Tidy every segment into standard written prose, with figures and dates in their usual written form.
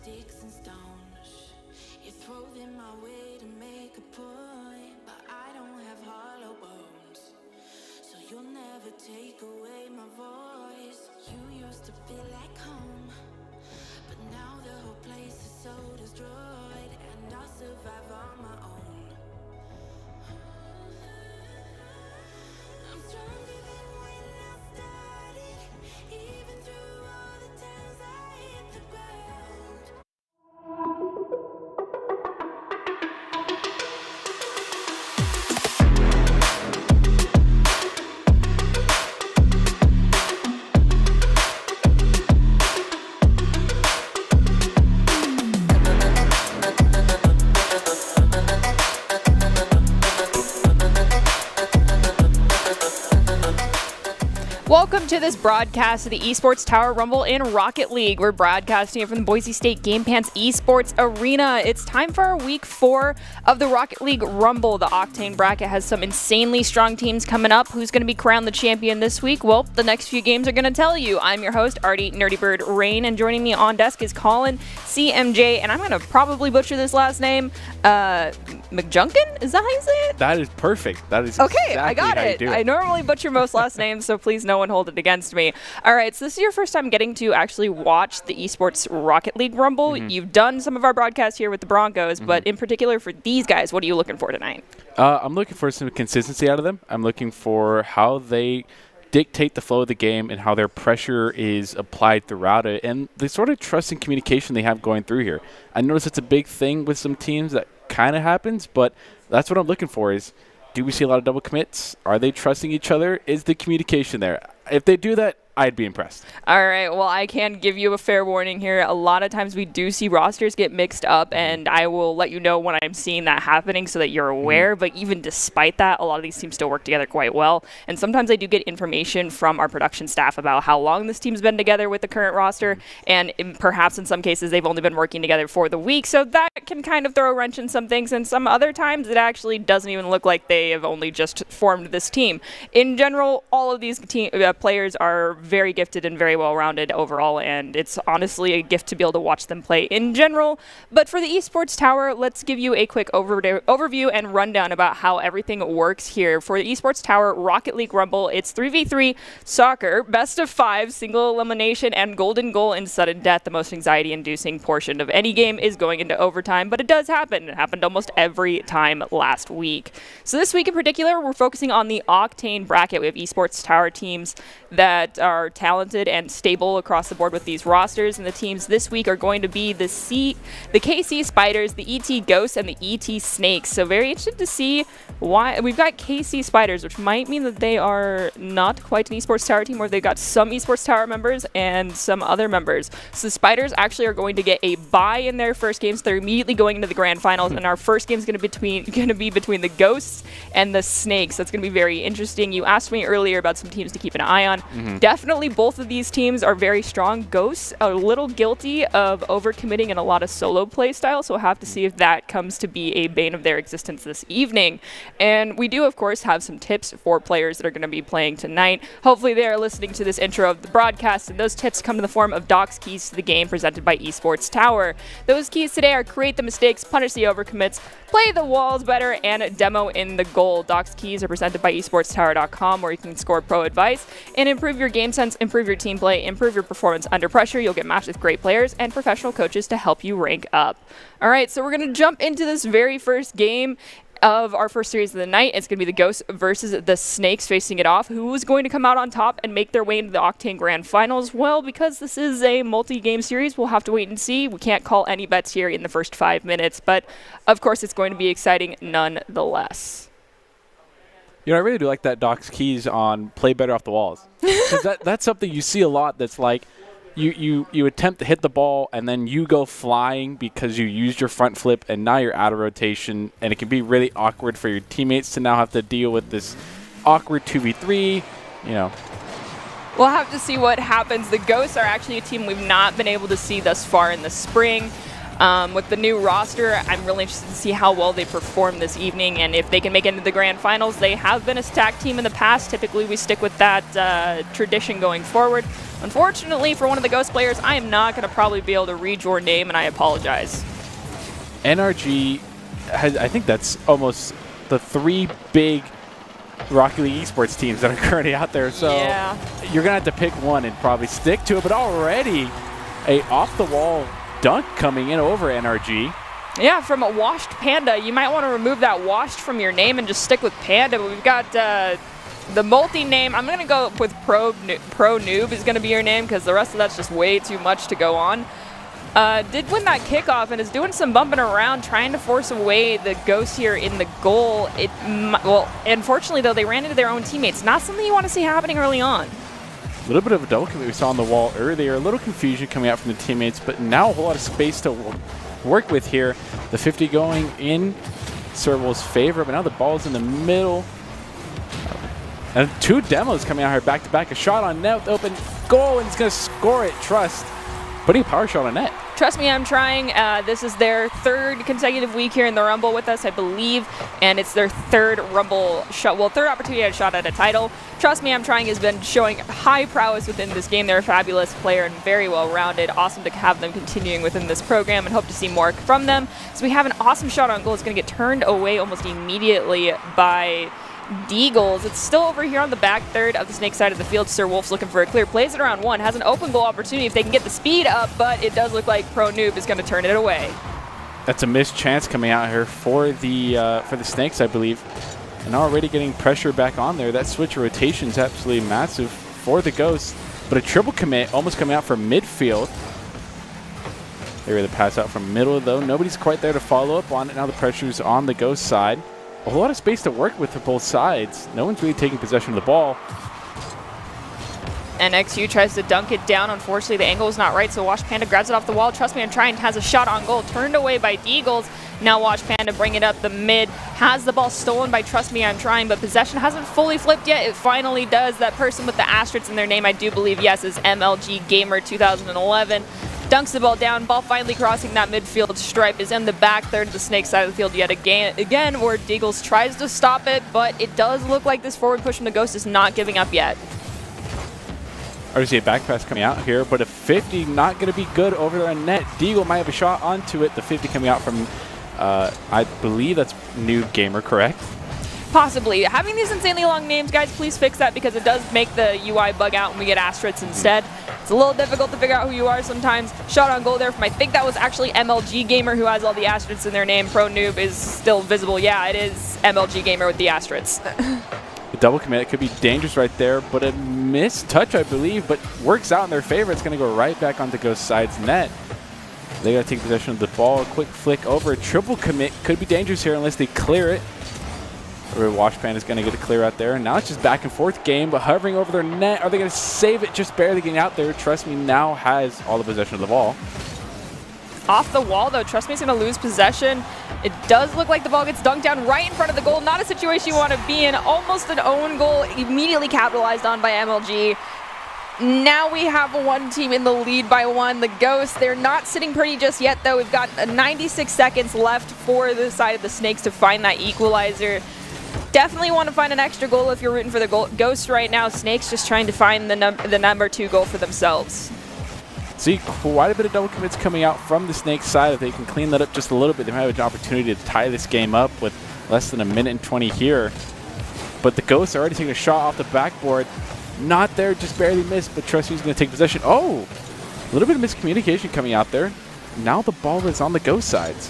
sticks and stones. You throw them my way to make a point, but I don't have hollow bones, so you'll never take away my voice. You used to be like home, but now the whole place is so destroyed, and I'll survive on my own. I'm stronger than when I started, even through all the times I hit the ground. Welcome to this broadcast of the Esports Tower Rumble in Rocket League. We're broadcasting it from the Boise State Game Pants Esports Arena. It's time for our week 4 of the Rocket League Rumble. The Octane bracket has some insanely strong teams coming up. Who's going to be crowned the champion this week? Well, the next few games are going to tell you. I'm your host, Artie Nerdybird Rain, and joining me on desk is Colin CMJ, and I'm going to probably butcher this last name. McJunkin? Is that how you say it? That is perfect. That is okay. exactly I got how you it. do I normally butcher most last names, so please no one hold it against me. All right, so this is your first time getting to actually watch the Esports Rocket League Rumble. Mm-hmm. You've done some of our broadcasts here with the Broncos, but in particular for these guys, what are you looking for tonight? I'm looking for some consistency out of them. I'm looking for how they dictate the flow of the game and how their pressure is applied throughout it, and the sort of trust and communication they have going through here. I notice it's a big thing with some teams that kind of happens, but that's what I'm looking for is, do we see a lot of double commits? Are they trusting each other? Is the communication there? If they do that, I'd be impressed. All right, well, I can give you a fair warning here. A lot of times we do see rosters get mixed up, and I will let you know when I'm seeing that happening so that you're aware. But even despite that, a lot of these teams still work together quite well. And sometimes I do get information from our production staff about how long this team's been together with the current roster, and perhaps in some cases they've only been working together for the week. So that can kind of throw a wrench in some things, and some other times it actually doesn't even look like they have only just formed this team. In general, all of these players are very gifted and very well-rounded overall, and it's honestly a gift to be able to watch them play in general. But for the Esports Tower, let's give you a quick overview and rundown about how everything works here. For the Esports Tower Rocket League Rumble, it's 3v3 soccer, best of 5, single elimination, and golden goal in sudden death. The most anxiety-inducing portion of any game is going into overtime, but it does happen. It happened almost every time last week. So this week in particular, we're focusing on the Octane bracket. We have Esports Tower teams that are talented and stable across the board with these rosters, and the teams this week are going to be the KC Spiders, the ET Ghosts, and the ET Snakes. So very interested to see why we've got KC Spiders, which might mean that they are not quite an Esports Tower team, or they've got some Esports Tower members and some other members. So the Spiders actually are going to get a bye in their first games. They're immediately going into the grand finals, and our first game is going to be between the Ghosts and the Snakes. That's going to be very interesting. You asked me earlier about some teams to keep an eye on. Definitely both of these teams are very strong. Ghosts are a little guilty of overcommitting in a lot of solo play style, so we'll have to see if that comes to be a bane of their existence this evening. And we do, of course, have some tips for players that are going to be playing tonight. Hopefully they are listening to this intro of the broadcast, and those tips come in the form of Doc's keys to the game presented by Esports Tower. Those keys today are create the mistakes, punish the overcommits, play the walls better, and demo in the goal. Doc's keys are presented by esportstower.com, where you can score pro advice and improve your game sense, improve your team play, improve your performance under pressure. You'll get matched with great players and professional coaches to help you rank up. All right, so we're going to jump into this very first game of our first series of the night. It's going to be the Ghosts versus the Snakes facing it off. Who is going to come out on top and make their way into the Octane Grand Finals? Well, because this is a multi-game series, we'll have to wait and see. We can't call any bets here in the first 5 minutes, but of course it's going to be exciting nonetheless. You know, I really do like that Doc's keys on play better off the walls. Because that's something you see a lot that's like, you attempt to hit the ball and then you go flying because you used your front flip and now you're out of rotation, and it can be really awkward for your teammates to now have to deal with this awkward 2v3, you know. We'll have to see what happens. The Ghosts are actually a team we've not been able to see thus far in the spring. With the new roster, I'm really interested to see how well they perform this evening and if they can make it into the grand finals. They have been a stacked team in the past. Typically, we stick with that tradition going forward. Unfortunately, for one of the Ghost players, I am not going to probably be able to read your name, and I apologize. NRG has, I think that's almost the 3 big Rocket League Esports teams that are currently out there. So yeah, you're going to have to pick one and probably stick to it. But already a off-the-wall dunk coming in over NRG. Yeah, from a Washed Panda. You might want to remove that Washed from your name and just stick with Panda. But we've got the multi-name. I'm going to go with Pro Noob is going to be your name because the rest of that's just way too much to go on. Did win that kickoff and is doing some bumping around, trying to force away the Ghost here in the goal. Well, unfortunately, though, they ran into their own teammates. Not something you want to see happening early on. A little bit of a double commit we saw on the wall earlier. A little confusion coming out from the teammates, but now a whole lot of space to work with here. The 50 going in Serval's favor, but now the ball's in the middle. And 2 demos coming out here back-to-back. A shot on net, open goal, and he's going to score it. Trust putting a power shot on net. Trust me, I'm trying. This is their 3rd consecutive week here in the Rumble with us, I believe, and it's their 3rd Rumble shot, well, 3rd opportunity at a shot at a title. Trust me, I'm trying has been showing high prowess within this game. They're a fabulous player and very well-rounded. Awesome to have them continuing within this program and hope to see more from them. So we have an awesome shot on goal. It's going to get turned away almost immediately by Deagles. It's still over here on the back third of the Snake side of the field. Sir Wolf's looking for a clear. Plays it around 1. Has an open goal opportunity if they can get the speed up, but it does look like Pro Noob is going to turn it away. That's a missed chance coming out here for the Snakes, I believe. And already getting pressure back on there. That switch of rotation is absolutely massive for the Ghosts. But a triple commit almost coming out from midfield. They were the pass out from middle, though. Nobody's quite there to follow up on it. Now the pressure's on the Ghost side. A whole lot of space to work with for both sides. No one's really taking possession of the ball. NXU tries to dunk it down. Unfortunately, the angle is not right, so Wash Panda grabs it off the wall. Trust me, I'm trying. Has a shot on goal. Turned away by Deagles. Now Wash Panda bring it up the mid. Has the ball stolen by Trust Me, I'm Trying, but possession hasn't fully flipped yet. It finally does. That person with the asterisks in their name, I do believe, yes, is MLG Gamer 2011. Dunks the ball down. Ball finally crossing that midfield stripe is in the back third of the Snake side of the field yet again, where Deagles tries to stop it, but it does look like this forward push from the Ghost is not giving up yet. I see a back pass coming out here, but a 50 not going to be good over there on net. Deagle might have a shot onto it. The 50 coming out from, I believe that's New Gamer, correct? Possibly. Having these insanely long names, guys, please fix that because it does make the UI bug out when we get asterisks instead. It's a little difficult to figure out who you are sometimes. Shot on goal there from, I think that was actually MLG Gamer who has all the asterisks in their name. Pro Noob is still visible. Yeah, it is MLG Gamer with the asterisks. The double commit, it could be dangerous right there, but a missed touch, I believe, but works out in their favor. It's going to go right back onto Ghost side's net. They got to take possession of the ball. A quick flick over. A triple commit could be dangerous here unless they clear it. Washpan is going to get a clear out there. And now it's just back and forth game, but hovering over their net. Are they going to save it? Just barely getting out there. Trust Me now has all the possession of the ball. Off the wall, though, Trust Me is going to lose possession. It does look like the ball gets dunked down right in front of the goal. Not a situation you want to be in. Almost an own goal, immediately capitalized on by MLG. Now we have one team in the lead by 1, the Ghosts. They're not sitting pretty just yet, though. We've got 96 seconds left for the side of the Snakes to find that equalizer. Definitely want to find an extra goal if you're rooting for the Ghosts right now. Snakes just trying to find the number 2 goal for themselves. See quite a bit of double commits coming out from the Snakes side. If they can clean that up just a little bit, they might have an opportunity to tie this game up with less than a minute and 20 here. But the Ghosts are already taking a shot off the backboard. Not there, just barely missed, but Trust Me's going to take possession. Oh, a little bit of miscommunication coming out there. Now the ball is on the Ghost sides.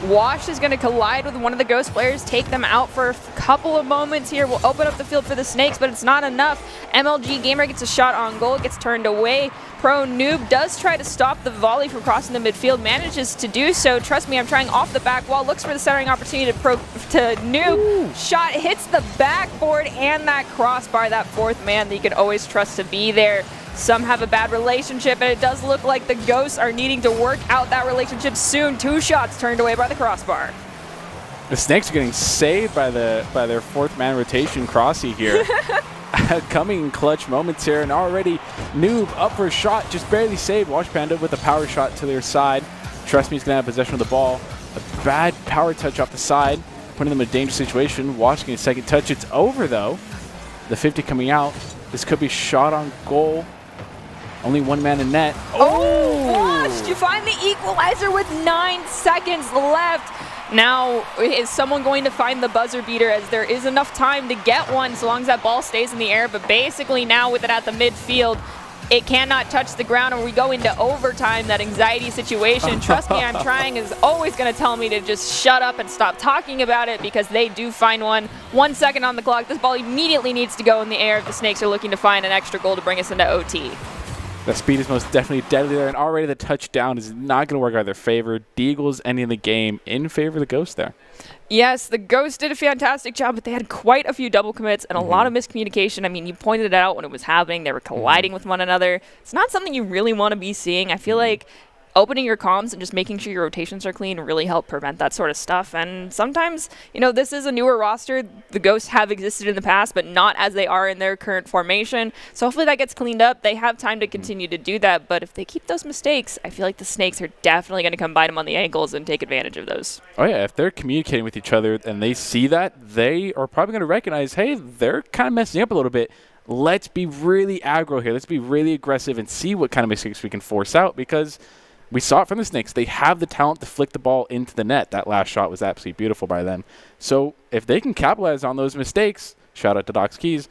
Wash is going to collide with one of the Ghost players, take them out for a couple of moments here. We'll open up the field for the Snakes, but it's not enough. MLG Gamer gets a shot on goal, gets turned away. Pro Noob does try to stop the volley from crossing the midfield, manages to do so. Trust Me, I'm Trying off the back wall, looks for the centering opportunity to Noob. Ooh. Shot hits the backboard and that crossbar, that 4th man that you can always trust to be there. Some have a bad relationship, and it does look like the Ghosts are needing to work out that relationship soon. 2 shots turned away by the crossbar. The Snakes are getting saved by their 4th man rotation, Crossy here. Coming in clutch moments here, and already Noob up for a shot, just barely saved. Wash Panda with a power shot to their side. Trust Me is going to have possession of the ball. A bad power touch off the side, putting them in a dangerous situation. Wash getting a second touch. It's over, though. The 50 coming out. This could be shot on goal. Only one man in net. Oh, Wash, you find the equalizer with 9 seconds left. Now, is someone going to find the buzzer beater, as there is enough time to get one so long as that ball stays in the air? But basically now with it at the midfield, it cannot touch the ground, and we go into overtime, that anxiety situation. Trust Me, I'm Trying is always going to tell me to just shut up and stop talking about it, because they do find one. 1 second on the clock. This ball immediately needs to go in the air if the Snakes are looking to find an extra goal to bring us into OT. The speed is most definitely deadly there, and already the touchdown is not going to work out in their favor. Deagle's ending the game in favor of the Ghost there. Yes, the Ghosts did a fantastic job, but they had quite a few double commits and a lot of miscommunication. I mean, you pointed it out when it was happening. They were colliding with one another. It's not something you really want to be seeing. I feel like opening your comms and just making sure your rotations are clean really help prevent that sort of stuff. And sometimes, you know, this is a newer roster. The Ghosts have existed in the past, but not as they are in their current formation. So hopefully that gets cleaned up. They have time to continue to do that. But if they keep those mistakes, I feel like the Snakes are definitely going to come bite them on the ankles and take advantage of those. Oh, yeah. If they're communicating with each other and they see that, they are probably going to recognize, hey, they're kind of messing up a little bit. Let's be really aggro here. Let's be really aggressive and see what kind of mistakes we can force out, because we saw it from the Snakes. They have the talent to flick the ball into the net. That last shot was absolutely beautiful by them. So if they can capitalize on those mistakes, shout out to Doc's Keys,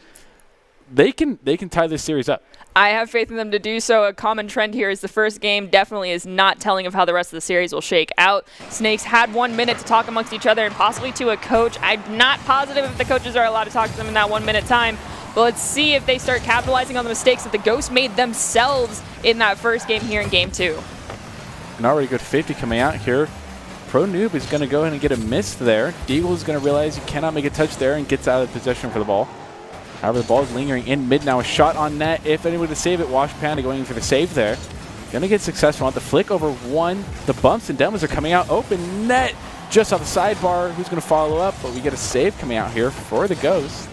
they can tie this series up. I have faith in them to do so. A common trend here is the first game definitely is not telling of how the rest of the series will shake out. Snakes had 1 minute to talk amongst each other and possibly to a coach. I'm not positive if the coaches are allowed to talk to them in that 1 minute time. But let's see if they start capitalizing on the mistakes that the Ghosts made themselves in that first game here in game 2. An already good 50 coming out here. Pro Noob is going to go ahead and get a miss there. Deagle is going to realize he cannot make a touch there and gets out of possession for the ball. However, the ball is lingering in mid now. A shot on net. If anyone to save it, Wash Panda going in for the save there. Going to get successful on the flick over one. The bumps and demos are coming out. Open net just off the sidebar. Who's going to follow up? But we get a save coming out here for the Ghost.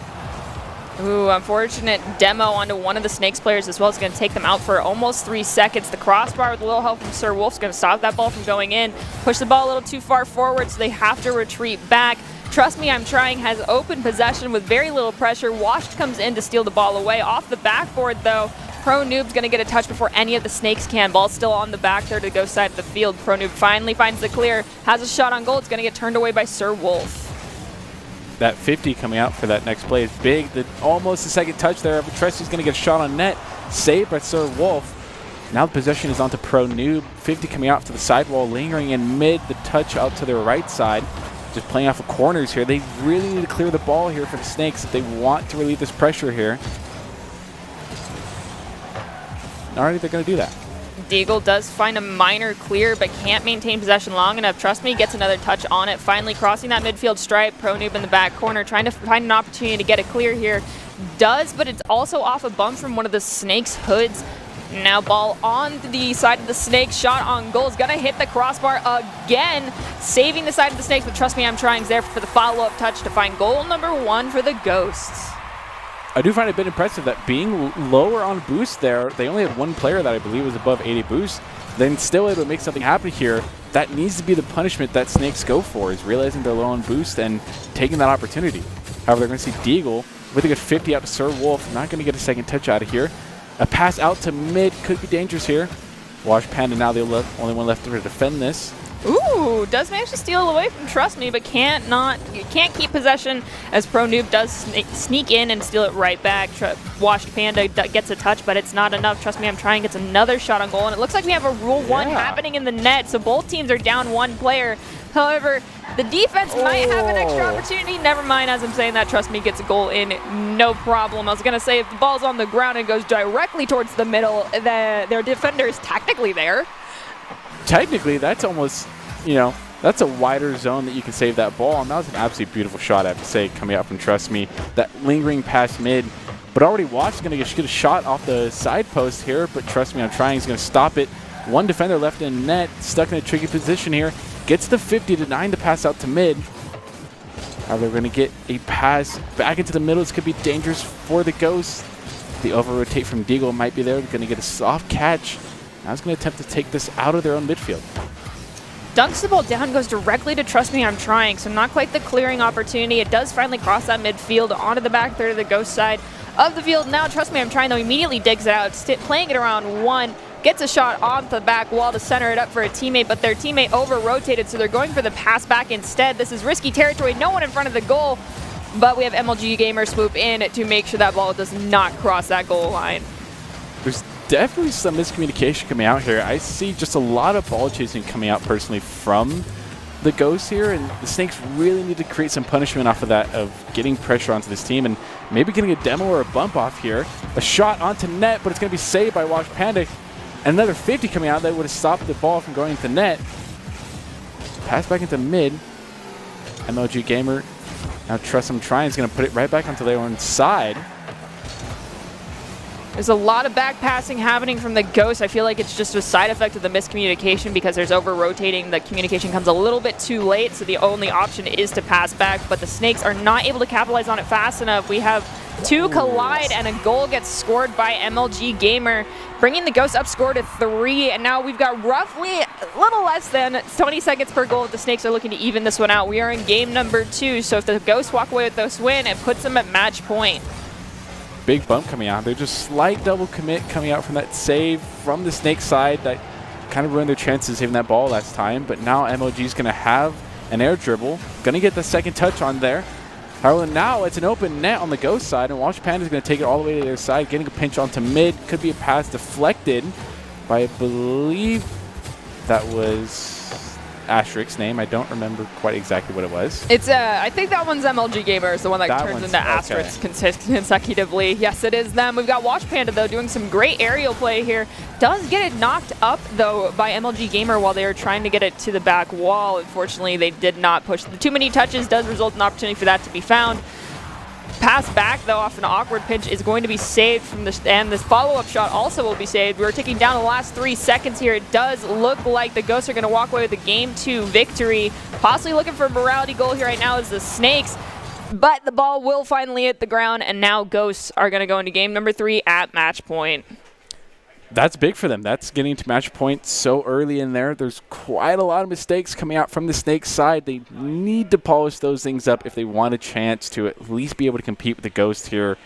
Ooh, unfortunate demo onto one of the Snakes players as well. It's going to take them out for almost 3 seconds. The crossbar with a little help from Sir Wolf's going to stop that ball from going in. Push the ball a little too far forward, so they have to retreat back. Trust Me, I'm Trying has open possession with very little pressure. Washed comes in to steal the ball away. Off the backboard, though, Pro Noob's going to get a touch before any of the Snakes can. Ball still on the back there to go side of the field. Pro Noob finally finds the clear, has a shot on goal. It's going to get turned away by Sir Wolf. That 50 coming out for that next play is big. Almost a second touch there. Tresty's going to get a shot on net. Saved by Sir Wolf. Now the possession is onto Pro Noob. 50 coming out to the sidewall, lingering in mid. The touch out to their right side. Just playing off of corners here. They really need to clear the ball here for the Snakes if they want to relieve this pressure here. Alrighty, they're going to do that. Deagle does find a minor clear, but can't maintain possession long enough. Trust Me gets another touch on it. Finally crossing that midfield stripe. Pro Noob in the back corner, trying to find an opportunity to get a clear here. Does, but it's also off a bump from one of the Snakes' hoods. Now ball on the side of the Snakes. Shot on goal is going to hit the crossbar again, saving the side of the Snakes. But Trust Me, I'm Trying there for the follow-up touch to find goal number 1 for the Ghosts. I do find it a bit impressive that being lower on boost there, they only had one player that I believe was above 80 boost, then still able to make something happen here. That needs to be the punishment that Snakes go for, is realizing they're low on boost and taking that opportunity. However, they're going to see Deagle with a good 50 out to Sir Wolf, not going to get a second touch out of here. A pass out to mid could be dangerous here. Wash Panda now the only one left to defend this. Ooh, does manage to steal away from Trust Me, but can't keep possession as Pro Noob does sneak in and steal it right back. Washed Panda gets a touch, but it's not enough. Trust Me, I'm Trying gets another shot on goal, and it looks like we have a Rule 1 happening in the net, so both teams are down one player. However, the defense might have an extra opportunity. Never mind, as I'm saying that, Trust Me gets a goal in, no problem. I was going to say, if the ball's on the ground and goes directly towards the middle, their defender is technically there. Technically, that's almost, that's a wider zone that you can save that ball. And that was an absolutely beautiful shot, I have to say, coming out from Trust Me. That lingering past mid. But already Watch is going to get a shot off the side post here. But Trust Me, I'm Trying is going to stop it. One defender left in net, stuck in a tricky position here. Gets the 50, denying the pass out to mid. They're going to get a pass back into the middle. This could be dangerous for the Ghosts. The over-rotate from Deagle might be there. They're going to get a soft catch. Now it's going to attempt to take this out of their own midfield. dunks the ball down, goes directly to Trust Me I'm Trying, so not quite the clearing opportunity. It does finally cross that midfield onto the back third of the Ghost side of the field. Now Trust Me I'm Trying, though, immediately digs it out, playing it around one, gets a shot off the back wall to center it up for a teammate, but their teammate over-rotated, so they're going for the pass back instead. This is risky territory, no one in front of the goal, but we have MLG Gamer swoop in to make sure that ball does not cross that goal line. There's definitely some miscommunication coming out here. I see just a lot of ball chasing coming out personally from the Ghosts here, and the Snakes really need to create some punishment off of that, of getting pressure onto this team and maybe getting a demo or a bump off here. A shot onto net, but it's going to be saved by Wash Panda. Another 50 coming out that would have stopped the ball from going into net. Pass back into mid. MLG Gamer, now Trust I'm Trying, is going to put it right back onto their own side. There's a lot of back passing happening from the Ghosts. I feel like it's just a side effect of the miscommunication because there's over-rotating. The communication comes a little bit too late, so the only option is to pass back, but the Snakes are not able to capitalize on it fast enough. We have two collide, and a goal gets scored by MLG Gamer, bringing the Ghosts up score to 3, and now we've got roughly a little less than 20 seconds per goal if the Snakes are looking to even this one out. We are in game number 2, so if the Ghosts walk away with this win, it puts them at match point. Big bump coming out. There's just slight double commit coming out from that save from the Snake side that kind of ruined their chances of saving that ball last time. But now MLG is going to have an air dribble. Going to get the second touch on there. However, now it's an open net on the Ghost side, and Wash Panda is going to take it all the way to their side, getting a pinch onto mid. Could be a pass deflected by, I believe that was Asterisk's name. I don't remember quite exactly what it was. It's I think that one's MLG Gamer is the one that turns into Asterisk consecutively. Yes, it is them. We've got Wash Panda, though, doing some great aerial play here. Does get it knocked up, though, by MLG Gamer while they were trying to get it to the back wall. Unfortunately, they did not push. The too many touches does result in an opportunity for that to be found. Pass back, though, off an awkward pinch is going to be saved from this, and this follow-up shot also will be saved. We're ticking down the last 3 seconds here. It does look like the Ghosts are going to walk away with a Game 2 victory. Possibly looking for a morality goal here right now is the Snakes, but the ball will finally hit the ground, and now Ghosts are going to go into game number 3 at match point. That's big for them. That's getting to match point so early in there. There's quite a lot of mistakes coming out from the Snakes side. They need to polish those things up if they want a chance to at least be able to compete with the Ghost here.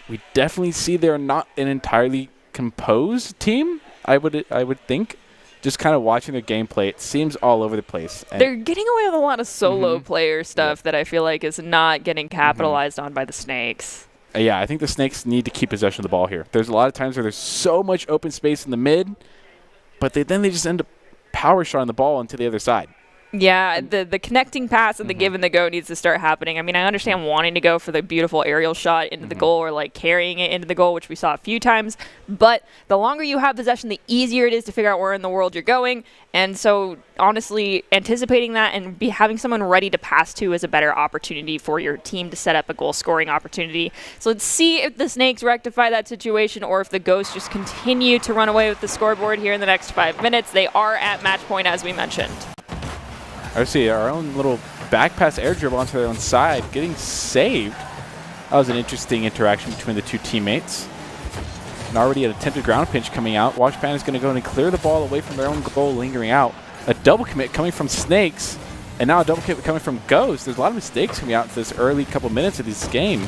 We definitely see they're not an entirely composed team, I would think. Just kind of watching their gameplay, it seems all over the place. And they're getting away with a lot of solo player stuff that I feel like is not getting capitalized on by the Snakes. Yeah, I think the Snakes need to keep possession of the ball here. There's a lot of times where there's so much open space in the mid, but then they just end up power shotting the ball into the other side. Yeah, the connecting pass and the give and the go needs to start happening. I mean, I understand wanting to go for the beautiful aerial shot into the goal or like carrying it into the goal, which we saw a few times. But the longer you have possession, the easier it is to figure out where in the world you're going. And so, honestly, anticipating that and having someone ready to pass to is a better opportunity for your team to set up a goal-scoring opportunity. So let's see if the Snakes rectify that situation or if the Ghosts just continue to run away with the scoreboard here in the next 5 minutes. They are at match point, as we mentioned. I see our own little back pass air dribble onto their own side, getting saved. That was an interesting interaction between the two teammates. And already an attempted ground pinch coming out. Wash Panda is going to go and clear the ball away from their own goal, lingering out. A double commit coming from Snakes, and now a double commit coming from Ghost. There's a lot of mistakes coming out this early couple minutes of this game.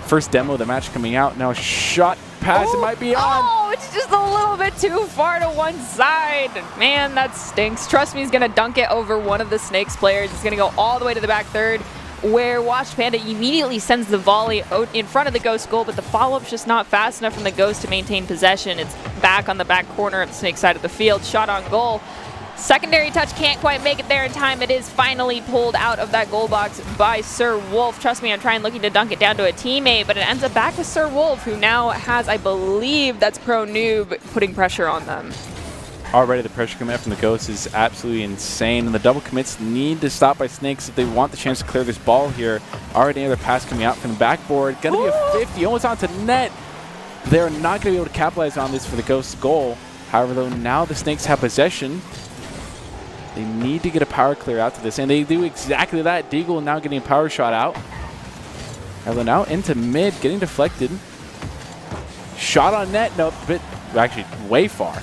First demo of the match coming out. Now a shot pass, it might be on. Oh, it's just a little bit too far to one side. Man, that stinks. Trust me, he's going to dunk it over one of the Snakes players. It's going to go all the way to the back third, where Wash Panda immediately sends the volley out in front of the Ghost goal, but the follow-up's just not fast enough from the Ghost to maintain possession. It's back on the back corner of the Snake side of the field. Shot on goal. Secondary touch can't quite make it there in time. It is finally pulled out of that goal box by Sir Wolf. Trust me, I'm trying looking to dunk it down to a teammate, but it ends up back with Sir Wolf, who now has, I believe, that's Pro Noob putting pressure on them. Already the pressure coming out from the Ghosts is absolutely insane, and the double commits need to stop by Snakes if they want the chance to clear this ball here. Already another pass coming out from the backboard. Gonna be a 50, almost onto net. They're not gonna be able to capitalize on this for the Ghosts' goal. However, though, now the Snakes have possession. They need to get a power clear out to this, and they do exactly that. Deagle now getting a power shot out. However, now into mid, getting deflected. Shot on net, no, but actually way far.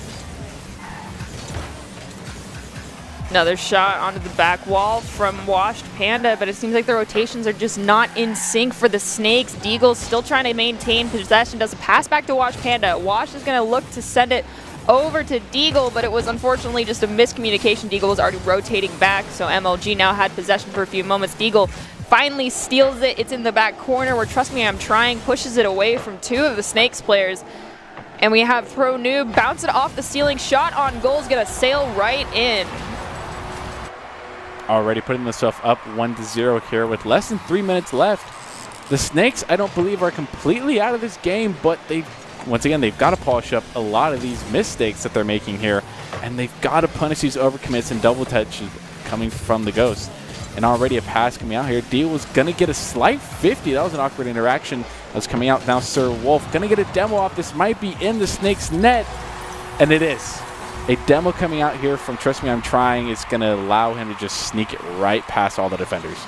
Another shot onto the back wall from Washed Panda, but it seems like the rotations are just not in sync for the Snakes. Deagle's still trying to maintain possession, does a pass back to Washed Panda. Wash is going to look to send it over to Deagle, but it was unfortunately just a miscommunication. Deagle was already rotating back, so MLG now had possession for a few moments. Deagle finally steals it. It's in the back corner where Trust Me I'm Trying pushes it away from two of the Snakes players. And we have Pro Noob bounce it off the ceiling. Shot on goal is going to sail right in. Already putting themselves up 1-0 here with less than 3 minutes left. The Snakes, I don't believe, are completely out of this game, but once again, they've got to polish up a lot of these mistakes that they're making here, and they've got to punish these overcommits and double touches coming from the Ghost. And already a pass coming out here. Deal was going to get a slight 50. That was an awkward interaction. That's coming out now. Sir Wolf going to get a demo off. This might be in the Snakes net, and it is. A demo coming out here from Trust Me I'm Trying is going to allow him to just sneak it right past all the defenders.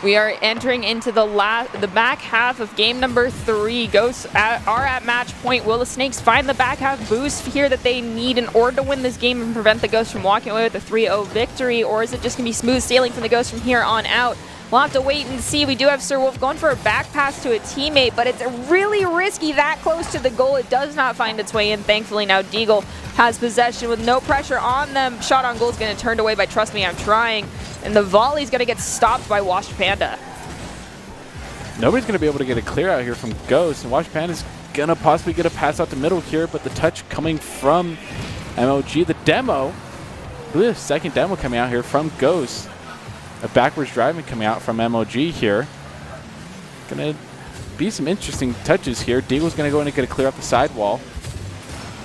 We are entering into the back half of game number 3. Ghosts are at match point. Will the Snakes find the back half boost here that they need in order to win this game and prevent the Ghosts from walking away with a 3-0 victory? Or is it just going to be smooth sailing for the Ghosts from here on out? We'll have to wait and see. We do have Sir Wolf going for a back pass to a teammate, but it's really risky that close to the goal. It does not find its way in. Thankfully, now Deagle has possession with no pressure on them. Shot on goal is going to turn away by Trust Me I'm Trying. And the volley is going to get stopped by Washed Panda. Nobody's going to be able to get a clear out here from Ghost. And Washed Panda's going to possibly get a pass out the middle here, but the touch coming from MLG. The demo, I believe the second demo coming out here from Ghost. A backwards driving coming out from MLG here. Going to be some interesting touches here. Deagle's going to go in and get a clear up the sidewall.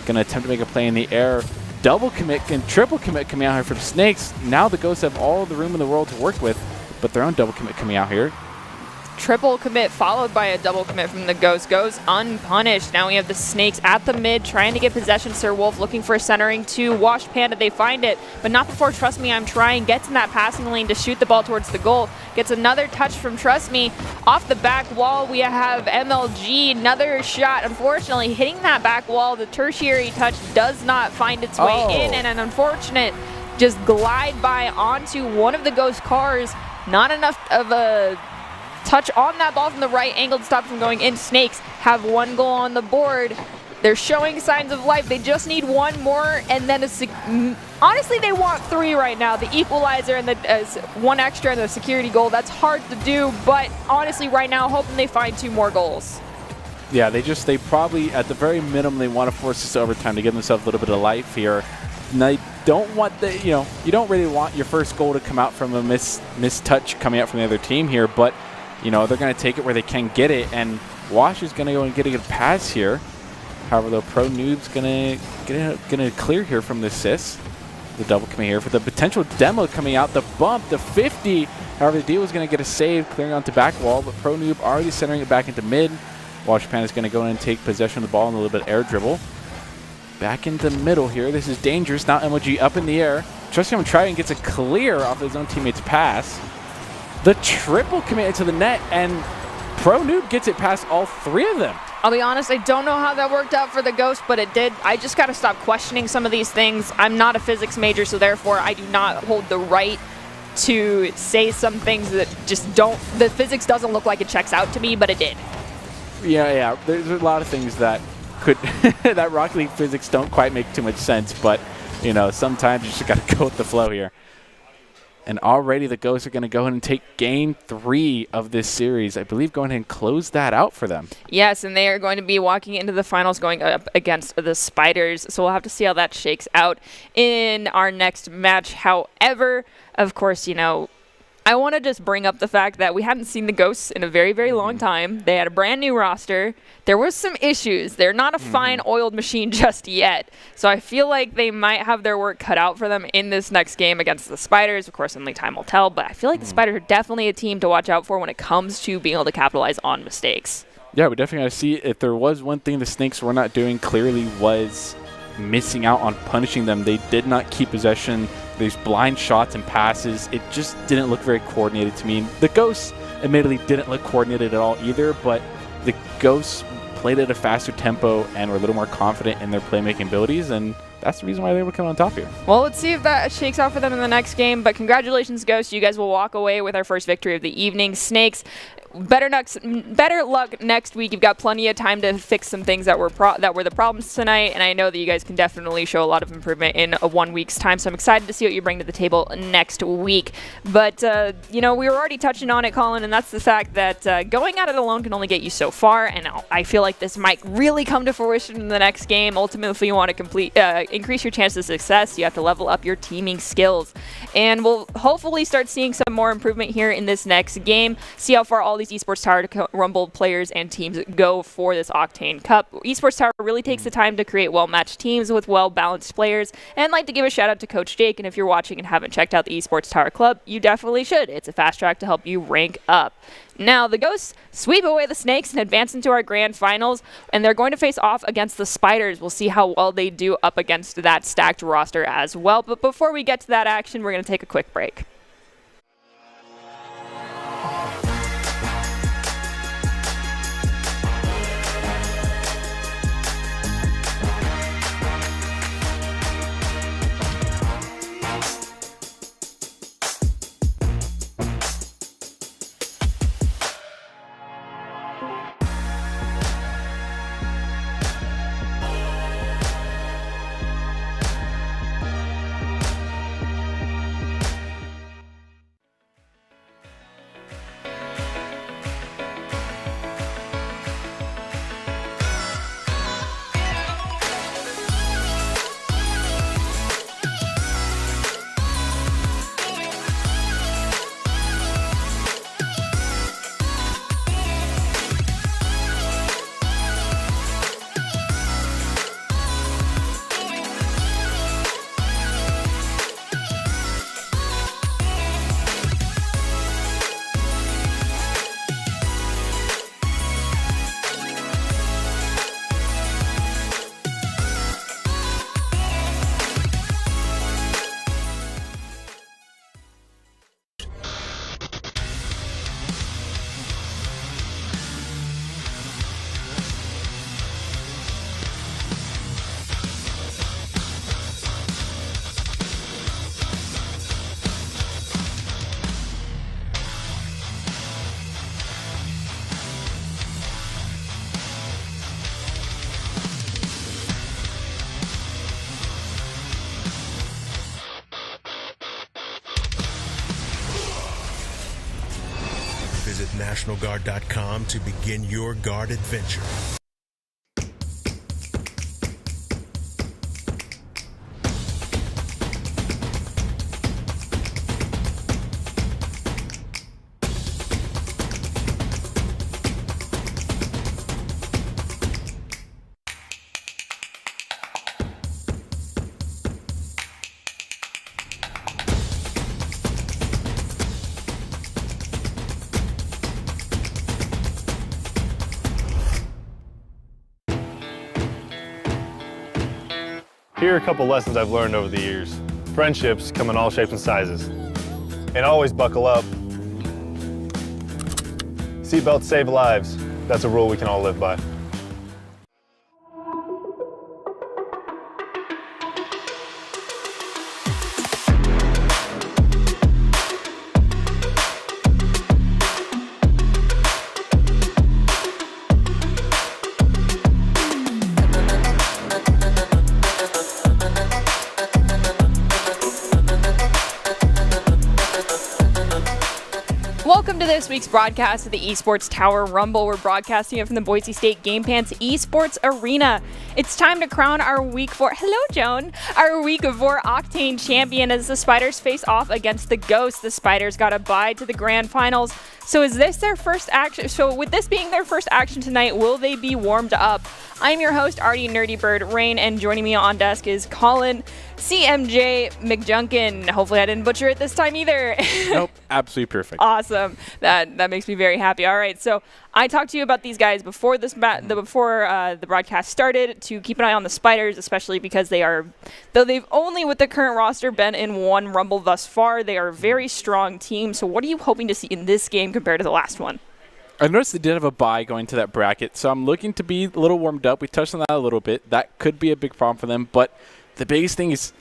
Going to attempt to make a play in the air. Double commit and triple commit coming out here from Snakes. Now the Ghosts have all the room in the world to work with, but their own double commit coming out here. Triple commit followed by a double commit from the Ghost. Goes unpunished. Now we have the Snakes at the mid trying to get possession. Sir Wolf looking for a centering to Washed Panda. They find it, but not before Trust Me I'm Trying gets in that passing lane to shoot the ball towards the goal. Gets another touch from Trust Me. Off the back wall, we have MLG. Another shot, unfortunately, hitting that back wall. The tertiary touch does not find its way in, and an unfortunate just glide by onto one of the Ghost cars. Not enough of a touch on that ball from the right angle to stop it from going in. Snakes have one goal on the board. They're showing signs of life. They just need one more, and then honestly, they want 3 right now. The equalizer and the one extra and the security goal. That's hard to do, but honestly, right now, hoping they find 2 more goals. Yeah, they probably, at the very minimum, they want to force this overtime to give themselves a little bit of life here. And they don't want you don't really want your first goal to come out from a missed touch coming out from the other team here, but they're going to take it where they can get it, and Wash is going to go and get a pass here. However, though, Pro Noob's going to clear here from the assist. The double coming here for the potential demo coming out. The bump, the 50. However, the deal was going to get a save, clearing onto back wall, but Pro Noob already centering it back into mid. Wash Pan is going to go in and take possession of the ball and a little bit air dribble. Back into the middle here. This is dangerous. Now MLG up in the air. Trust Me I'm Trying gets a clear off his own teammate's pass. The triple commit to the net, and Pro Noob gets it past all 3 of them. I'll be honest, I don't know how that worked out for the Ghost, but it did. I just got to stop questioning some of these things. I'm not a physics major, so therefore I do not hold the right to say some things that just don't, the physics doesn't look like it checks out to me, but it did. Yeah. There's a lot of things that could, that Rocket League physics don't quite make too much sense, but, sometimes you just got to go with the flow here. And already the Ghosts are going to go ahead and take game 3 of this series. I believe going ahead and close that out for them. Yes, and they are going to be walking into the finals going up against the Spiders. So we'll have to see how that shakes out in our next match. However, of course, I want to just bring up the fact that we hadn't seen the Ghosts in a very, very long time. They had a brand new roster. There was some issues. They're not a fine oiled machine just yet. So I feel like they might have their work cut out for them in this next game against the Spiders. Of course, only time will tell, but I feel like the Spiders are definitely a team to watch out for when it comes to being able to capitalize on mistakes. Yeah, we definitely got to see if there was one thing the Snakes were not doing clearly was missing out on punishing them. They did not keep possession. There's blind shots and passes. It just didn't look very coordinated to me. The Ghosts admittedly didn't look coordinated at all either, but the Ghosts played at a faster tempo and were a little more confident in their playmaking abilities, and that's the reason why they were coming on top here. Well, let's see if that shakes out for them in the next game. But congratulations, Ghost. You guys will walk away with our first victory of the evening. Snakes, better luck next week. You've got plenty of time to fix some things that were the problems tonight, and I know that you guys can definitely show a lot of improvement in a 1 week's time. So I'm excited to see what you bring to the table next week. But we were already touching on it, Colin, and that's the fact that going at it alone can only get you so far. And I feel like this might really come to fruition in the next game. Ultimately, if you want to increase your chances of success, you have to level up your teaming skills. And we'll hopefully start seeing some more improvement here in this next game. See how far all these Esports Tower Rumble players and teams go for this Octane Cup. Esports Tower really takes the time to create well-matched teams with well-balanced players. And I'd like to give a shout-out to Coach Jake. And if you're watching and haven't checked out the Esports Tower Club, you definitely should. It's a fast track to help you rank up. Now, the Ghosts sweep away the Snakes and advance into our grand finals, and they're going to face off against the Spiders. We'll see how well they do up against that stacked roster as well. But before we get to that action, we're going to take a quick break. Visit NationalGuard.com to begin your Guard adventure. Here are a couple lessons I've learned over the years. Friendships come in all shapes and sizes. And always buckle up. Seatbelts save lives. That's a rule we can all live by. Welcome to this week's broadcast of the Esports Tower Rumble. We're broadcasting it from the Boise State Game Pants Esports Arena. It's time to crown our Week 4, hello Joan, our Week 4 Octane champion as the Spiders face off against the Ghosts. The Spiders got a bye to the grand finals. So is this their first action? So with this being their first action tonight, will they be warmed up? I'm your host, Artie Nerdy Bird Rain, and joining me on desk is Colin CMJ McJunkin. Hopefully I didn't butcher it this time either. Nope, absolutely perfect. Awesome. That makes me very happy. All right, so I talked to you about these guys before the broadcast started to keep an eye on the Spiders, especially because though they've only with the current roster been in one Rumble thus far, they are a very strong team. So what are you hoping to see in this game compared to the last one? I noticed they did have a bye going to that bracket, so I'm looking to be a little warmed up. We touched on that a little bit. That could be a big problem for them, but the biggest thing is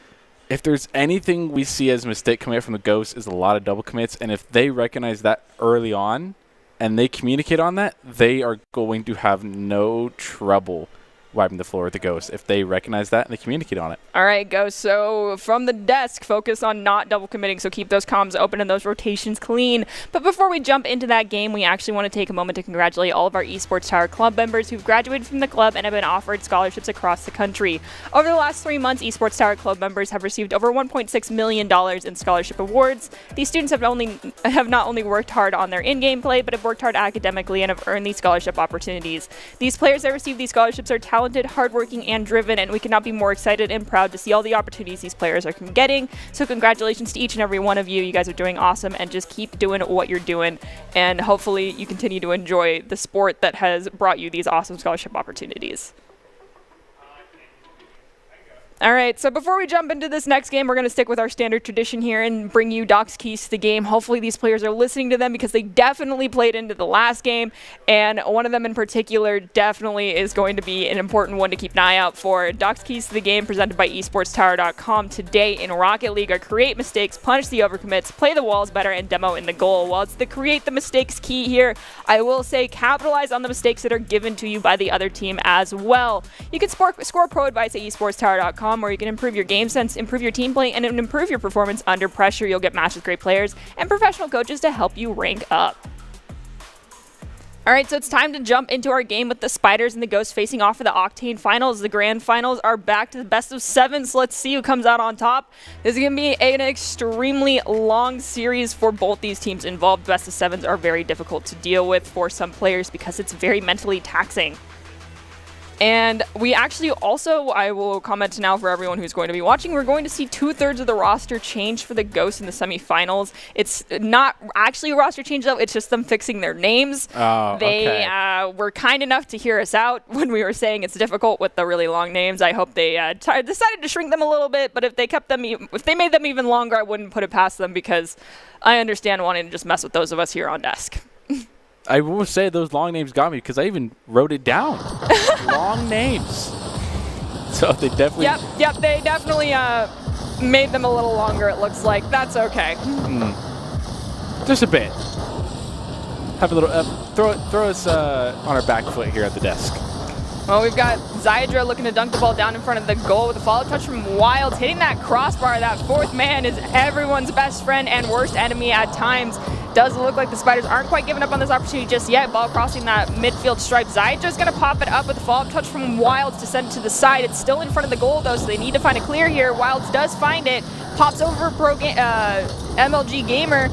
if there's anything we see as a mistake coming out from the Ghosts is a lot of double commits, and if they recognize that early on and they communicate on that, they are going to have no trouble wiping the floor with the Ghosts if they recognize that and they communicate on it. All right, Ghost. So from the desk, focus on not double committing, so keep those comms open and those rotations clean. But before we jump into that game, we actually want to take a moment to congratulate all of our Esports Tower Club members who've graduated from the club and have been offered scholarships across the country. Over the last 3 months, Esports Tower Club members have received over $1.6 million in scholarship awards. These students have not only worked hard on their in-game play, but have worked hard academically and have earned these scholarship opportunities. These players that receive these scholarships are talented, hardworking, and driven, and we could not be more excited and proud to see all the opportunities these players are getting. So congratulations to each and every one of you. You guys are doing awesome, and just keep doing what you're doing, and hopefully you continue to enjoy the sport that has brought you these awesome scholarship opportunities. All right, so before we jump into this next game, we're going to stick with our standard tradition here and bring you Doc's keys to the game. Hopefully these players are listening to them because they definitely played into the last game, and one of them in particular definitely is going to be an important one to keep an eye out for. Doc's keys to the game presented by esportstower.com. Today in Rocket League are create mistakes, punish the overcommits, play the walls better, and demo in the goal. While it's the create the mistakes key here, I will say capitalize on the mistakes that are given to you by the other team as well. You can score pro advice at esportstower.com, where you can improve your game sense, improve your team play, and improve your performance under pressure. You'll get matched with great players and professional coaches to help you rank up. All right, so it's time to jump into our game with the Spiders and the Ghosts facing off for the Octane Finals. The Grand Finals are back to the best of 7, so let's see who comes out on top. This is going to be an extremely long series for both these teams involved. Best of 7s are very difficult to deal with for some players because it's very mentally taxing. And we actually also, I will comment now for everyone who's going to be watching, we're going to see 2/3 of the roster change for the Ghosts in the semifinals. It's not actually a roster change, though. It's just them fixing their names. Oh, they were kind enough to hear us out when we were saying it's difficult with the really long names. I hope they decided to shrink them a little bit, but if they kept them, if they made them even longer, I wouldn't put it past them because I understand wanting to just mess with those of us here on desk. I will say those long names got me because I even wrote it down. Long names. So they definitely... Yep, they definitely made them a little longer, it looks like. That's okay. Just a bit. Have a little... throw us on our back foot here at the desk. Well, we've got Zydra looking to dunk the ball down in front of the goal with a follow touch from Wilds. Hitting that crossbar, that fourth man is everyone's best friend and worst enemy at times. Does look like the Spiders aren't quite giving up on this opportunity just yet. Ball crossing that midfield stripe. Zydra's going to pop it up with a follow-up touch from Wilds to send it to the side. It's still in front of the goal, though, so they need to find a clear here. Wilds does find it. Pops over MLG Gamer.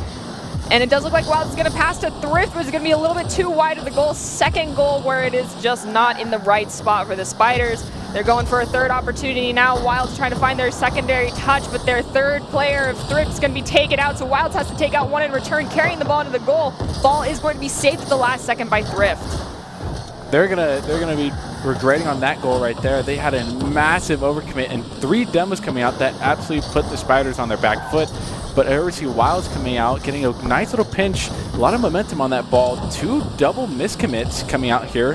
And it does look like Wilds is going to pass to Thrift, but it's going to be a little bit too wide of the goal. Second goal where it is just not in the right spot for the Spiders. They're going for a third opportunity now. Wilds trying to find their secondary touch, but their third player of Thrift is going to be taken out, so Wilds has to take out one in return, carrying the ball to the goal. Ball is going to be saved at the last second by Thrift. They're gonna be regretting on that goal right there. They had a massive overcommit and 3 demos coming out that absolutely put the Spiders on their back foot. But I already see Wilds coming out, getting a nice little pinch, a lot of momentum on that ball. 2 double miscommits coming out here.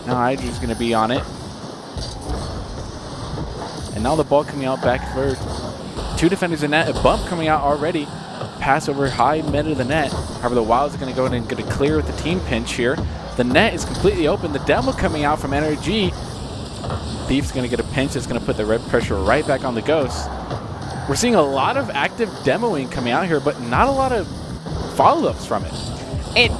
Now Hydra's going to be on it. And now the ball coming out back for 2 defenders in net. A bump coming out already. Pass over high mid of the net. However, the Wilds are going to go in and get a clear with the team pinch here. The net is completely open. The demo coming out from NRG. Thief's going to get a pinch that's going to put the red pressure right back on the Ghosts. We're seeing a lot of active demoing coming out here, but not a lot of follow-ups from it.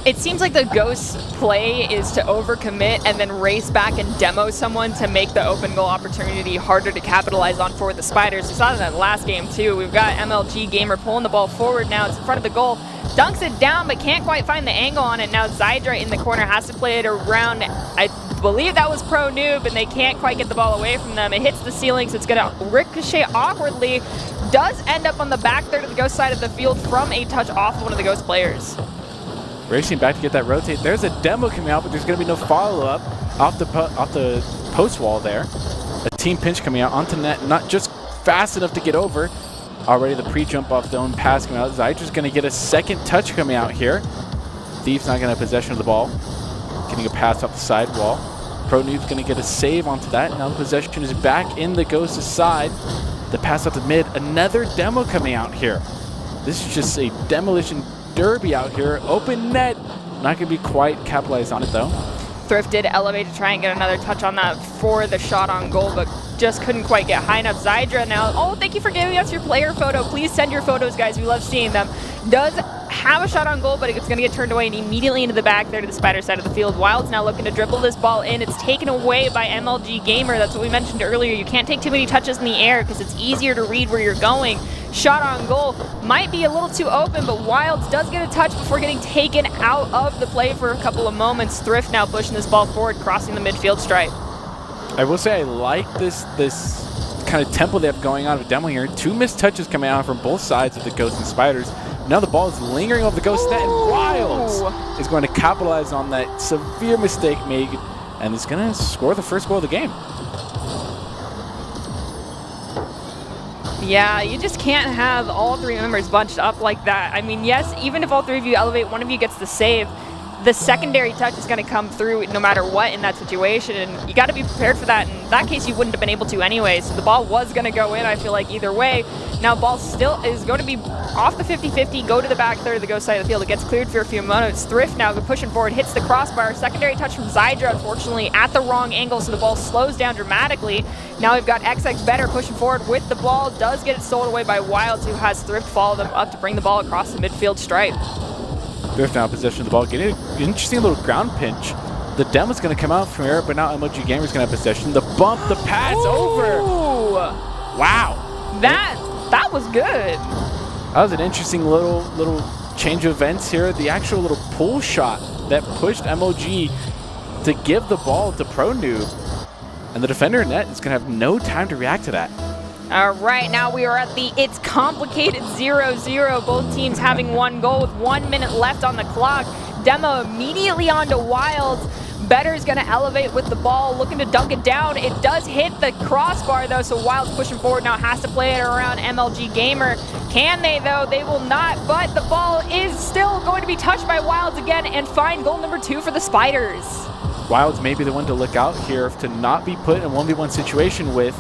It seems like the Ghosts' play is to overcommit and then race back and demo someone to make the open goal opportunity harder to capitalize on for the Spiders. We saw that in the last game, too. We've got MLG Gamer pulling the ball forward now. It's in front of the goal. Dunks it down, but can't quite find the angle on it. Now Zydra in the corner has to play it around. I believe that was Pro Noob, and they can't quite get the ball away from them. It hits the ceiling, so it's going to ricochet awkwardly. Does end up on the back third of the Ghost side of the field from a touch off of one of the Ghost players. Racing back to get that rotate. There's a demo coming out, but there's going to be no follow-up off the post wall there. A team pinch coming out onto net, not just fast enough to get over. Already the pre-jump off the own pass coming out. Zydra's going to get a second touch coming out here. Thief's not going to have possession of the ball. Getting a pass off the sidewall. Pro Noob's going to get a save onto that. Now the possession is back in the Ghost's side. The pass out to mid. Another demo coming out here. This is just a demolition derby out here. Open net. Not going to be quite capitalized on it, though. Thrift did elevate to try and get another touch on that for the shot on goal, but just couldn't quite get high enough. Zydra now, oh, thank you for giving us your player photo. Please send your photos, guys. We love seeing them. Does have a shot on goal, but it's going to get turned away and immediately into the back there to the Spider side of the field. Wild's now looking to dribble this ball in. It's taken away by MLG Gamer. That's what we mentioned earlier. You can't take too many touches in the air because it's easier to read where you're going. Shot on goal might be a little too open, but Wilds does get a touch before getting taken out of the play for a couple of moments. Thrift now pushing this ball forward, crossing the midfield stripe. I will say I like this kind of tempo they have going on with demo here. 2 missed touches coming out from both sides of the Ghosts and Spiders. Now the ball is lingering over the Ghost net, and Wilds is going to capitalize on that severe mistake made, and is going to score the first goal of the game. Yeah, you just can't have all 3 members bunched up like that. I mean, yes, even if all 3 of you elevate, one of you gets the save, the secondary touch is going to come through no matter what in that situation, and you got to be prepared for that. In that case, you wouldn't have been able to anyway, so the ball was going to go in, I feel like, either way. Now, ball still is going to be off the 50-50, go to the back third of the Ghost side of the field. It gets cleared for a few moments. Thrift now pushing forward, hits the crossbar. Secondary touch from Zydra, unfortunately, at the wrong angle, so the ball slows down dramatically. Now we've got XX Better pushing forward with the ball. Does get it stolen away by Wilds, who has Thrift follow them up to bring the ball across the midfield stripe. Thrift now possession of the ball, getting an interesting little ground pinch. The demo's going to come out from here, but now MLG Gamer's going to have possession. The bump, the pass over. Wow. That was good. That was an interesting little change of events here. The actual little pull shot that pushed MLG to give the ball to Pro Noob. And the defender in net is going to have no time to react to that. All right, now we are at the It's Complicated 0-0. Both teams having 1 goal with 1 minute left on the clock. Demo immediately onto Wilds. Better's going to elevate with the ball, looking to dunk it down. It does hit the crossbar, though, so Wilds pushing forward now has to play it around MLG Gamer. Can they, though? They will not, but the ball is still going to be touched by Wilds again and find goal number 2 for the Spiders. Wilds may be the one to look out here to not be put in a 1v1 situation with.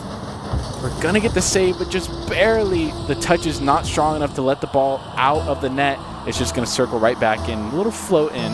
We're going to get the save, but just barely. The touch is not strong enough to let the ball out of the net. It's just going to circle right back in, a little float in.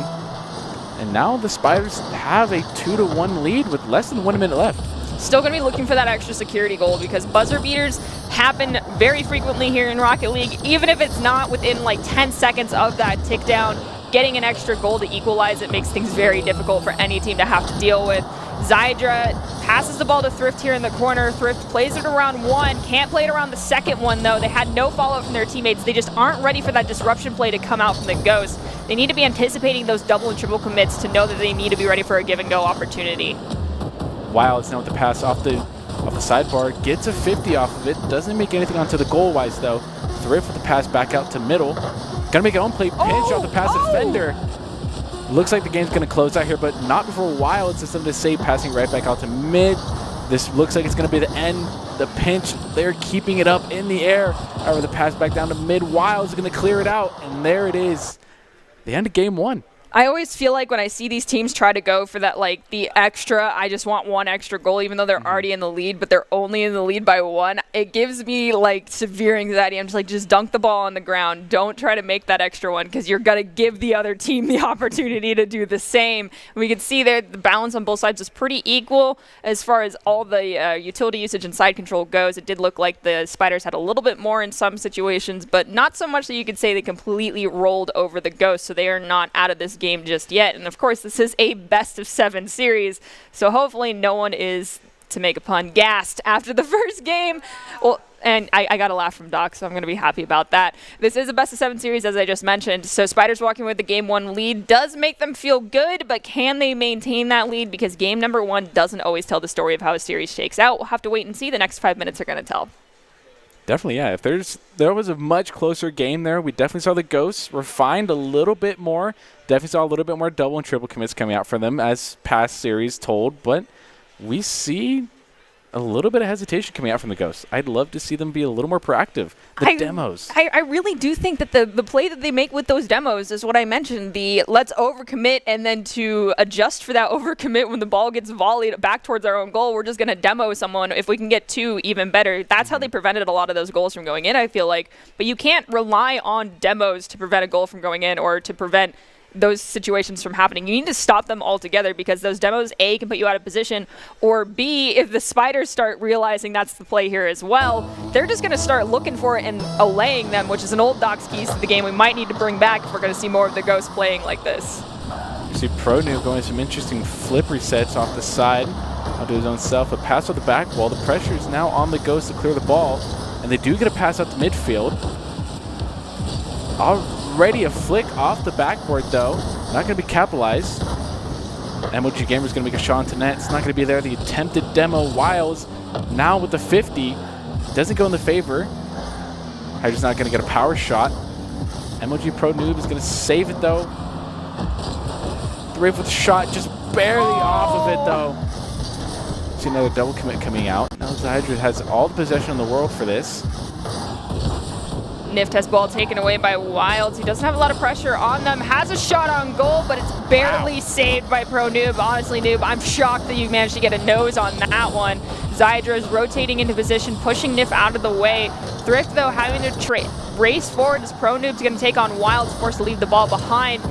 And now the Spiders have a 2-1 lead with less than 1 minute left. Still going to be looking for that extra security goal because buzzer beaters happen very frequently here in Rocket League. Even if it's not within like 10 seconds of that tick down, getting an extra goal to equalize it makes things very difficult for any team to have to deal with. Zydra passes the ball to Thrift here in the corner. Thrift plays it around 1. Can't play it around the second one, though. They had no follow-up from their teammates. They just aren't ready for that disruption play to come out from the Ghost. They need to be anticipating those double and triple commits to know that they need to be ready for a give-and-go opportunity. Wilds now with the pass off the sidebar. Gets a 50 off of it. Doesn't make anything onto the goal-wise, though. Thrift with the pass back out to middle. Gonna make an own play pinch off the pass defender. Looks like the game's going to close out here, but not before Wilds. It's something to say, passing right back out to mid. This looks like it's going to be the end. The pinch, they're keeping it up in the air. However, the pass back down to mid. Wilds is going to clear it out, and there it is. The end of game 1. I always feel like when I see these teams try to go for that, like, the extra, I just want 1 extra goal, even though they're already in the lead, but they're only in the lead by 1, it gives me, like, severe anxiety. I'm just like, just dunk the ball on the ground. Don't try to make that extra one, because you're going to give the other team the opportunity to do the same. We can see there the balance on both sides is pretty equal as far as all the utility usage and side control goes. It did look like the Spiders had a little bit more in some situations, but not so much that you could say they completely rolled over the Ghost, so they are not out of this game just yet. And of course, this is a best-of-7 series, so hopefully no one is, to make a pun, gassed after the first game. Well, and I got a laugh from Doc, so I'm going to be happy about that. This is a best-of-7 series, as I just mentioned, so Spiders walking with the Game 1 lead does make them feel good, but can they maintain that lead? Because game number 1 doesn't always tell the story of how a series shakes out. We'll have to wait and see. The next 5 minutes are going to tell. Definitely, yeah. If there was a much closer game there, we definitely saw the Ghosts refined a little bit more. Definitely saw a little bit more double and triple commits coming out for them, as past series told. But we see a little bit of hesitation coming out from the Ghosts. I'd love to see them be a little more proactive. The demos. I really do think that the play that they make with those demos is what I mentioned. The let's overcommit and then to adjust for that overcommit when the ball gets volleyed back towards our own goal, we're just going to demo someone. If we can get 2, even better. That's how they prevented a lot of those goals from going in, I feel like. But you can't rely on demos to prevent a goal from going in or to prevent those situations from happening. You need to stop them altogether because those demos, A, can put you out of position, or B, if the Spiders start realizing that's the play here as well, they're just going to start looking for it and allaying them, which is an old Doc's keys to the game we might need to bring back if we're going to see more of the Ghosts playing like this. You see ProNoob going some interesting flip resets off the side. Onto his own self. A pass off the back wall. The pressure is now on the Ghosts to clear the ball, and they do get a pass out to midfield. Already a flick off the backboard, though. Not going to be capitalized. MLG Gamer's going to make a shot into net. It's not going to be there. The attempted demo. Wilds now with the 50. Doesn't go in the favor. Hydra's not going to get a power shot. MLG Pro Noob is going to save it, though. Thrift with a shot, just barely off of it, though. See another double commit coming out. Now Hydra has all the possession in the world for this. Nift has ball taken away by Wilds. He doesn't have a lot of pressure on them. Has a shot on goal, but it's barely saved by Pro Noob. Honestly, Noob, I'm shocked that you managed to get a nose on that one. Zydra is rotating into position, pushing Nif out of the way. Thrift, though, having to race forward as Pro Noob's going to take on Wilds, forced to leave the ball behind.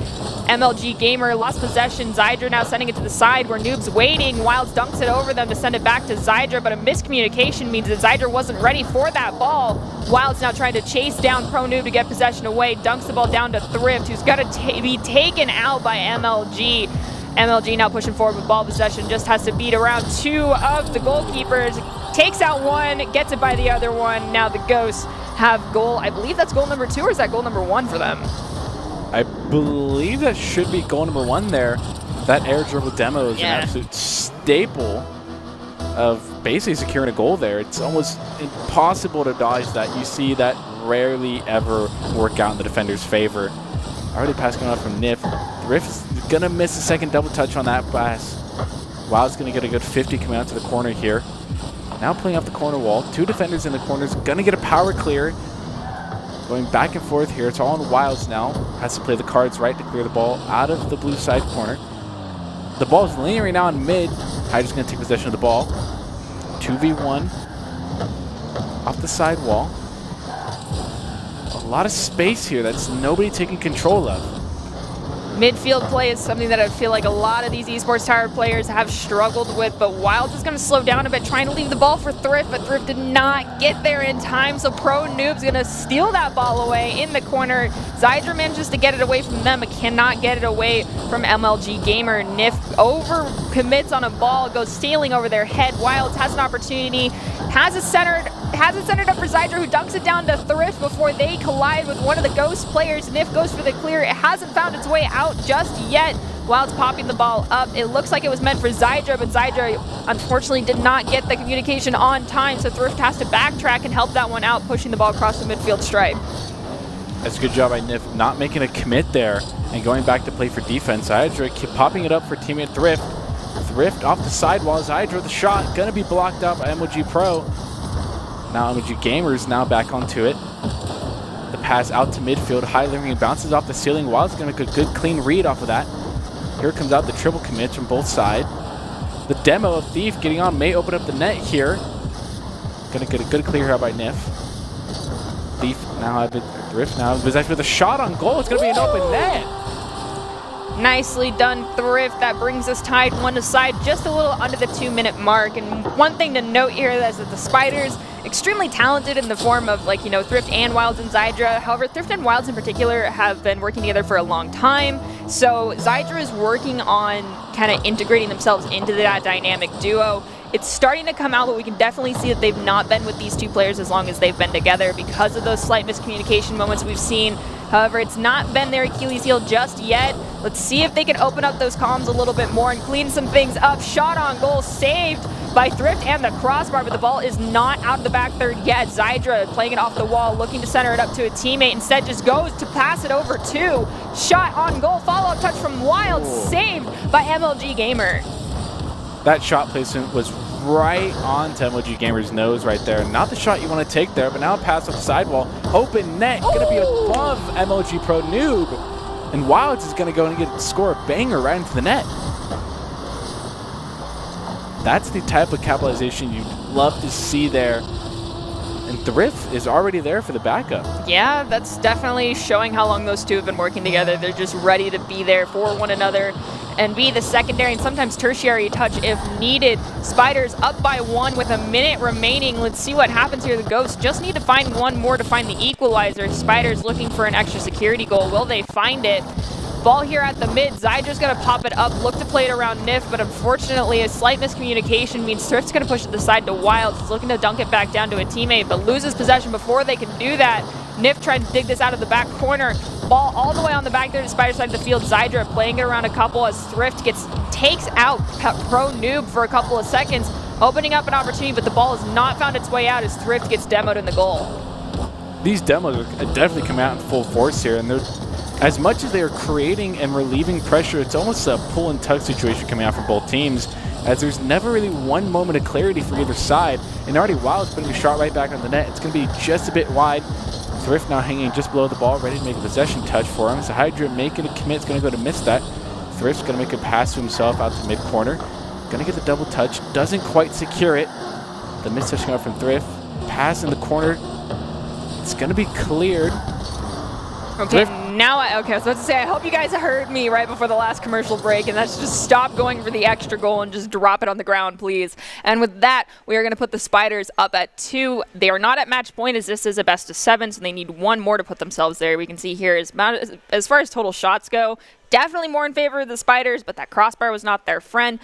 MLG Gamer lost possession. Zydra now sending it to the side where Noob's waiting. Wilds dunks it over them to send it back to Zydra, but a miscommunication means that Zydra wasn't ready for that ball. Wilds now trying to chase down Pro Noob to get possession away. Dunks the ball down to Thrift, who's got to be taken out by MLG. MLG now pushing forward with ball possession, just has to beat around 2 of the goalkeepers. Takes out one, gets it by the other one. Now the Ghosts have goal. I believe that's goal number 2, or is that goal number 1 for them? I believe that should be goal number 1 there. That air dribble demo is an absolute staple of basically securing a goal there. It's almost impossible to dodge that. You see that rarely ever work out in the defender's favor. Already pass going off from Nif. Thrift is going to miss a second double touch on that pass. Wild's going to get a good 50 coming out to the corner here. Now playing off the corner wall. 2 defenders in the corners. Going to get a power clear. Going back and forth here. It's all on Wilds now. Has to play the cards right to clear the ball out of the blue side corner. The ball is lingering now in mid. Hydra's going to take possession of the ball. 2v1 off the side wall. A lot of space here that's nobody taking control of. Midfield play is something that I feel like a lot of these esports tired players have struggled with, but Wilds is going to slow down a bit, trying to leave the ball for Thrift, but Thrift did not get there in time, so Pro Noob's going to steal that ball away in the corner. Zydra manages to get it away from them, but cannot get it away from MLG Gamer. Nif over commits on a ball, goes sailing over their head. Wilds has an opportunity, has it centered up for Zydra, who dunks it down to Thrift before they collide with one of the Ghost players. Nif goes for the clear. It hasn't found its way out just yet. Wilds popping the ball up. It looks like it was meant for Zydra, but Zydra unfortunately did not get the communication on time, so Thrift has to backtrack and help that one out, pushing the ball across the midfield stripe. That's a good job by Nif, not making a commit there and going back to play for defense. Zydra keep popping it up for teammate Thrift. Thrift off the sidewall. Zydra the shot, gonna be blocked out by MLG Pro. Now MLG Gamers now back onto it. The pass out to midfield, high levering, bounces off the ceiling. Wild's gonna get a good clean read off of that. Here comes out the triple commits from both sides. The demo of Thief getting on may open up the net here. Gonna get a good clear here by Nif. Thief now have it. Thrift now possession with a shot on goal. It's gonna be an open net. Nicely done, Thrift. That brings us tied 1-side, just a little under the 2-minute mark. And one thing to note here is that the Spiders, extremely talented in the form of, like, you know, Thrift and Wilds and Zydra. However, Thrift and Wilds in particular have been working together for a long time. So Zydra is working on kind of integrating themselves into that dynamic duo. It's starting to come out, but we can definitely see that they've not been with these 2 players as long as they've been together because of those slight miscommunication moments we've seen. However, it's not been their Achilles heel just yet. Let's see if they can open up those columns a little bit more and clean some things up. Shot on goal saved by Thrift and the crossbar, but the ball is not out of the back third yet. Zydra playing it off the wall, looking to center it up to a teammate. Instead, just goes to pass it over to. Shot on goal, follow-up touch from Wild, saved by MLG Gamer. That shot placement was right on to MLG Gamer's nose right there. Not the shot you want to take there, but now a pass off the sidewall. Open net, going to be above MLG Pro Noob. And Wilds is going to go and score a banger right into the net. That's the type of capitalization you'd love to see there. And Thrift is already there for the backup. Yeah, that's definitely showing how long those two have been working together. They're just ready to be there for one another and be the secondary and sometimes tertiary touch if needed. Spiders up by 1 with a minute remaining. Let's see what happens here. The Ghosts just need to find one more to find the equalizer. Spiders looking for an extra security goal. Will they find it? Ball here at the mid. Zydra's going to pop it up, look to play it around Nif, but unfortunately a slight miscommunication means Thrift's going to push it to the side to Wilds. He's looking to dunk it back down to a teammate, but loses possession before they can do that. Nif trying to dig this out of the back corner. Ball all the way on the back there to Spider side of the field. Zydra playing it around a couple as Thrift takes out Pro Noob for a couple of seconds, opening up an opportunity, but the ball has not found its way out as Thrift gets demoed in the goal. These demos are definitely come out in full force here, and they're as much as they are creating and relieving pressure, it's almost a pull and tug situation coming out from both teams, as there's never really one moment of clarity for either side. And already Wild's putting a shot right back on the net. It's going to be just a bit wide. Thrift now hanging just below the ball, ready to make a possession touch for him. So Hydra making a commit, is going to go to miss that. Thrift's going to make a pass to himself out to mid-corner. Going to get the double touch, doesn't quite secure it. The miss touch coming out from Thrift. Pass in the corner. It's going to be cleared. Okay, now I was about to say, I hope you guys heard me right before the last commercial break, and that's just stop going for the extra goal and just drop it on the ground, please. And with that, we are going to put the Spiders up at 2. They are not at match point, as this is a best of 7, so they need one more to put themselves there. We can see here, as far as total shots go, definitely more in favor of the Spiders, but that crossbar was not their friend.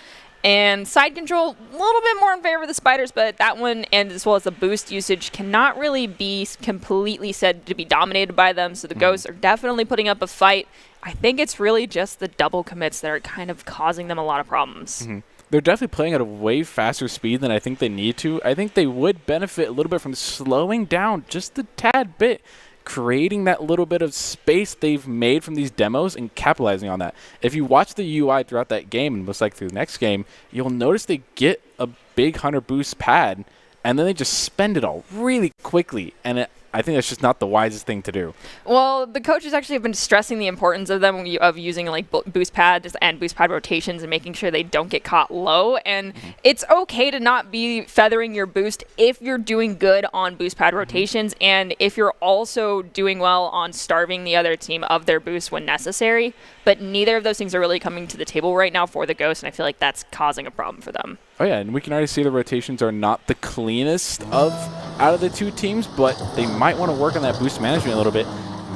And side control, a little bit more in favor of the Spiders, but that one, and as well as the boost usage, cannot really be completely said to be dominated by them. So the Ghosts are definitely putting up a fight. I think it's really just the double commits that are kind of causing them a lot of problems. They're definitely playing at a way faster speed than I think they need to. I think they would benefit a little bit from slowing down just a tad bit, creating that little bit of space they've made from these demos and capitalizing on that. If you watch the UI throughout that game, and most likely through the next game, you'll notice they get a big Hunter boost pad, and then they just spend it all really quickly, and I think that's just not the wisest thing to do. Well, the coaches actually have been stressing the importance of them, of using like boost pads and boost pad rotations and making sure they don't get caught low. And it's okay to not be feathering your boost if you're doing good on boost pad rotations and if you're also doing well on starving the other team of their boost when necessary. But neither of those things are really coming to the table right now for the Ghosts, and I feel like that's causing a problem for them. Oh yeah, and we can already see the rotations are not the cleanest out of the two teams, but they might want to work on that boost management a little bit.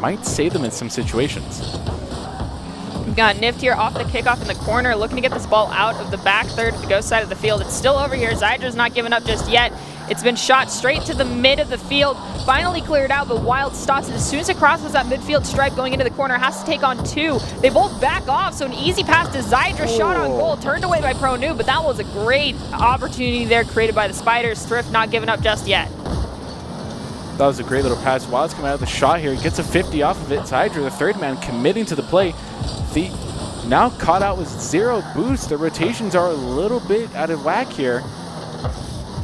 Might save them in some situations. We've got Nift here off the kickoff in the corner, looking to get this ball out of the back third of the Ghost side of the field. It's still over here. Zydra's not giving up just yet. It's been shot straight to the mid of the field. Finally cleared out, but Wild stops it. As soon as it crosses that midfield stripe going into the corner, has to take on 2. They both back off, so an easy pass to Zydra. Shot on goal, turned away by Pro Noob, but that was a great opportunity there created by the Spiders. Thrift not giving up just yet. That was a great little pass. Wild's coming out of the shot here. Gets a 50 off of it. Zydra, the third man, committing to the play. Now caught out with 0 boost. The rotations are a little bit out of whack here.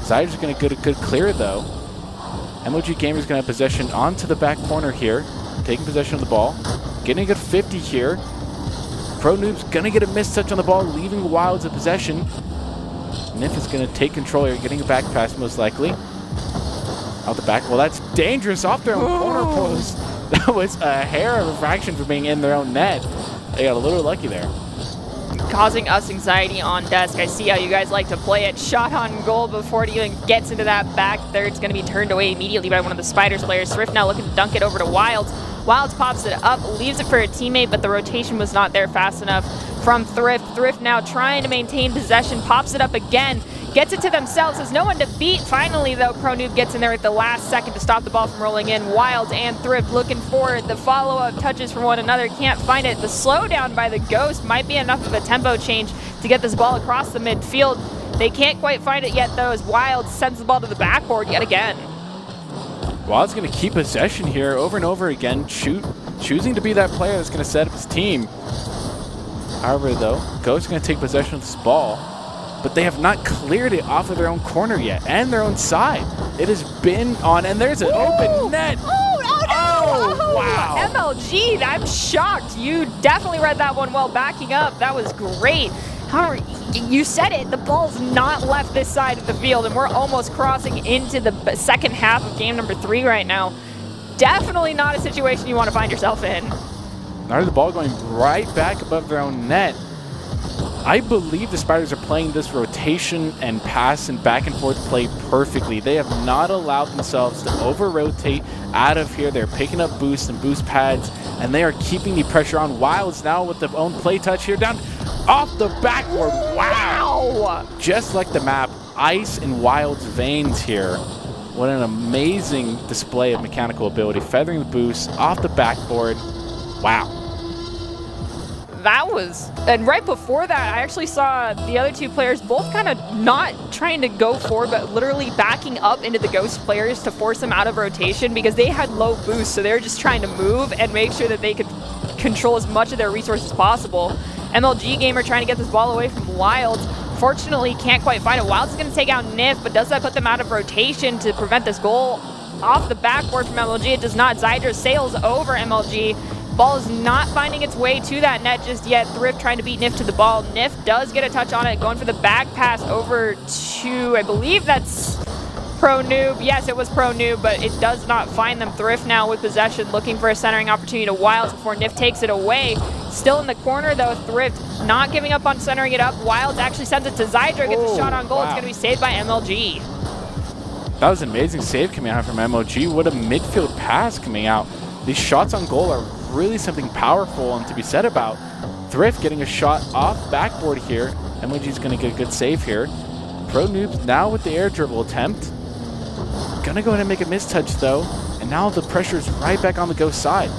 Zydra's going to get a good clear, though. MLG Gamer's going to have possession onto the back corner here. Taking possession of the ball. Getting a good 50 here. Pro Noob's going to get a missed touch on the ball, leaving Wilds a possession. Nif is going to take control here, getting a back pass most likely. Out the back. Well, that's dangerous off their own corner post. That was a hair of a fraction for being in their own net. They got a little lucky there. Causing us anxiety on desk. I see how you guys like to play it. Shot on goal before it even gets into that back third. It's going to be turned away immediately by one of the Spiders players. Thrift now looking to dunk it over to Wilds. Wilds pops it up, leaves it for a teammate, but the rotation was not there fast enough from Thrift. Thrift now trying to maintain possession, pops it up again, gets it to themselves, has no one to beat. Finally, though, Pro Noob gets in there at the last second to stop the ball from rolling in. Wilds and Thrift looking for the follow-up touches from one another, can't find it. The slowdown by the Ghost might be enough of a tempo change to get this ball across the midfield. They can't quite find it yet, though, as Wilds sends the ball to the backboard yet again. Wild's going to keep possession here over and over again, choosing to be that player that's going to set up his team. However, though, Ghost is going to take possession of this ball. but they have not cleared it off of their own corner yet and their own side. It has been on, and there's an open net. Oh, wow. MLG, I'm shocked. You definitely read that one well backing up. That was great. However, you said it, the ball's not left this side of the field, and we're almost crossing into the second half of game number 3 right now. Definitely not a situation you want to find yourself in. Now the ball going right back above their own net. I believe the Spiders are playing this rotation and pass and back and forth play perfectly. They have not allowed themselves to over-rotate out of here. They're picking up boosts and boost pads, and they are keeping the pressure on. Wilds now with their own play touch here, down off the backboard. Wow! Just like the map, ice in Wild's veins here. What an amazing display of mechanical ability. Feathering the boost off the backboard. Wow. That was, and right before that, I actually saw the other two players both kind of not trying to go forward, but literally backing up into the Ghost players to force them out of rotation because they had low boost, so they were just trying to move and make sure that they could control as much of their resources as possible. MLG Gamer trying to get this ball away from Wild. Fortunately, can't quite find it. Wild's going to take out Nif, but does that put them out of rotation to prevent this goal off the backboard from MLG? It does not. Zydra sails over MLG. Ball is not finding its way to that net just yet. Thrift trying to beat Nif to the ball. Nif does get a touch on it, going for the back pass over to, I believe that's Pro Noob. Yes, it was Pro Noob, but it does not find them. Thrift now with possession, looking for a centering opportunity to Wilds before Nif takes it away. Still in the corner though, Thrift not giving up on centering it up. Wilds actually sends it to Zydra, gets a shot on goal. Wow. It's going to be saved by MLG. That was an amazing save coming out from MLG. What a midfield pass coming out. These shots on goal are really something powerful and to be said about. Thrift getting a shot off backboard here. MLG's going to get a good save here. Pro Noobs now with the air dribble attempt. Gonna go ahead and make a mistouch though. And now the pressure is right back on the Ghost side.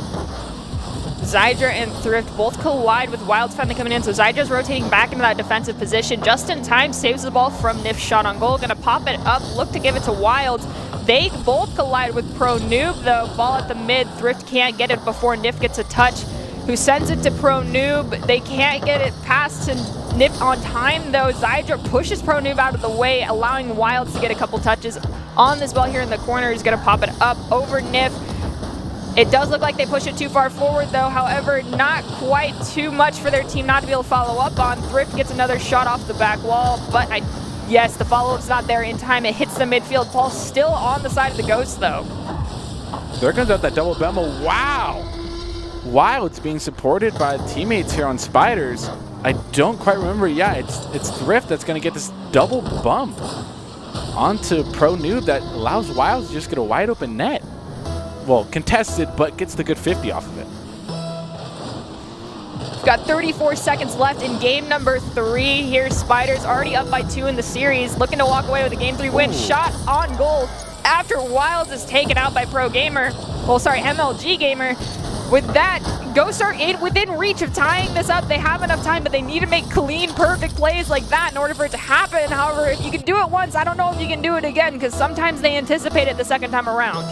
Zydra and Thrift both collide with Wild's finally coming in, so Zydra's rotating back into that defensive position. Just in time, saves the ball from Nif's shot on goal. Gonna pop it up, look to give it to Wild. They both collide with Pro Noob though. Ball at the mid, Thrift can't get it before Nif gets a touch, who sends it to Pro Noob. They can't get it past to Nif on time though. Zydra pushes Pro Noob out of the way, allowing Wilds to get a couple touches on this ball here in the corner. He's gonna pop it up over Nif. It does look like they push it too far forward though, however, not quite too much for their team not to be able to follow up on. Thrift gets another shot off the back wall, but yes, the follow-up's not there in time. It hits the midfield. Ball still on the side of the Ghost though. There comes out that double bemmo. Wow! Wild's being supported by teammates here on Spiders. I don't quite remember. Yeah, it's Thrift that's going to get this double bump onto Pro Noob that allows Wild to just get a wide open net. Well, contested, but gets the good 50 off of it. We've got 34 seconds left in game number 3 here. Spiders already up by 2 in the series, looking to walk away with a game 3 win. Ooh. Shot on goal after Wilds is taken out by Pro Gamer. Well, sorry, MLG Gamer. With that, Ghosts are within reach of tying this up. They have enough time, but they need to make clean, perfect plays like that in order for it to happen. However, if you can do it once, I don't know if you can do it again, because sometimes they anticipate it the second time around.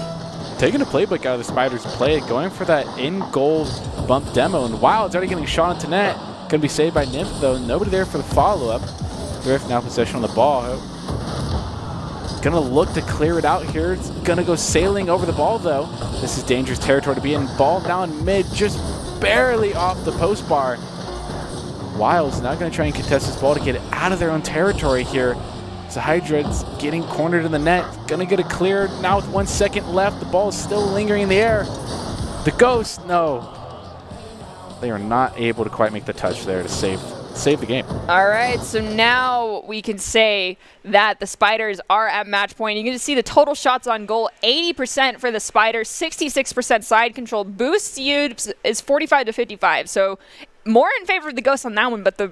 Taking a playbook out of the Spiders' play, going for that in-goal bump demo, and Wild's already getting shot into net. Going to be saved by Nymph, though. Nobody there for the follow-up. Thrift now possession on the ball. Going to look to clear it out here. It's going to go sailing over the ball, though. This is dangerous territory to be in. Ball down mid, just barely off the post bar. Wild's now going to try and contest this ball to get it out of their own territory here. Hydra's getting cornered in the net. Gonna get it cleared now with 1 second left. The ball is still lingering in the air. The Ghost, no. They are not able to quite make the touch there to save the game. All right, so now we can say that the Spiders are at match point. You can just see the total shots on goal, 80% for the Spiders, 66% side control. Boost used is 45 to 55, so more in favor of the Ghosts on that one, but the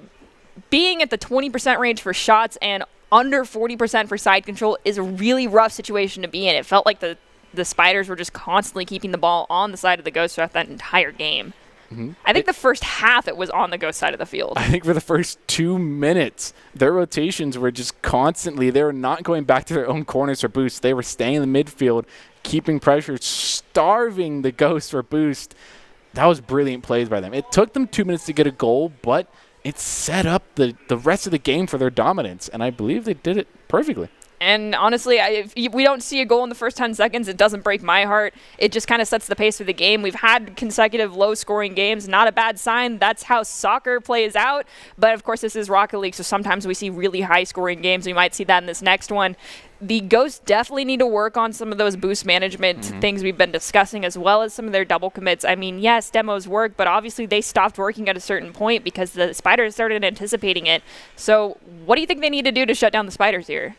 being at the 20% range for shots and under 40% for side control is a really rough situation to be in. It felt like the Spiders were just constantly keeping the ball on the side of the Ghost throughout that entire game. Mm-hmm. I think the first half it was on the Ghost side of the field. I think for the first 2 minutes, their rotations were just constantly, they were not going back to their own corners for boost. They were staying in the midfield, keeping pressure, starving the Ghost for boost. That was brilliant plays by them. It took them 2 minutes to get a goal, but it set up the rest of the game for their dominance, and I believe they did it perfectly. And honestly, if we don't see a goal in the first 10 seconds, it doesn't break my heart. It just kind of sets the pace for the game. We've had consecutive low-scoring games. Not a bad sign. That's how soccer plays out. But, of course, this is Rocket League, so sometimes we see really high-scoring games. We might see that in this next one. The Ghosts definitely need to work on some of those boost management things we've been discussing, as well as some of their double commits. I mean, yes, demos work, but obviously they stopped working at a certain point because the Spiders started anticipating it. So what do you think they need to do to shut down the Spiders here?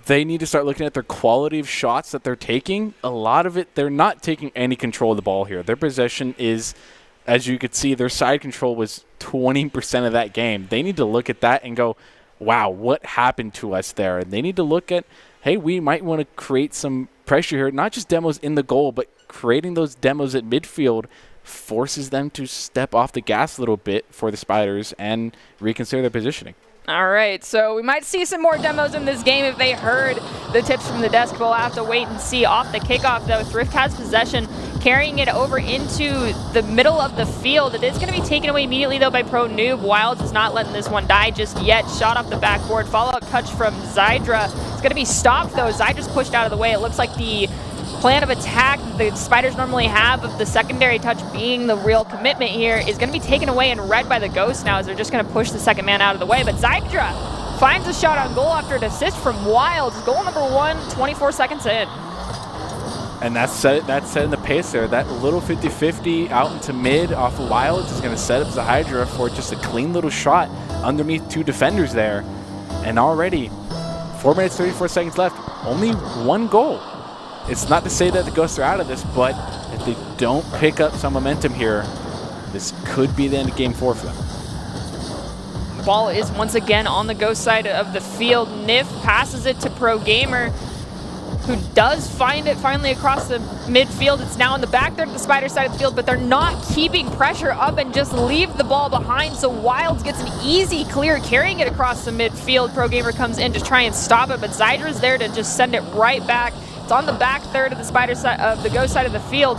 They need to start looking at their quality of shots that they're taking. A lot of it, they're not taking any control of the ball here. Their possession is, as you could see, their side control was 20% of that game. They need to look at that and go, wow, what happened to us there? And they need to look at, hey, we might want to create some pressure here, not just demos in the goal, but creating those demos at midfield forces them to step off the gas a little bit for the Spiders and reconsider their positioning. All right, so we might see some more demos in this game if they heard the tips from the desk. We'll have to wait and see. Off the kickoff, though, Thrift has possession, carrying it over into the middle of the field. It is going to be taken away immediately, though, by Pro Noob. Wilds is not letting this one die just yet. Shot off the backboard. Follow-up touch from Zydra. It's going to be stopped, though. Zydra's pushed out of the way. It looks like the plan of attack the Spiders normally have of the secondary touch being the real commitment here is going to be taken away and read by the Ghosts now, as they're just going to push the second man out of the way. But Zydra finds a shot on goal after an assist from Wilds. Goal number 1, 24 seconds in. And that's setting the pace there. That little 50-50 out into mid off of Wilds is going to set up Zydra for just a clean little shot underneath 2 defenders there. And already 4 minutes, 34 seconds left. Only 1 goal. It's not to say that the Ghosts are out of this, but if they don't pick up some momentum here, this could be the end of Game 4 for them. The ball is once again on the Ghost side of the field. Nif passes it to Pro Gamer, who does find it finally across the midfield. It's now in the back third of the Spider side of the field, but they're not keeping pressure up and just leave the ball behind. So Wilds gets an easy clear, carrying it across the midfield. Pro Gamer comes in to try and stop it, but Zydra's there to just send it right back. It's on the back third of the Spider side of the Ghost side of the field.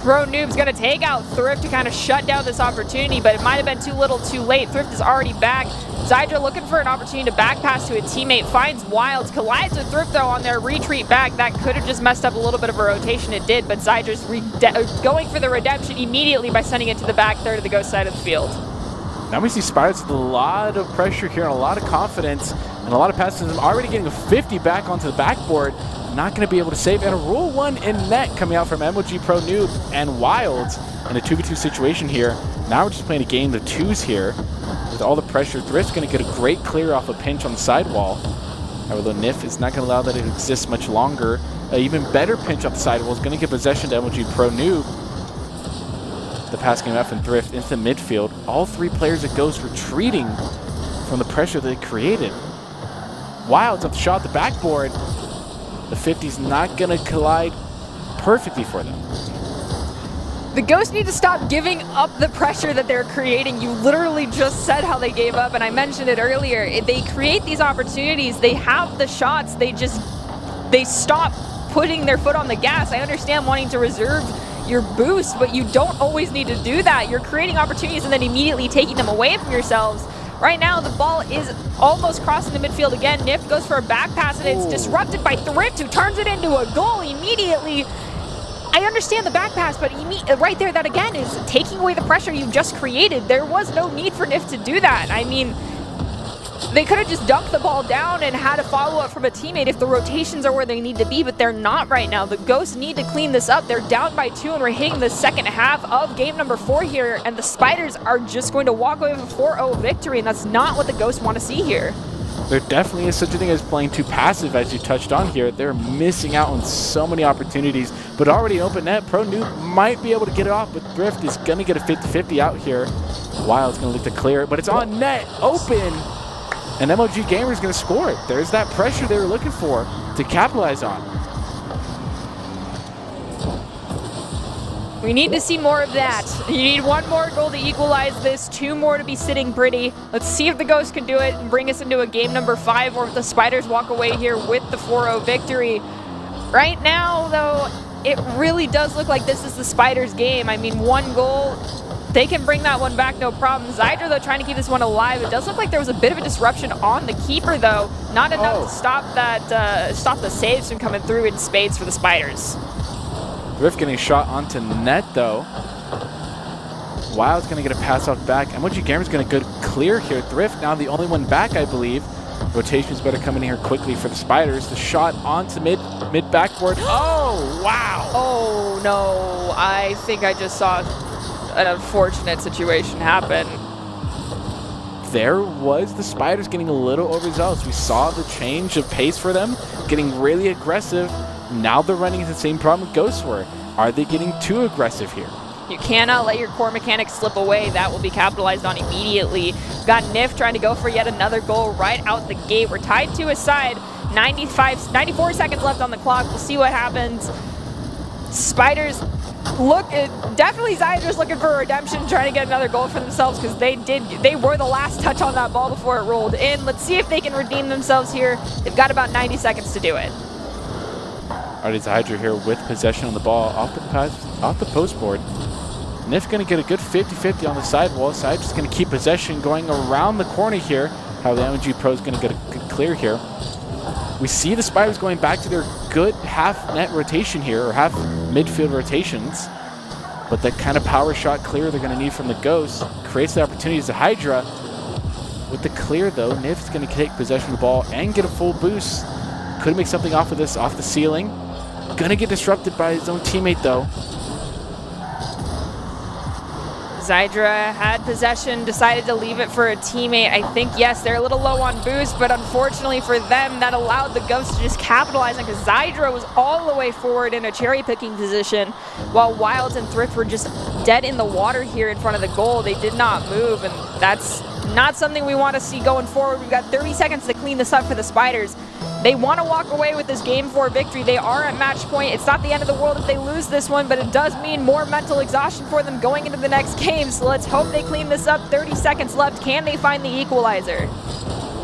Pro Noob's going to take out Thrift to kind of shut down this opportunity, but it might have been too little too late. Thrift is already back. Zydra looking for an opportunity to back pass to a teammate, finds Wilds, collides with Thrift though on their retreat back. That could have just messed up a little bit of a rotation. It did, but Zydra's going for the redemption immediately by sending it to the back third of the Ghost side of the field. Now we see Spiders with a lot of pressure here and a lot of confidence and a lot of passes. Already getting a 50 back onto the backboard. Not going to be able to save. And a Rule 1 in net coming out from MOG Pro Noob and Wilds in a 2v2 situation here. Now we're just playing a game of 2s here. With all the pressure, Thrift's going to get a great clear off a pinch on the sidewall. Although Nif is not going to allow that to exist much longer. An even better pinch off the sidewall is going to give possession to MOG Pro Noob. The pass came out from Thrift into midfield. All 3 players at Ghost retreating from the pressure they created. Wilds up the shot at the backboard. The 50's not going to collide perfectly for them. The Ghosts need to stop giving up the pressure that they're creating. You literally just said how they gave up, and I mentioned it earlier. They create these opportunities. They have the shots. They stop putting their foot on the gas. I understand wanting to reserve your boost, but you don't always need to do that. You're creating opportunities and then immediately taking them away from yourselves. Right now, the ball is almost crossing the midfield again. Nif goes for a back pass, and it's disrupted by Thrift, who turns it into a goal immediately. I understand the back pass, but right there, that again is taking away the pressure you've just created. There was no need for Nif to do that. I mean, they could have just dunked the ball down and had a follow-up from a teammate if the rotations are where they need to be, but they're not right now. The Ghosts need to clean this up. They're down by 2, and we're hitting the second half of game number 4 here, and the Spiders are just going to walk away with a 4-0 victory, and that's not what the Ghosts want to see here. There definitely is such a thing as playing too passive, as you touched on here. They're missing out on so many opportunities, but already open net. Pro Noob might be able to get it off, but Thrift is going to get a 50-50 out here. Wild's going to look to clear it, but it's on net, open. And MOG Gamer is going to score it. There's that pressure they were looking for to capitalize on. We need to see more of that. You need 1 more goal to equalize this, 2 more to be sitting pretty. Let's see if the Ghosts can do it and bring us into a game number 5, or if the Spiders walk away here with the 4-0 victory. Right now, though, it really does look like this is the Spiders' game. I mean, 1 goal they can bring that one back, no problem. Zydra, though, trying to keep this one alive. It does look like there was a bit of a disruption on the keeper, though. Not enough to stop that, stop the saves from coming through in spades for the Spiders. Rift getting shot onto net, though. Wild's going to get a pass off back. Emoji Gamer's going to go clear here. Thrift now the only one back, I believe. Rotation's better coming in here quickly for the Spiders. The shot onto mid backboard. Oh, wow. Oh, no. I think I just saw an unfortunate situation happen. There was the Spiders getting a little overzealous. We saw the change of pace for them, getting really aggressive. Now they're running into the same problem Ghosts were. Are they getting too aggressive here? You cannot let your core mechanics slip away. That will be capitalized on immediately. Got Nif trying to go for yet another goal right out the gate. We're tied to a side. 94 seconds left on the clock. We'll see what happens. Spiders definitely Zydra's looking for redemption, trying to get another goal for themselves because they were the last touch on that ball before it rolled in. Let's see if they can redeem themselves here. They've got about 90 seconds to do it. Alright, it's Hydra here with possession on the ball off the post board. Nif going to get a good 50-50 on the sidewall. Side just going to keep possession going around the corner here. How the MG Pro is going to get a good clear here. We see the Spiders going back to their good half-net rotation here, or half midfield rotations. But that kind of power shot clear they're going to need from the Ghost creates the opportunities to Hydra. With the clear, though, Nif's going to take possession of the ball and get a full boost. Could make something off of this, off the ceiling. Going to get disrupted by his own teammate, though. Zydra had possession, decided to leave it for a teammate. I think, yes, they're a little low on boost, but unfortunately for them, that allowed the Ghosts to just capitalize on because Zydra was all the way forward in a cherry-picking position, while Wilds and Thrift were just dead in the water here in front of the goal. They did not move, and that's not something we want to see going forward. We've got 30 seconds to clean this up for the Spiders. They want to walk away with this Game 4 victory. They are at match point. It's not the end of the world if they lose this one, but it does mean more mental exhaustion for them going into the next game. So let's hope they clean this up. 30 seconds left. Can they find the equalizer?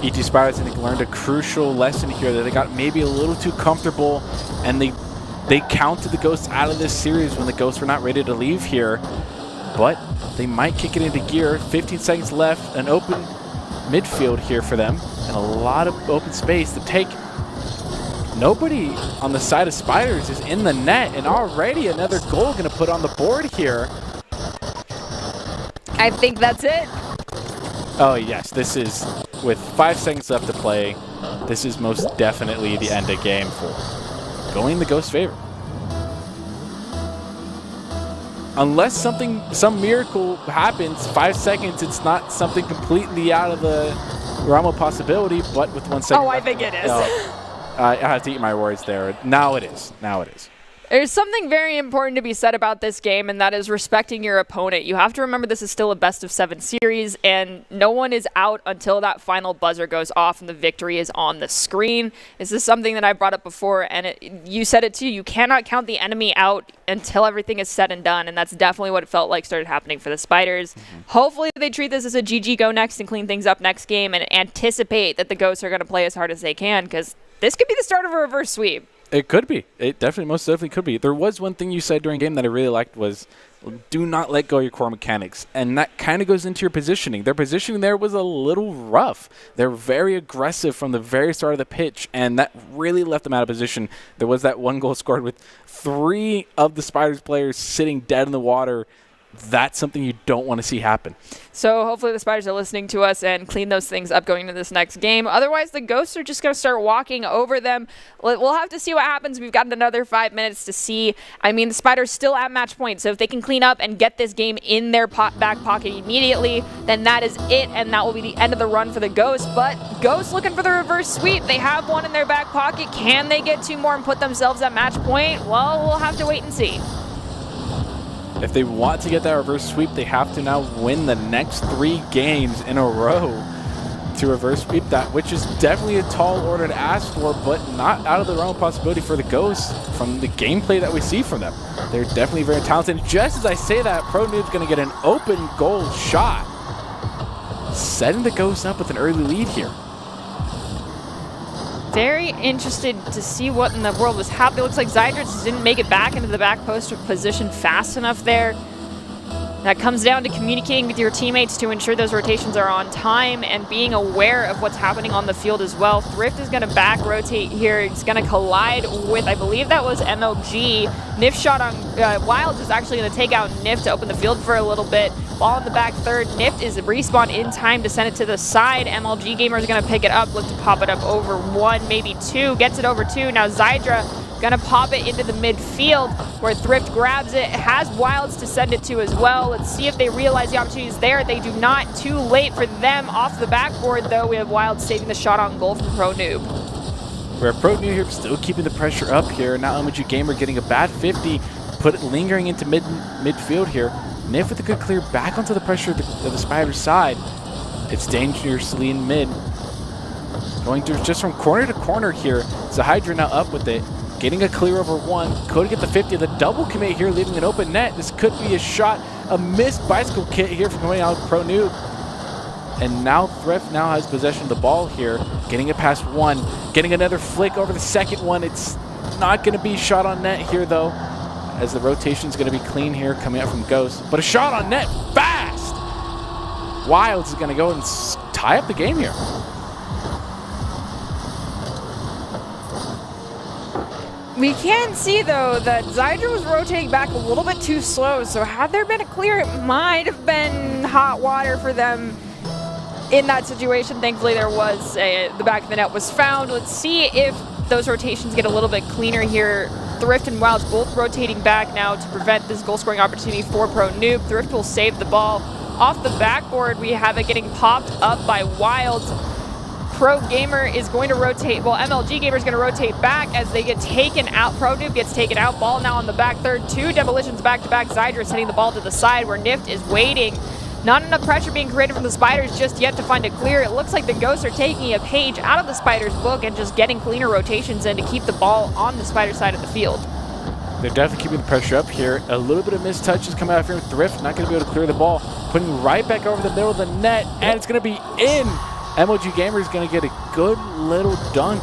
ET Spiders, I think, learned a crucial lesson here that they got maybe a little too comfortable, and they counted the Ghosts out of this series when the Ghosts were not ready to leave here. But they might kick it into gear. 15 seconds left. An open midfield here for them, and a lot of open space to take. Nobody on the side of Spiders is in the net, and already another goal going to put on the board here. I think that's it. Oh, yes. This is, with 5 seconds left to play, this is most definitely the end of game 4. Going in the Ghost's favor. Unless some miracle happens, 5 seconds, it's not something completely out of the realm of possibility, but with 1 second. Oh, I think it is. I have to eat my words there. Now it is. Now it is. There's something very important to be said about this game, and that is respecting your opponent. You have to remember this is still a best-of-7 series, and no one is out until that final buzzer goes off and the victory is on the screen. This is something that I brought up before, and you said it too. You cannot count the enemy out until everything is said and done, and that's definitely what it felt like started happening for the Spiders. Hopefully they treat this as a GG go next and clean things up next game and anticipate that the Ghosts are going to play as hard as they can, because this could be the start of a reverse sweep. It could be. It definitely, most definitely could be. There was one thing you said during the game that I really liked was, do not let go of your core mechanics. And that kind of goes into your positioning. Their positioning there was a little rough. They're very aggressive from the very start of the pitch, and that really left them out of position. There was that one goal scored with 3 of the Spiders players sitting dead in the water. That's something you don't want to see happen. So hopefully the Spiders are listening to us and clean those things up going into this next game. Otherwise, the Ghosts are just going to start walking over them. We'll have to see what happens. We've got another 5 minutes to see. I mean, the Spiders still at match point, so if they can clean up and get this game in their back pocket immediately, then that is it, and that will be the end of the run for the Ghosts. But Ghosts looking for the reverse sweep. They have one in their back pocket. Can they get 2 more and put themselves at match point? Well, we'll have to wait and see. If they want to get that reverse sweep, they have to now win the next 3 games in a row to reverse sweep that, which is definitely a tall order to ask for, but not out of the realm of possibility for the Ghosts from the gameplay that we see from them. They're definitely very talented. Just as I say that, Pro Noob's going to get an open goal shot, setting the Ghosts up with an early lead here. Very interested to see what in the world was happening. Looks like Zydra just didn't make it back into the back post position fast enough there. That comes down to communicating with your teammates to ensure those rotations are on time and being aware of what's happening on the field as well. Thrift is going to back rotate here. It's going to collide with, I believe that was MLG. Nif shot on Wilds is actually going to take out Nif to open the field for a little bit. Ball in the back third. Nif is respawn in time to send it to the side. MLG Gamer is going to pick it up, look to pop it up over 1, maybe 2. Gets it over 2. Now Zydra gonna pop it into the midfield where Thrift grabs it, has Wilds to send it to as well. Let's see if they realize the opportunity is there. They do not. Too late for them off the backboard though. We have Wilds saving the shot on goal from Pro Noob. We're Pro Noob here, still keeping the pressure up here. Now MLG Gamer getting a bad 50, put it lingering into midfield here. Nif with a good clear back onto the pressure of the Spider's side. It's dangerously in mid. Going through just from corner to corner here. Zahydra now up with it. Getting a clear over 1. Could get the 50. The double commit here, leaving an open net. This could be a shot. A missed bicycle kit here from coming out Pro Noob. And now Thrift now has possession of the ball here. Getting it past 1. Getting another flick over the second one. It's not going to be shot on net here, though, as the rotation is going to be clean here coming out from Ghost. But a shot on net fast. Wilds is going to go and tie up the game here. We can see, though, that Zydra was rotating back a little bit too slow, so had there been a clear, it might have been hot water for them in that situation. Thankfully, there was the back of the net was found. Let's see if those rotations get a little bit cleaner here. Thrift and Wilds both rotating back now to prevent this goal-scoring opportunity for Pro Noob. Thrift will save the ball. Off the backboard, we have it getting popped up by Wilds. Pro Gamer is going to rotate, well, MLG Gamer is going to rotate back as they get taken out. Pro Noob gets taken out. Ball now on the back third. 2 demolitions back-to-back. Zydra sending the ball to the side where Nift is waiting. Not enough pressure being created from the Spiders just yet to find a clear. It looks like the Ghosts are taking a page out of the Spiders' book and just getting cleaner rotations in to keep the ball on the Spider side of the field. They're definitely keeping the pressure up here. A little bit of missed touches coming out here. Thrift not going to be able to clear the ball. Putting right back over the middle of the net, and it's going to be in. MLG Gamer is going to get a good little dunk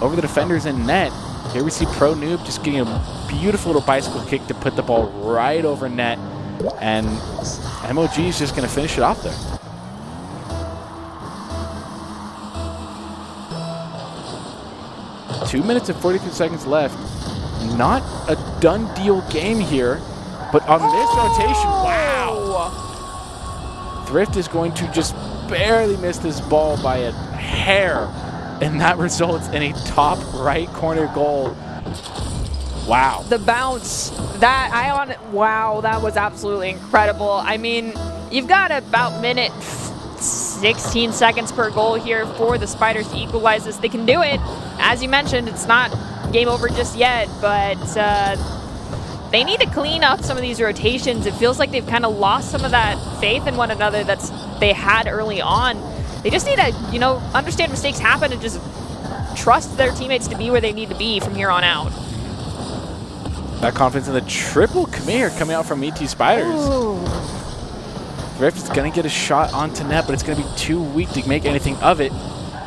over the defenders in net. Here we see Pro Noob just getting a beautiful little bicycle kick to put the ball right over net. And MLG is just going to finish it off there. Two minutes and 43 seconds left. Not a done deal game here, but on this rotation, wow! Thrift is going to just barely miss this ball by a hair, and that results in a top right corner goal. Wow. The bounce, wow, that was absolutely incredible. I mean, you've got about minute 16 seconds per goal here for the Spiders to equalize this. They can do it. As you mentioned, it's not game over just yet, but they need to clean up some of these rotations. It feels like they've kind of lost some of that faith in one another that they had early on. They just need to, understand mistakes happen and just trust their teammates to be where they need to be from here on out. That confidence in the triple commit here coming out from ET Spiders. Ooh. Thrift is going to get a shot onto net, but it's going to be too weak to make anything of it.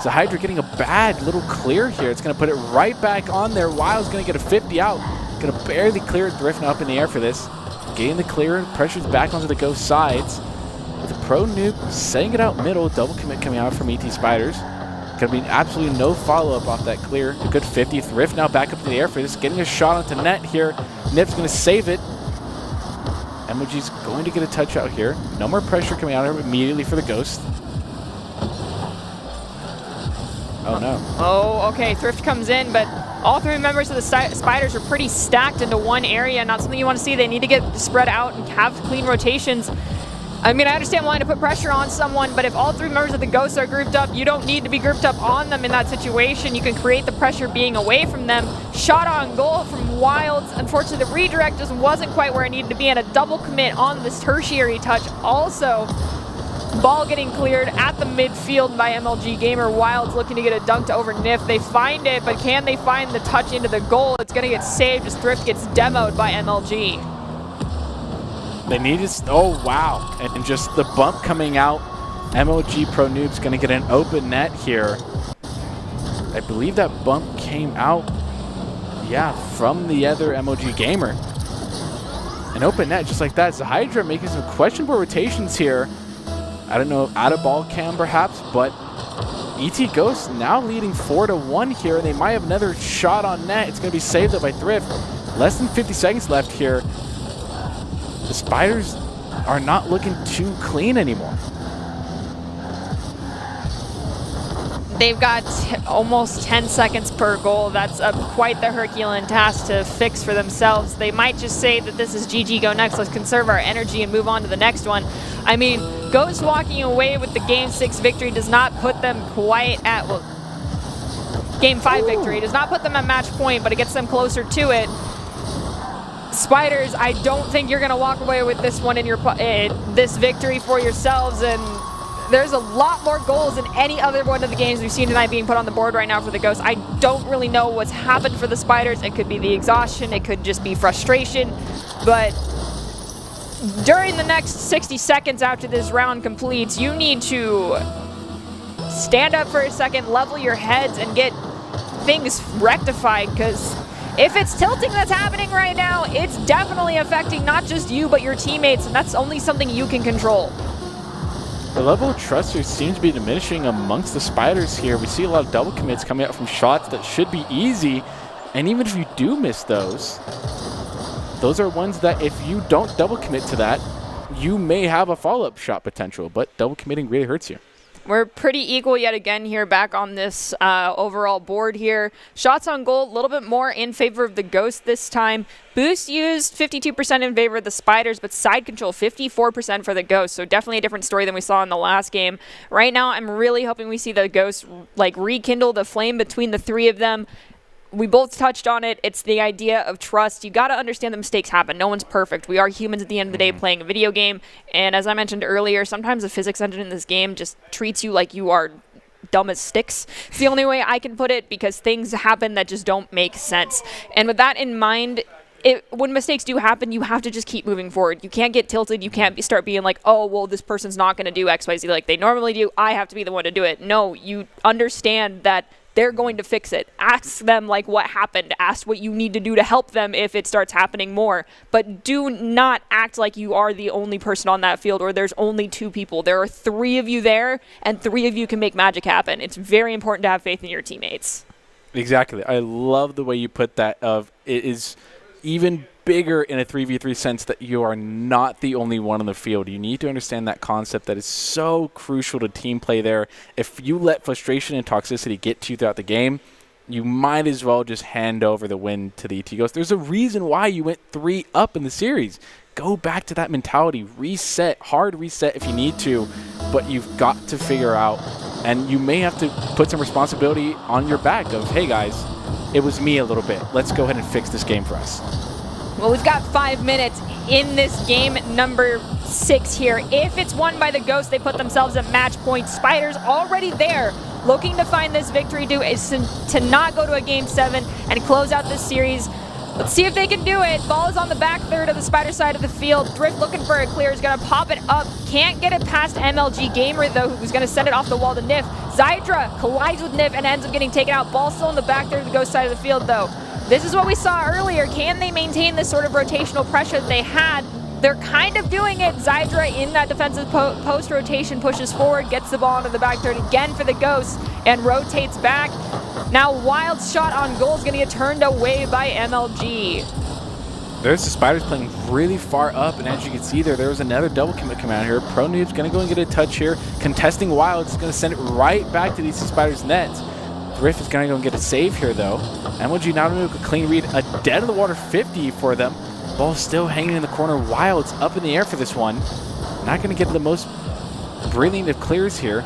So Hydra getting a bad little clear here. It's going to put it right back on there. Wild's going to get a 50 out. Going to barely clear it. Thrift now up in the air for this. Getting the clear. Pressure's back onto the Ghost sides. With the Pro Noob setting it out middle. Double commit coming out from ET Spiders. Going to be absolutely no follow-up off that clear. A good 50. Thrift now back up in the air for this. Getting a shot onto net here. Nip's going to save it. MOG's going to get a touch out here. No more pressure coming out of it immediately for the Ghost. Oh, no. Oh, okay. Thrift comes in, but all three members of the Spiders are pretty stacked into one area. Not something you want to see. They need to get spread out and have clean rotations. I mean, I understand wanting to put pressure on someone, but if all three members of the Ghosts are grouped up, you don't need to be grouped up on them in that situation. You can create the pressure being away from them. Shot on goal from Wilds. Unfortunately, the redirect just wasn't quite where it needed to be, and a double commit on this tertiary touch also. Ball getting cleared at the midfield by MLG Gamer. Wilds looking to get a dunk to over Nif. They find it, but can they find the touch into the goal? It's going to get saved as Thrift gets demoed by MLG. They need to, oh wow, and just the bump coming out. MLG Pro Noob's going to get an open net here. I believe that bump came out, yeah, from the other MLG Gamer. An open net just like that. Hydra making some questionable rotations here. I don't know, out of ball cam perhaps, but ET Ghost now leading 4-1 here, and they might have another shot on net. It's going to be saved up by Thrift. Less than 50 seconds left here. The Spiders are not looking too clean anymore. They've got almost 10 seconds per goal. That's quite the Herculean task to fix for themselves. They might just say that this is GG, go next, let's conserve our energy and move on to the next one. I mean, Ghost walking away with the Game 6 victory does not put them quite at, well, Game 5 victory does not put them at match point, but it gets them closer to it. Spiders, I don't think you're going to walk away with this one in your this victory for yourselves, and there's a lot more goals than any other one of the games we've seen tonight being put on the board right now for the Ghosts. I don't really know what's happened for the Spiders. It could be the exhaustion, it could just be frustration, but during the next 60 seconds after this round completes, you need to stand up for a second, level your heads, and get things rectified, because if it's tilting that's happening right now, it's definitely affecting not just you, but your teammates, and that's only something you can control. The level of trust here seems to be diminishing amongst the Spiders here. We see a lot of double commits coming out from shots that should be easy, and even if you do miss those are ones that if you don't double commit to that, you may have a follow-up shot potential, but double committing really hurts you. We're pretty equal yet again here back on this overall board here. Shots on goal, a little bit more in favor of the Ghost this time. Boost used 52% in favor of the Spiders, but side control 54% for the Ghost. So definitely a different story than we saw in the last game. Right now, I'm really hoping we see the Ghost like rekindle the flame between the three of them. We both touched on it. It's the idea of trust. You got to understand that mistakes happen. No one's perfect. We are humans at the end of the day playing a video game. And as I mentioned earlier, sometimes the physics engine in this game just treats you like you are dumb as sticks. It's the only way I can put it, because things happen that just don't make sense. And with that in mind, when mistakes do happen, you have to just keep moving forward. You can't get tilted. You can't start being like, oh, well, this person's not going to do X, Y, Z like they normally do. I have to be the one to do it. No, you understand that they're going to fix it. Ask them like what happened. Ask what you need to do to help them if it starts happening more. But do not act like you are the only person on that field, or there's only two people. There are three of you there, and three of you can make magic happen. It's very important to have faith in your teammates. Exactly. I love the way you put that. It is even bigger in a 3v3 sense that you are not the only one on the field. You need to understand that concept that is so crucial to team play there. If you let frustration and toxicity get to you throughout the game, you might as well just hand over the win to the ET Ghosts. There's a reason why you went 3 up in the series. Go back to that mentality. Reset. Hard reset if you need to, but you've got to figure out, and you may have to put some responsibility on your back of, hey guys, it was me a little bit. Let's go ahead and fix this game for us. Well, we've got 5 minutes in this game number 6 here. If it's won by the Ghosts, they put themselves at match point. Spiders already there, looking to find this victory to not go to a Game 7 and close out this series. Let's see if they can do it. Ball is on the back third of the Spider side of the field. Thrift looking for a clear, is going to pop it up. Can't get it past MLG Gamer, though, who's going to send it off the wall to Nif. Zydra collides with Nif and ends up getting taken out. Ball still in the back third of the Ghost side of the field, though. This is what we saw earlier. Can they maintain this sort of rotational pressure that they had? They're kind of doing it. Zydra in that defensive post rotation pushes forward, gets the ball into the back third again for the Ghosts, and rotates back. Now Wild's shot on goal is going to get turned away by MLG. There's the Spiders playing really far up, and as you can see there was another double commit come out here. Pro Noob's going to go and get a touch here. Contesting Wild is going to send it right back to DC Spiders' nets. Thrift is going to go and get a save here, though. MLG now make a clean read, a dead-in-the-water 50 for them. Ball still hanging in the corner. Wild's up in the air for this one. Not going to get the most brilliant of clears here.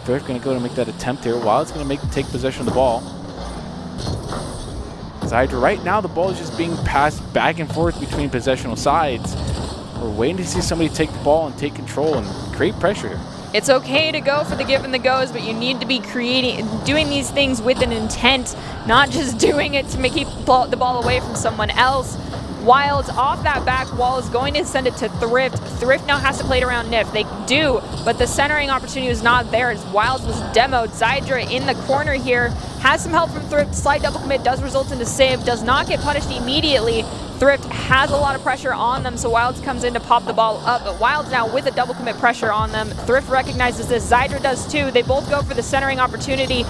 Thrift going to go and make that attempt here. Wild's going to take possession of the ball. Zydra, right now the ball is just being passed back and forth between possessional sides. We're waiting to see somebody take the ball and take control and create pressure here. It's okay to go for the give and the goes, but you need to be doing these things with an intent, not just doing it to keep the ball away from someone else. Wilds off that back wall is going to send it to Thrift. Thrift now has to play it around Nif. They do, but the centering opportunity was not there as Wilds was demoed. Zydra in the corner here has some help from Thrift. Slide double commit does result in a save, does not get punished immediately. Thrift has a lot of pressure on them, so Wilds comes in to pop the ball up, but Wilds now with a double commit pressure on them. Thrift recognizes this, Zydra does too. They both go for the centering opportunity.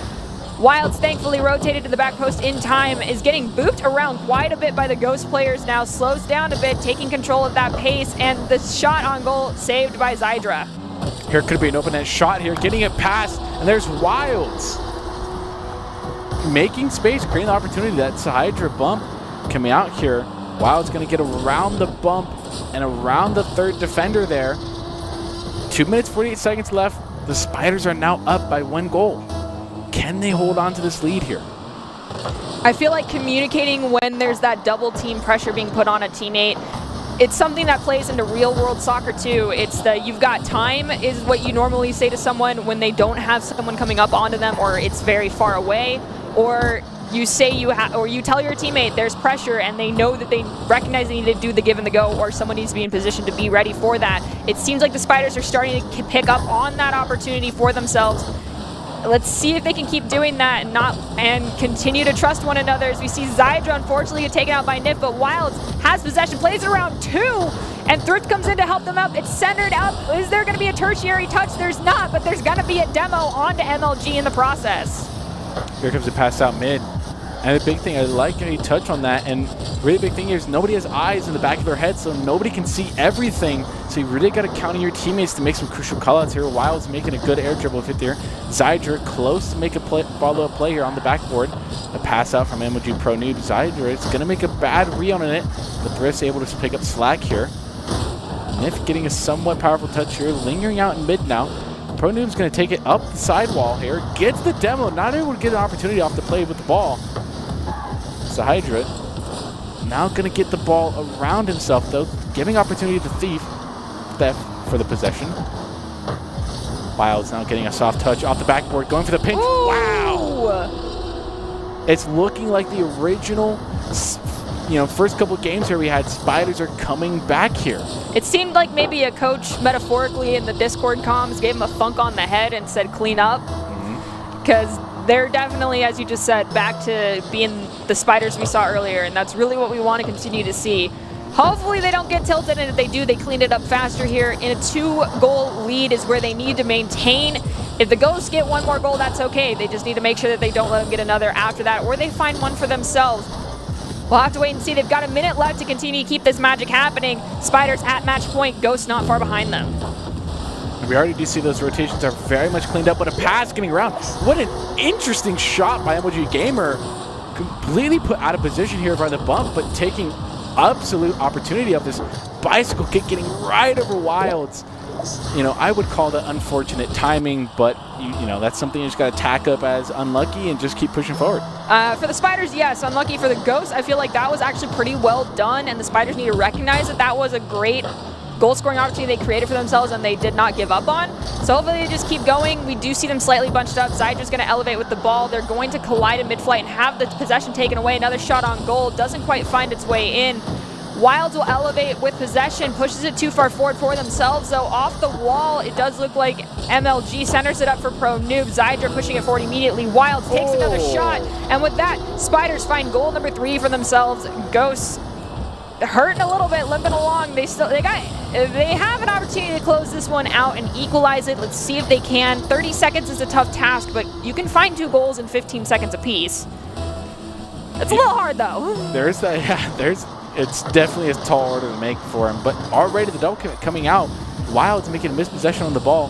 Wilds thankfully rotated to the back post in time, is getting booped around quite a bit by the Ghost players now, slows down a bit, taking control of that pace, and the shot on goal saved by Zydra. Here could be an open net shot here, getting it past, and there's Wilds. Making space, creating the opportunity. That's a Hydra bump coming out here. Wilds going to get around the bump and around the third defender there. 2 minutes, 48 seconds left. The Spiders are now up by 1 goal. Can they hold on to this lead here? I feel like communicating when there's that double team pressure being put on a teammate, it's something that plays into real world soccer too. It's the you've got time is what you normally say to someone when they don't have someone coming up onto them or it's very far away, or you say or you tell your teammate there's pressure and they know that they recognize they need to do the give and the go, or someone needs to be in position to be ready for that. It seems like the Spiders are starting to pick up on that opportunity for themselves. Let's see if they can keep doing that and continue to trust one another, as we see Zydra unfortunately get taken out by Nif, but Wilds has possession, plays it around 2, and Thrift comes in to help them up. It's centered up. Is there going to be a tertiary touch? There's not, but there's going to be a demo onto MLG in the process. Here comes the pass out mid. And the big thing, I like how you touch on that, and really big thing is nobody has eyes in the back of their head, so nobody can see everything. So you really got to count on your teammates to make some crucial callouts here. Wilds making a good air dribble fit there. Zydra close to make a follow-up play here on the backboard. A pass out from MLG Pro Noob. Zydra, it's going to make a bad re on it, but Thrift's able to pick up slack here. Nif getting a somewhat powerful touch here, lingering out in mid now. Pro Noob's going to take it up the sidewall here, gets the demo, not able to get an opportunity off the play with the ball. So Hydra now going to get the ball around himself, though, giving opportunity to Theft for the possession. Wilds now getting a soft touch off the backboard, going for the pinch. Ooh. Wow! It's looking like the original, first couple games here we had. Spiders are coming back here. It seemed like maybe a coach metaphorically in the Discord comms gave him a thunk on the head and said clean up, because they're definitely, as you just said, back to being the Spiders we saw earlier, and that's really what we want to continue to see. Hopefully they don't get tilted, and if they do, they clean it up faster here. In a 2-goal lead is where they need to maintain. If the Ghosts get 1 more goal, that's okay. They just need to make sure that they don't let them get another after that, or they find one for themselves. We'll have to wait and see. They've got a minute left to continue to keep this magic happening. Spiders at match point, Ghosts not far behind them. We already do see those rotations are very much cleaned up, but a pass getting around. What an interesting shot by MLG Gamer. Completely put out of position here by the bump, but taking absolute opportunity of this bicycle kick getting right over Wilds. I would call that unfortunate timing, but that's something you just got to tack up as unlucky and just keep pushing forward. For the Spiders, yes. Unlucky for the Ghosts. I feel like that was actually pretty well done, and the Spiders need to recognize that that was a great goal-scoring opportunity they created for themselves and they did not give up on. So hopefully they just keep going. We do see them slightly bunched up. Zydra's going to elevate with the ball. They're going to collide in mid-flight and have the possession taken away. Another shot on goal. Doesn't quite find its way in. Wilds will elevate with possession, pushes it too far forward for themselves, though off the wall. It does look like MLG centers it up for Pro Noob. Zydra pushing it forward immediately. Wilds takes another shot, and with that, Spiders find goal number 3 for themselves. Ghosts hurting a little bit, limping along. They have an opportunity to close this one out and equalize it. Let's see if they can. 30 seconds is a tough task, but you can find 2 goals in 15 seconds apiece. It's a little hard though. There's that. Yeah, it's definitely a tall order to make for him, but already the double commit coming out. Wilds making a mispossession on the ball.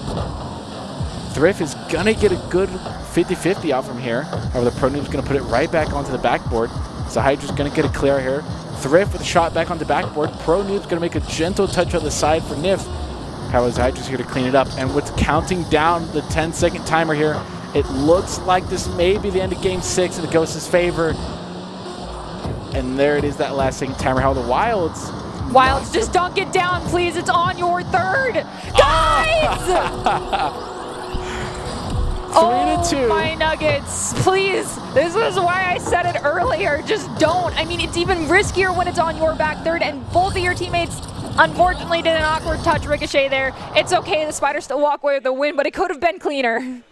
Thrift is gonna get a good 50-50 out from here. However, the Pro Noob's gonna put it right back onto the backboard. So Hydra's gonna get a clear here. Thrift with a shot back on the backboard. Pro Noob's gonna make a gentle touch on the side for Nif. However, Hydra's here to clean it up. And with counting down the 10-second timer here, it looks like this may be the end of game 6 in the Ghosts' favor. And there it is, that last second timer. How the Wilds just dunk it down, please. It's on your third. Guys! 3-2. My Nuggets, please. This is why I said it earlier. Just don't. I mean, it's even riskier when it's on your back third, and both of your teammates unfortunately did an awkward touch ricochet there. It's okay. The Spiders still walk away with the win, but it could have been cleaner.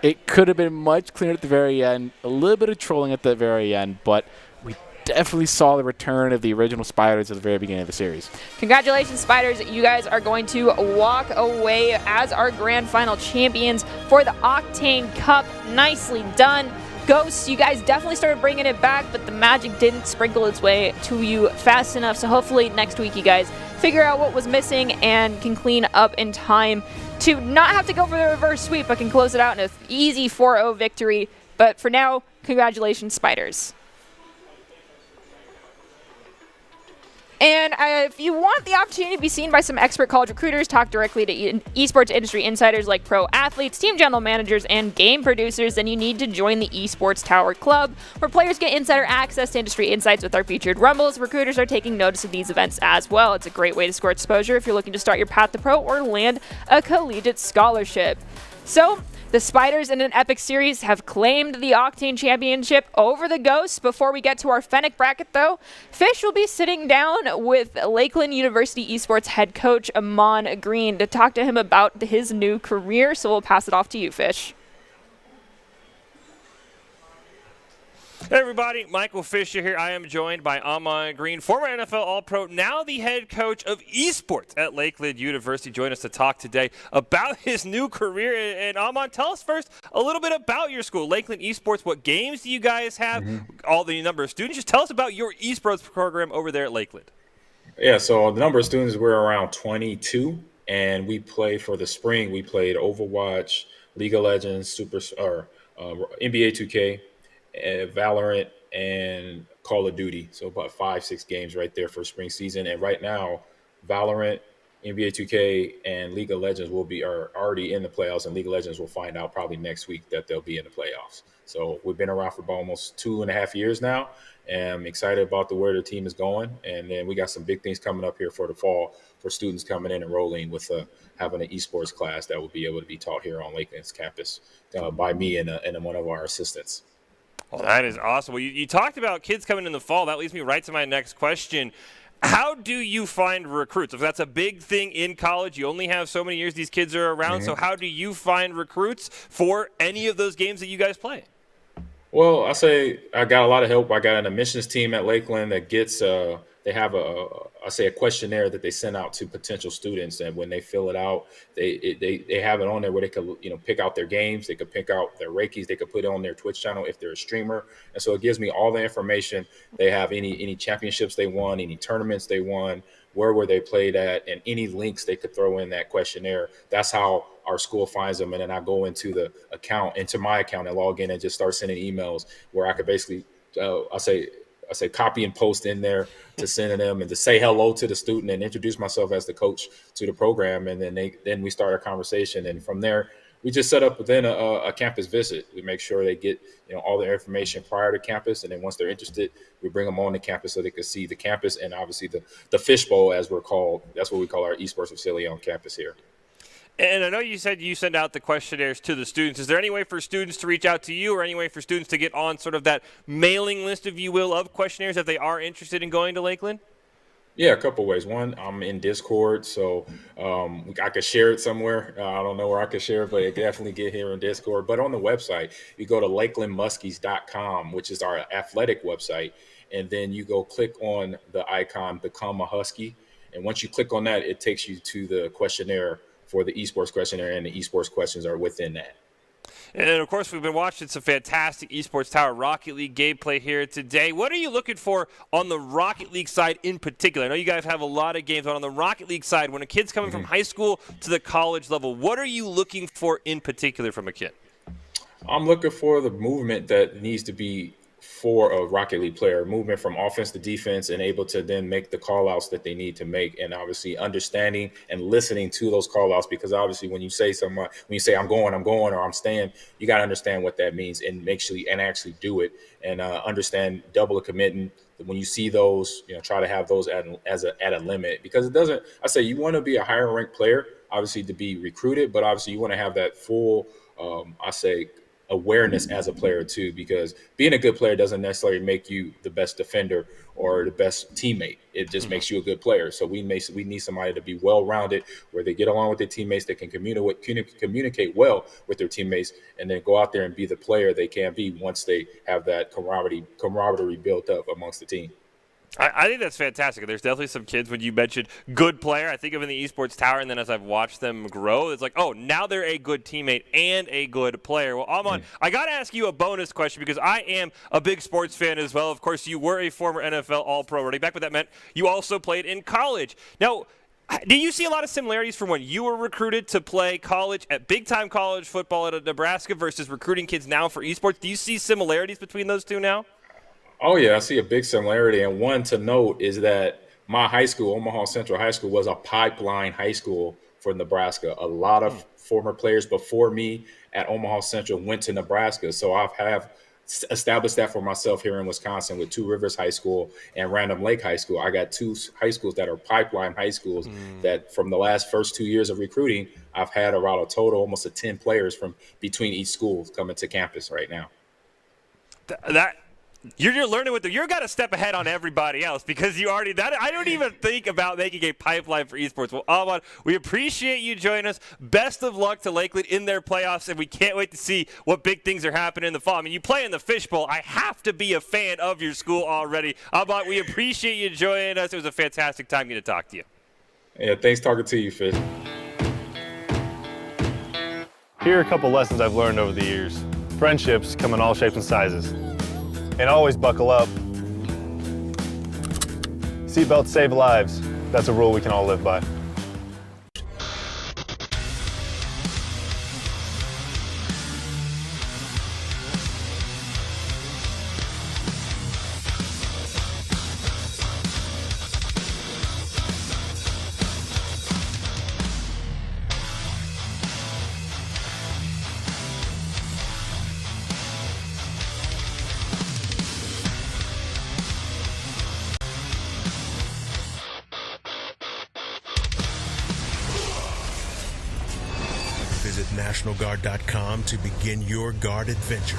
It could have been much cleaner at the very end. A little bit of trolling at the very end, but we definitely saw the return of the original Spiders at the very beginning of the series. Congratulations, Spiders. You guys are going to walk away as our grand final champions for the Octane Cup. Nicely done. Ghosts, you guys definitely started bringing it back, but the magic didn't sprinkle its way to you fast enough. So hopefully next week you guys figure out what was missing and can clean up in time to not have to go for the reverse sweep, but can close it out in an easy 4-0 victory. But for now, congratulations, Spiders. And if you want the opportunity to be seen by some expert college recruiters, talk directly to esports industry insiders like pro athletes, team general managers, and game producers, then you need to join the Esports Tower Club, where players get insider access to industry insights with our featured rumbles. Recruiters are taking notice of these events as well. It's a great way to score exposure if you're looking to start your path to pro or land a collegiate scholarship. So, the Spiders in an epic series have claimed the Octane Championship over the Ghosts. Before we get to our Fennec bracket, though, Fish will be sitting down with Lakeland University Esports head coach Amon Green to talk to him about his new career. So we'll pass it off to you, Fish. Hey everybody, Michael Fisher here. I am joined by Amon Green, former NFL All-Pro, now the head coach of esports at Lakeland University. Join us to talk today about his new career. And Amon, tell us first a little bit about your school, Lakeland Esports. What games do you guys have? All the number of students. Just tell us about your esports program over there at Lakeland. Yeah, so the number of students, we're around 22, and we play for the spring. We played Overwatch, League of Legends, NBA 2K. Valorant and Call of Duty. So about 5-6 games right there for spring season. And right now, Valorant, NBA 2K, and League of Legends are already in the playoffs, and League of Legends will find out probably next week that they'll be in the playoffs. So we've been around for about almost 2.5 years now, and I'm excited about where the team is going. And then we got some big things coming up here for the fall for students coming in and rolling with having an esports class that will be able to be taught here on Lakeland's campus by me and one of our assistants. Well, that is awesome. Well, you talked about kids coming in the fall. That leads me right to my next question. How do you find recruits? If that's a big thing in college, you only have so many years these kids are around. So how do you find recruits for any of those games that you guys play? Well, I say I got a lot of help. I got an admissions team at Lakeland that gets they have a questionnaire that they send out to potential students, and when they fill it out, they have it on there where they could pick out their games, they could pick out their Reikis, they could put it on their Twitch channel if they're a streamer, and so it gives me all the information. They have any championships they won, any tournaments they won, where were they played at, and any links they could throw in that questionnaire. That's how our school finds them, and then I go into my account and log in and just start sending emails where I could basically I say copy and post in there to send to them and to say hello to the student and introduce myself as the coach to the program. And then we start a conversation. And from there, we just set up then a campus visit. We make sure they get all the information prior to campus. And then once they're interested, we bring them on the campus so they can see the campus and obviously the fishbowl, as we're called. That's what we call our esports facility on campus here. And I know you said you send out the questionnaires to the students. Is there any way for students to reach out to you or any way for students to get on sort of that mailing list, if you will, of questionnaires if they are interested in going to Lakeland? Yeah, a couple ways. One, I'm in Discord, so I could share it somewhere. I don't know where I could share it, but it definitely get here in Discord. But on the website, you go to lakelandmuskies.com, which is our athletic website, and then you go click on the icon, Become a Husky. And once you click on that, it takes you to the questionnaire for the esports questionnaire, and the esports questions are within that. And, of course, we've been watching some fantastic Esports Tower Rocket League gameplay here today. What are you looking for on the Rocket League side in particular? I know you guys have a lot of games, but on the Rocket League side, when a kid's coming from high school to the college level, what are you looking for in particular from a kid? I'm looking for the movement that needs to be for a Rocket League player, movement from offense to defense and able to then make the call outs that they need to make, and obviously understanding and listening to those call outs, because obviously when you say I'm going or I'm staying, you got to understand what that means and actually do it, and understand double committing. When you see those, try to have those at a limit, because you want to be a higher ranked player, obviously, to be recruited, but obviously you want to have that full I say, awareness as a player too, because being a good player doesn't necessarily make you the best defender or the best teammate. It just makes you a good player. So we need somebody to be well-rounded, where they get along with their teammates, they can communicate well with their teammates, and then go out there and be the player they can be once they have that camaraderie built up amongst the team. I think that's fantastic. There's definitely some kids, when you mentioned good player, I think of in the Esports Tower, and then as I've watched them grow, it's like, oh, now they're a good teammate and a good player. Well, Amon, I got to ask you a bonus question, because I am a big sports fan as well. Of course, you were a former NFL All-Pro running back, but that meant you also played in college. Now, do you see a lot of similarities from when you were recruited to play college at big-time college football at Nebraska versus recruiting kids now for esports? Do you see similarities between those two now? Oh, yeah, I see a big similarity. And one to note is that my high school, Omaha Central High School, was a pipeline high school for Nebraska. A lot of former players before me at Omaha Central went to Nebraska. So I have established that for myself here in Wisconsin with Two Rivers High School and Random Lake High School. I got two high schools that are pipeline high schools that from the first 2 years of recruiting, I've had around a total almost of 10 players from between each school coming to campus right now. You're learning with them. You've got to step ahead on everybody else, because you already that. I don't even think about making a pipeline for esports. Well, Amon, we appreciate you joining us. Best of luck to Lakeland in their playoffs, and we can't wait to see what big things are happening in the fall. I mean, you play in the Fishbowl. I have to be a fan of your school already. Amon, we appreciate you joining us. It was a fantastic time getting to talk to you. Yeah, thanks talking to you, Fish. Here are a couple lessons I've learned over the years. Friendships come in all shapes and sizes. And always buckle up. Seatbelts save lives. That's a rule we can all live by. Visit NationalGuard.com to begin your guard adventure.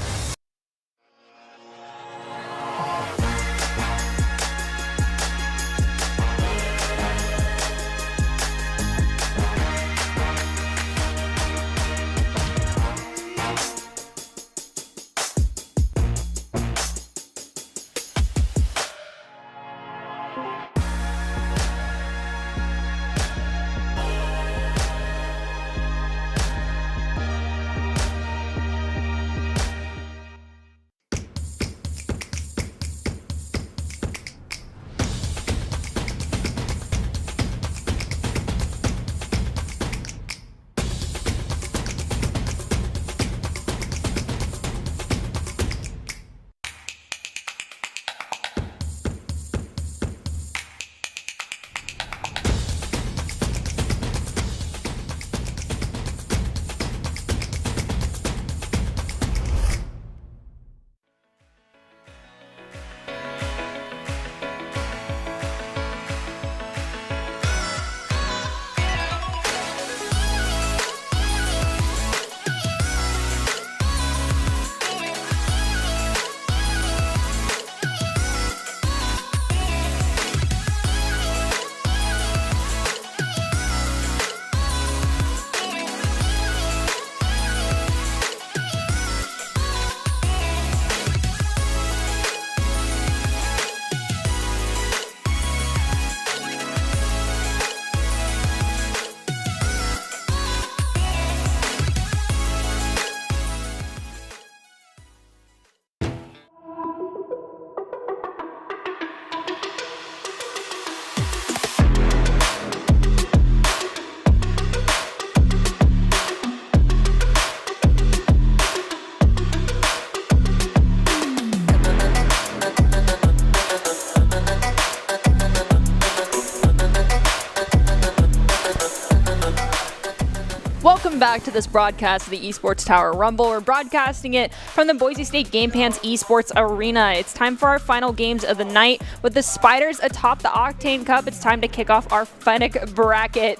Welcome back to this broadcast of the Esports Tower Rumble. We're broadcasting it from the Boise State Game Pants Esports Arena. It's time for our final games of the night. With the Spiders atop the Octane Cup, it's time to kick off our Fennec bracket.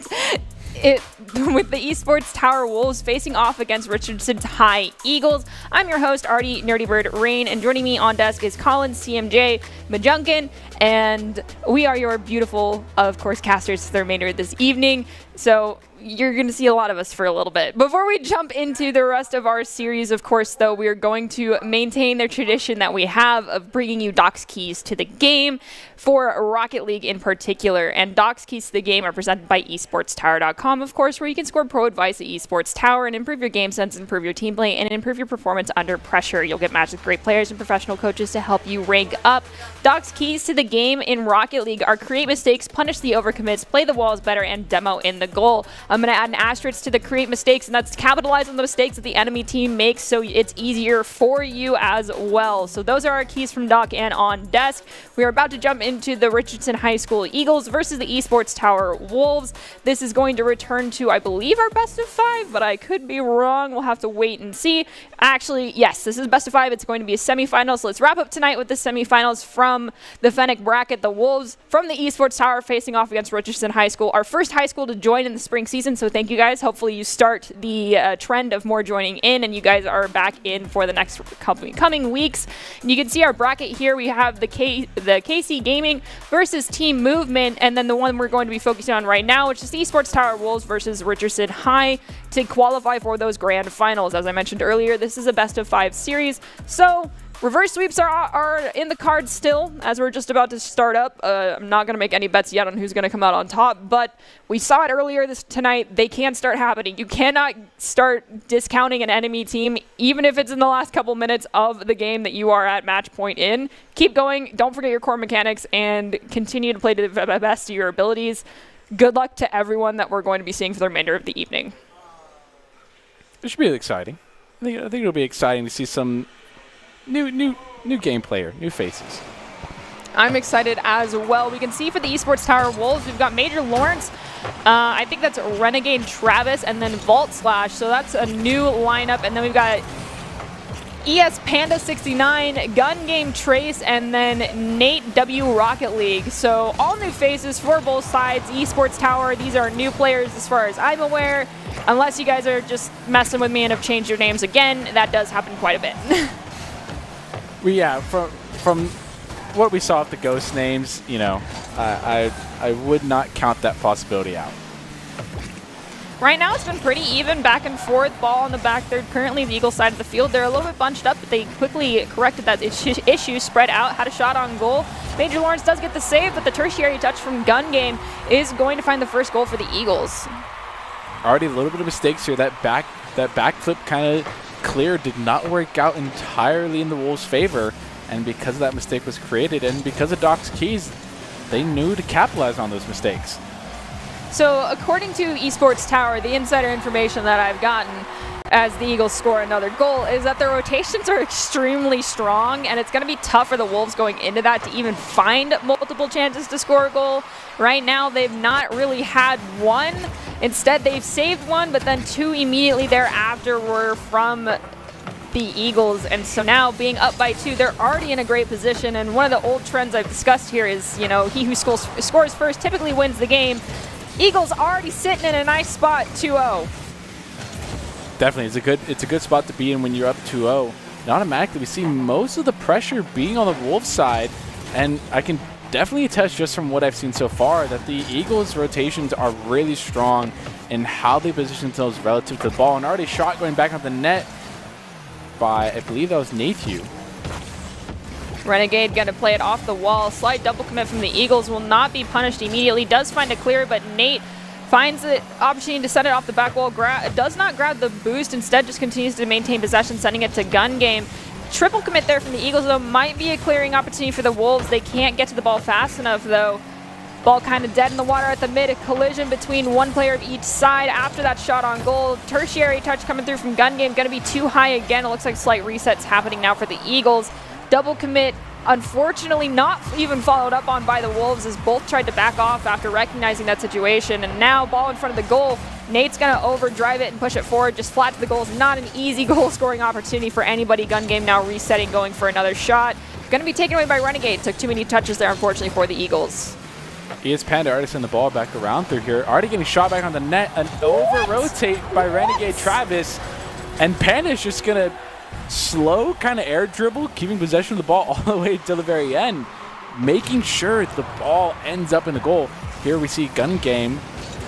with the Esports Tower Wolves facing off against Richardson's High Eagles. I'm your host, Artie Nerdy Bird Rain, and joining me on desk is Colin CMJ Majunkin, and we are your beautiful, of course, casters for the remainder of this evening. So you're going to see a lot of us for a little bit. Before we jump into the rest of our series, of course, though, we are going to maintain the tradition that we have of bringing you Doc's Keys to the game for Rocket League in particular. And Doc's Keys to the game are presented by esportstower.com, of course, where you can score pro advice at Esports Tower and improve your game sense, improve your team play, and improve your performance under pressure. You'll get matched with great players and professional coaches to help you rank up. Doc's Keys to the game in Rocket League are create mistakes, punish the overcommits, play the walls better, and demo in the goal. I'm going to add an asterisk to the create mistakes, and that's capitalize on the mistakes that the enemy team makes so it's easier for you as well. So those are our keys from Doc and on desk. We are about to jump into the Richardson High School Eagles versus the Esports Tower Wolves. This is going to return to, I believe, our best of 5, but I could be wrong. We'll have to wait and see. Actually, yes, this is best of 5. It's going to be a semifinal. So let's wrap up tonight with the semifinals from the Fennec bracket. The Wolves from the Esports Tower facing off against Richardson High School, our first high school to join in the spring season. So thank you guys. Hopefully you start the trend of more joining in, and you guys are back in for the next coming weeks. And you can see our bracket here. We have the KC Gaming versus Team Movement, and then the one we're going to be focusing on right now, which is the Esports Tower Wolves versus Richardson High to qualify for those grand finals. As I mentioned earlier, this is a best of 5 series. So reverse sweeps are in the cards still, as we're just about to start up. I'm not going to make any bets yet on who's going to come out on top, but we saw it earlier tonight. They can start happening. You cannot start discounting an enemy team, even if it's in the last couple minutes of the game that you are at match point in. Keep going. Don't forget your core mechanics and continue to play to the best of your abilities. Good luck to everyone that we're going to be seeing for the remainder of the evening. It should be exciting. I think it'll be exciting to see some new game player, new faces. I'm excited as well. We can see for the Esports Tower Wolves, we've got Major Lawrence. I think that's Renegade Travis and then Vault Slash. So that's a new lineup. And then we've got ES Panda 69, Gun Game Trace, and then Nate W Rocket League. So all new faces for both sides. Esports Tower, these are new players as far as I'm aware. Unless you guys are just messing with me and have changed your names again, that does happen quite a bit. Well, yeah, from what we saw with the ghost names, you know, I would not count that possibility out. Right now, it's been pretty even, back and forth, ball on the back third. Currently, the Eagles side of the field, they're a little bit bunched up, but they quickly corrected that issue, spread out, had a shot on goal. Major Lawrence does get the save, but the tertiary touch from Gun Game is going to find the first goal for the Eagles. Already a little bit of mistakes here. That backflip kind of clear did not work out entirely in the Wolves' favor, and because of that mistake was created, and because of Doc's Keys, they knew to capitalize on those mistakes. So according to Esports Tower, the insider information that I've gotten as the Eagles score another goal is that their rotations are extremely strong, and it's going to be tough for the Wolves going into that to even find multiple chances to score a goal. Right now, they've not really had one. Instead, they've saved one, but then 2 immediately thereafter were from the Eagles. And so now, being up by 2, they're already in a great position. And one of the old trends I've discussed here is, you know, he who scores first typically wins the game. Eagles already sitting in a nice spot, 2-0. Definitely, it's a good spot to be in when you're up 2-0. And automatically, we see most of the pressure being on the Wolves side, and I can definitely attest just from what I've seen so far that the Eagles' rotations are really strong in how they position themselves relative to the ball. And already shot going back on the net by, I believe that was Nathan. Renegade going to play it off the wall. Slight double commit from the Eagles will not be punished immediately. Does find a clear, but Nate finds the opportunity to send it off the back wall. Does not grab the boost. Instead, just continues to maintain possession, sending it to Gun Game. Triple commit there from the Eagles, though. Might be a clearing opportunity for the Wolves. They can't get to the ball fast enough, though. Ball kind of dead in the water at the mid. A collision between one player of each side after that shot on goal. Tertiary touch coming through from Gun Game. Going to be too high again. It looks like slight resets happening now for the Eagles. Double commit, unfortunately not even followed up on by the Wolves, as both tried to back off after recognizing that situation. And now ball in front of the goal. Nate's going to overdrive it and push it forward, just flat to the goals. Not an easy goal scoring opportunity for anybody. Gun Game now resetting, going for another shot. Going to be taken away by Renegade. Took too many touches there, unfortunately, for the Eagles. ES Panda already send the ball back around through here. Already getting shot back on the net. An over-rotate by Renegade Travis. And Panda's just going to slow kind of air dribble, keeping possession of the ball all the way till the very end, making sure the ball ends up in the goal. Here we see Gun Game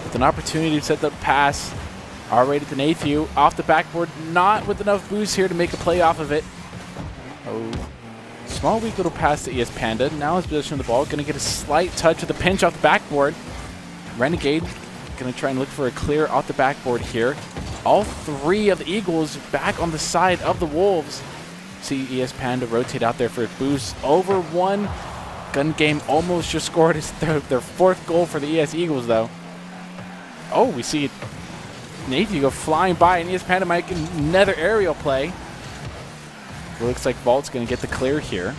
with an opportunity to set the pass. Already to Nathu off the backboard, not with enough boost here to make a play off of it. Oh, small weak little pass to ES Panda. Now his possession of the ball, going to get a slight touch of the pinch off the backboard. Renegade going to try and look for a clear off the backboard here. All three of the Eagles back on the side of the Wolves. See ES Panda rotate out there for a boost. Over one. Gun Game almost just scored their fourth goal for the ES Eagles, though. Oh, we see Nathan go flying by, and ES Panda might get another aerial play. It looks like Vault's going to get the clear here.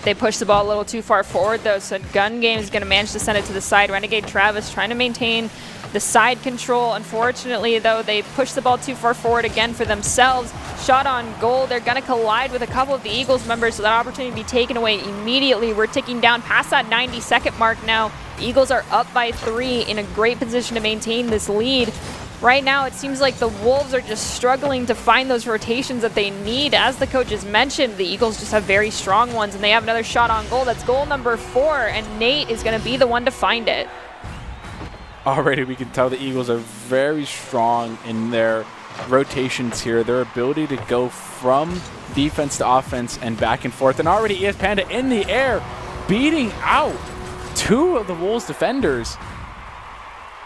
They push the ball a little too far forward, though, so Gun Game is going to manage to send it to the side. Renegade Travis trying to maintain the side control. Unfortunately, though, they push the ball too far forward again for themselves. Shot on goal. They're going to collide with a couple of the Eagles members, so that opportunity to be taken away immediately. We're ticking down past that 90-second mark now. The Eagles are up by 3 in a great position to maintain this lead. Right now, it seems like the Wolves are just struggling to find those rotations that they need. As the coaches mentioned, the Eagles just have very strong ones, and they have another shot on goal. That's goal number 4, and Nate is going to be the one to find it. Already we can tell the Eagles are very strong in their rotations here. Their ability to go from defense to offense and back and forth. And already ES Panda in the air, beating out 2 of the Wolves defenders.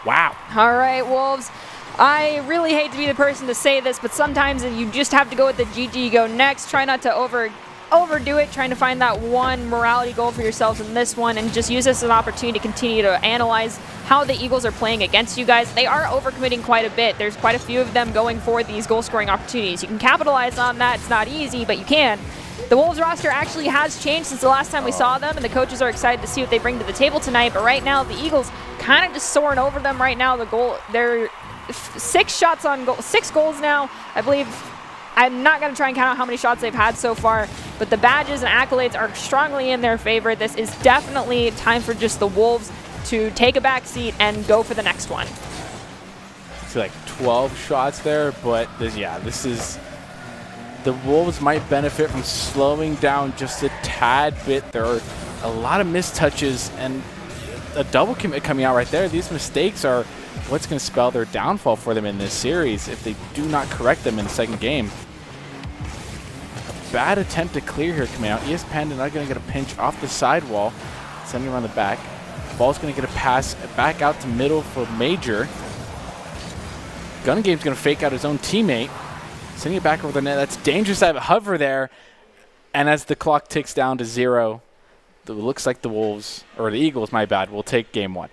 Wow. All right, Wolves. I really hate to be the person to say this, but sometimes you just have to go with the GG, go next. Try not to overdo it, trying to find that one morality goal for yourselves in this one, and just use this as an opportunity to continue to analyze how the Eagles are playing against you guys. They are overcommitting quite a bit. There's quite a few of them going for these goal-scoring opportunities. You can capitalize on that. It's not easy, but you can. The Wolves roster actually has changed since the last time we saw them, and the coaches are excited to see what they bring to the table tonight. But right now, the Eagles kind of just soaring over them right now. They're 6 shots on goal, 6 goals now, I believe. I'm not going to try and count out how many shots they've had so far, but the badges and accolades are strongly in their favor. This is definitely time for just the Wolves to take a back seat and go for the next one. It's like 12 shots there, but this is... The Wolves might benefit from slowing down just a tad bit. There are a lot of missed touches and a double commit coming out right there. These mistakes are what's going to spell their downfall for them in this series if they do not correct them in the second game. A bad attempt to clear here coming out. ES Panda not going to get a pinch off the sidewall, sending around the back. Ball's going to get a pass back out to middle for Major. Gun Game's going to fake out his own teammate, sending it back over the net. That's dangerous to have a hover there. And as the clock ticks down to 0, it looks like the Wolves, or the Eagles, my bad, will take game 1.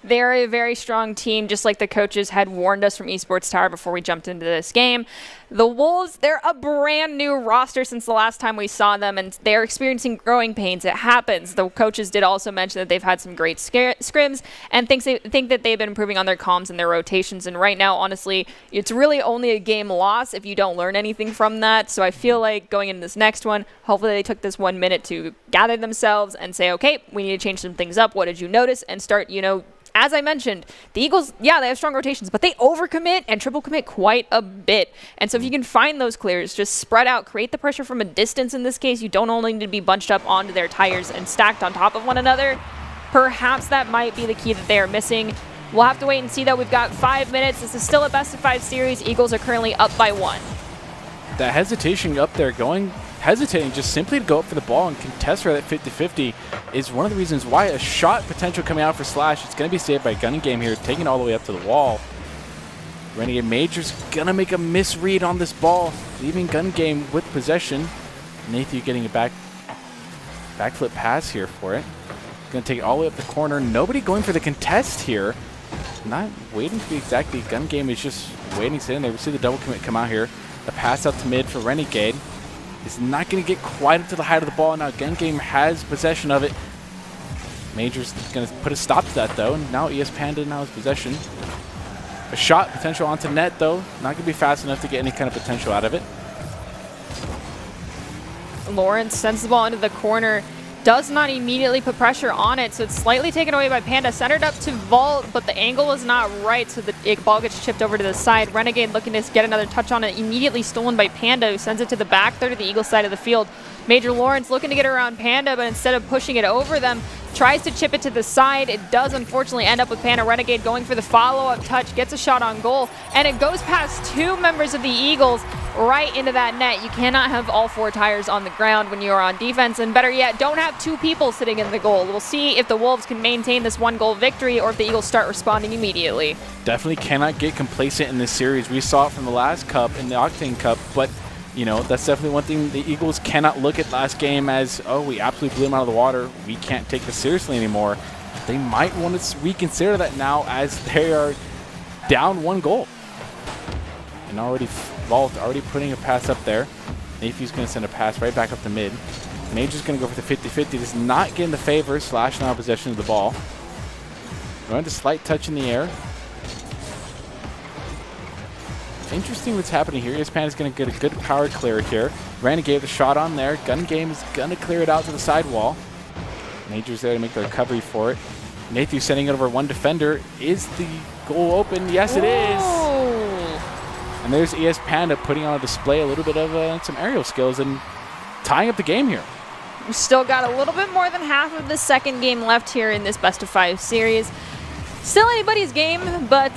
They're a very strong team, just like the coaches had warned us from Esports Tower before we jumped into this game. The Wolves, they're a brand new roster since the last time we saw them, and they're experiencing growing pains. It happens. The coaches did also mention that they've had some great scrims and think that they've been improving on their comms and their rotations. And right now, honestly, it's really only a game loss if you don't learn anything from that. So I feel like going into this next one, hopefully they took this 1 minute to gather themselves and say, okay, we need to change some things up. What did you notice? And start, as I mentioned, the Eagles, they have strong rotations, but they overcommit and triple commit quite a bit. And so if you can find those clears, just spread out, create the pressure from a distance in this case. You don't only need to be bunched up onto their tires and stacked on top of one another. Perhaps that might be the key that they are missing. We'll have to wait and see, though. We've got 5 minutes. This is still a best-of-5 series. Eagles are currently up by 1. That hesitation up there, hesitating just simply to go up for the ball and contest for that 50-50 is one of the reasons why a shot potential coming out for Slash. It's going to be saved by Gun Game here, taking it all the way up to the wall. Renegade Major's going to make a misread on this ball, leaving Gun Game with possession. Nathan getting a backflip pass here for it. Going to take it all the way up the corner. Nobody going for the contest here. Not waiting to be exactly. Gun Game is just waiting, sitting there. We see the double commit come out here. A pass out to mid for Renegade. Is not going to get quite up to the height of the ball. Now Gun Game has possession of it. Major's going to put a stop to that, though. And now ES Panda now has possession. A shot potential onto net, though. Not going to be fast enough to get any kind of potential out of it. Lawrence sends the ball into the corner. does not immediately put pressure on it, so it's slightly taken away by Panda. Centered up to Vault, but the angle is not right, so the ball gets chipped over to the side. Renegade looking to get another touch on it, immediately stolen by Panda, who sends it to the back third of the Eagle side of the field. Major Lawrence looking to get around Panda, but instead of pushing it over them, tries to chip it to the side. It does unfortunately end up with Panda. Renegade going for the follow-up touch, gets a shot on goal, and it goes past 2 members of the Eagles right into that net. You cannot have all 4 tires on the ground when you are on defense, and better yet, don't have 2 people sitting in the goal. We'll see if the Wolves can maintain this 1-goal victory or if the Eagles start responding immediately. Definitely cannot get complacent in this series. We saw it from the last Cup, in the Octane Cup, but you know, that's definitely one thing the Eagles cannot look at last game as, oh, we absolutely blew them out of the water. We can't take this seriously anymore. They might want to reconsider that now as they are down 1 goal. And already Vault already putting a pass up there. Nafi's going to send a pass right back up the mid. Major's going to go for the 50-50. Does not get in the favor. Slash now possession of the ball. Going to slight touch in the air. Interesting what's happening here. ESPN is going to get a good power clear here. Renegade the shot on there. Gun Game is going to clear it out to the sidewall. Major's there to make the recovery for it. Nathan sending it over 1 defender. Is the goal open? Yes, it is. And there's ES Panda putting on a display a little bit of some aerial skills and tying up the game here. We've still got a little bit more than half of the second game left here in this best-of-5 series. Still anybody's game, but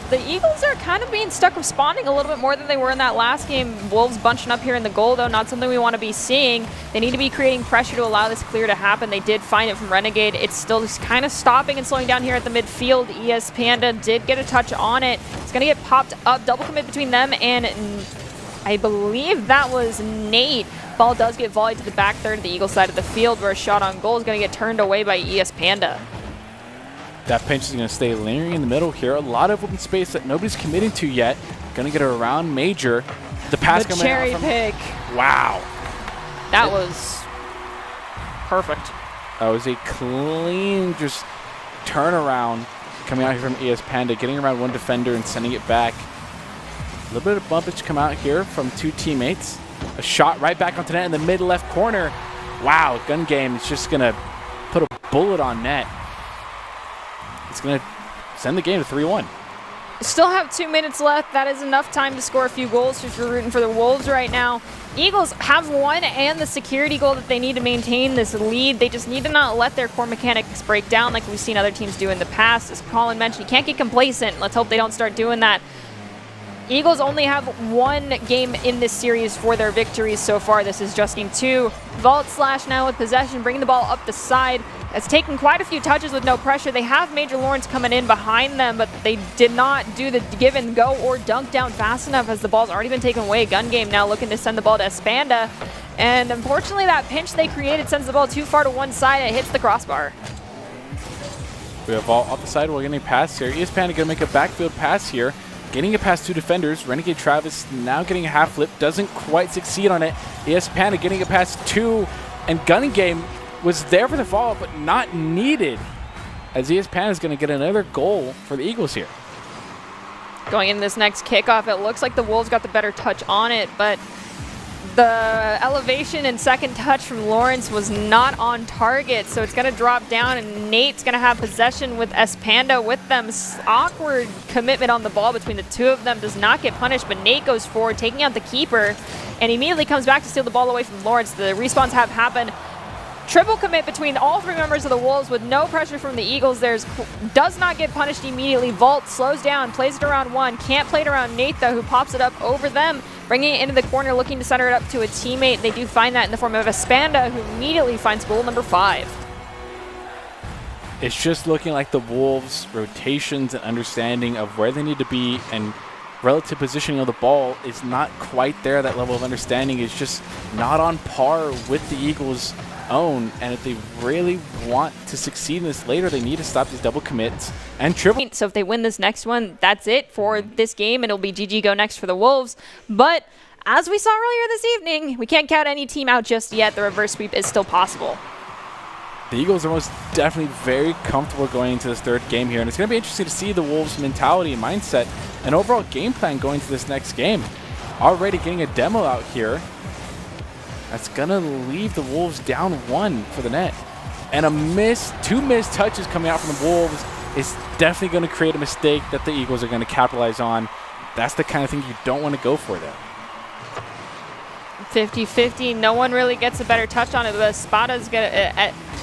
the Eagles are kind of being stuck responding a little bit more than they were in that last game. Wolves bunching up here in the goal, though, not something we want to be seeing. They need to be creating pressure to allow this clear to happen. They did find it from Renegade. It's still just kind of stopping and slowing down here at the midfield. ES Panda did get a touch on it. It's going to get popped up. Double commit between them and I believe that was Nate. Ball does get volleyed to the back third of the Eagle side of the field, where a shot on goal is going to get turned away by ES Panda. That pinch is going to stay lingering in the middle here. A lot of open space that nobody's committing to yet. Going to get it around Major. The pass the coming cherry out from, pick. Wow. That was perfect. That was a clean just turnaround coming out here from ES Panda, getting around 1 defender and sending it back. A little bit of bumpage come out here from 2 teammates. A shot right back onto net in the mid left corner. Wow, Gun Game is just going to put a bullet on net. It's going to send the game to 3-1. Still have 2 minutes left. That is enough time to score a few goals if you're rooting for the Wolves right now. Eagles have 1 and the security goal that they need to maintain this lead. They just need to not let their core mechanics break down like we've seen other teams do in the past. As Colin mentioned, you can't get complacent. Let's hope they don't start doing that. Eagles only have 1 game in this series for their victories so far. This is just game 2. Vault Slash now with possession, bringing the ball up the side. It's taken quite a few touches with no pressure. They have Major Lawrence coming in behind them, but they did not do the give and go or dunk down fast enough as the ball's already been taken away. Gun Game now looking to send the ball to Espanda. And unfortunately, that pinch they created sends the ball too far to one side. It hits the crossbar. We have Vault off the side. We're getting a pass here. ES Panda going to make a backfield pass here. Getting it past 2 defenders. Renegade Travis now getting a half flip. Doesn't quite succeed on it. ES Panda getting it past 2. And Gunning Game was there for the follow-up, but not needed. As ES Panda is going to get another goal for the Eagles here. Going in this next kickoff, it looks like the Wolves got the better touch on it, but the elevation and second touch from Lawrence was not on target, so it's going to drop down, and Nate's going to have possession with Espanda with them. Awkward commitment on the ball between the 2 of them. Does not get punished, but Nate goes forward, taking out the keeper, and immediately comes back to steal the ball away from Lawrence. The respawns have happened. Triple commit between all 3 members of the Wolves with no pressure from the Eagles. Does not get punished immediately. Vault slows down, plays it around 1. Can't play it around Nate, though, who pops it up over them, bringing it into the corner, looking to center it up to a teammate. They do find that in the form of Espanda, who immediately finds goal number 5. It's just looking like the Wolves' rotations and understanding of where they need to be and relative positioning of the ball is not quite there. That level of understanding is just not on par with the Eagles' own, and if they really want to succeed in this later, they need to stop these double commits and triple. So if they win this next one, that's it for this game, and it'll be GG go next for the Wolves. But as we saw earlier this evening, we can't count any team out just yet. The reverse sweep is still possible. The Eagles are most definitely very comfortable going into this 3rd game here, and it's going to be interesting to see the Wolves' mentality and mindset and overall game plan going into this next game. Already getting a demo out here. That's going to leave the Wolves down 1 for the net. And two missed touches coming out from the Wolves is definitely going to create a mistake that the Eagles are going to capitalize on. That's the kind of thing you don't want to go for there. 50-50. No one really gets a better touch on it. But Espada's gonna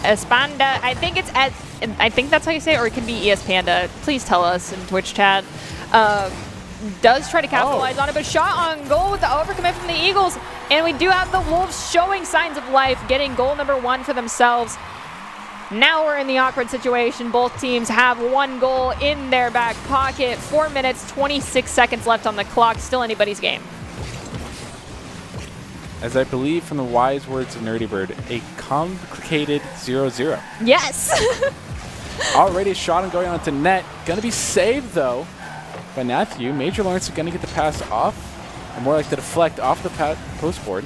Espanda. I think that's how you say it, or it could be ESPanda. Please tell us in Twitch chat. Does try to capitalize on it, but shot on goal with the overcommit from the Eagles. And we do have the Wolves showing signs of life, getting goal number 1 for themselves. Now we're in the awkward situation. Both teams have 1 goal in their back pocket. 4 minutes, 26 seconds left on the clock. Still anybody's game. As I believe from the wise words of Nerdy Bird, a complicated 0-0. Yes. Already a shot and going onto net. Going to be saved, though, by Matthew. Major Lawrence is going to get the pass off, or more like the deflect off the post board.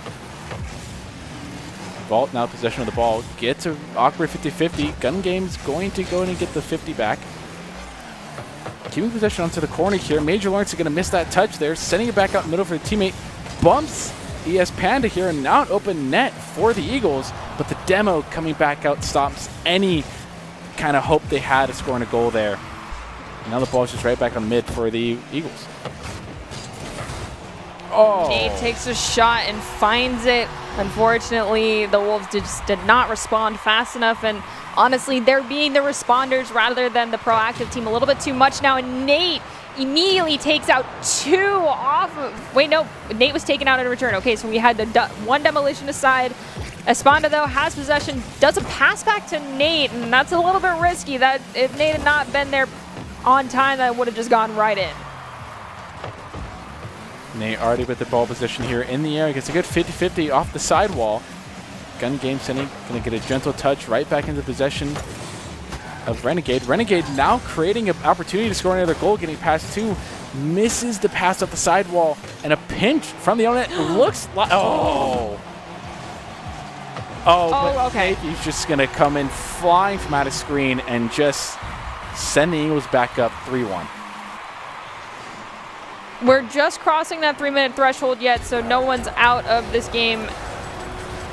Vault now possession of the ball. Gets an awkward 50-50. Gun Game's going to go in and get the 50 back. Keeping possession onto the corner here. Major Lawrence is going to miss that touch there. Sending it back out in the middle for the teammate. Bumps ES Panda here, and now an open net for the Eagles. But the demo coming back out stops any kind of hope they had of scoring a goal there. And now the ball's just right back on mid for the Eagles. Oh! Nate takes a shot and finds it. Unfortunately, the Wolves just did not respond fast enough, and honestly, they're being the responders rather than the proactive team a little bit too much now, and Nate immediately takes out 2 off of, wait, no, Nate was taken out in return. Okay, so we had the 1 demolition aside. Espanda, though, has possession, does a pass back to Nate, and that's a little bit risky. That if Nate had not been there on time, that would have just gone right in. Nate already with the ball position here in the air. Gets a good 50-50 off the sidewall. Gun Game sending, going to get a gentle touch right back into possession of Renegade. Renegade now creating an opportunity to score another goal, getting past 2. Misses the pass up the sidewall, and a pinch from the opponent. Looks like, okay. He's just going to come in flying from out of screen and just send the Eagles back up 3-1. We're just crossing that 3-minute threshold yet, so no one's out of this game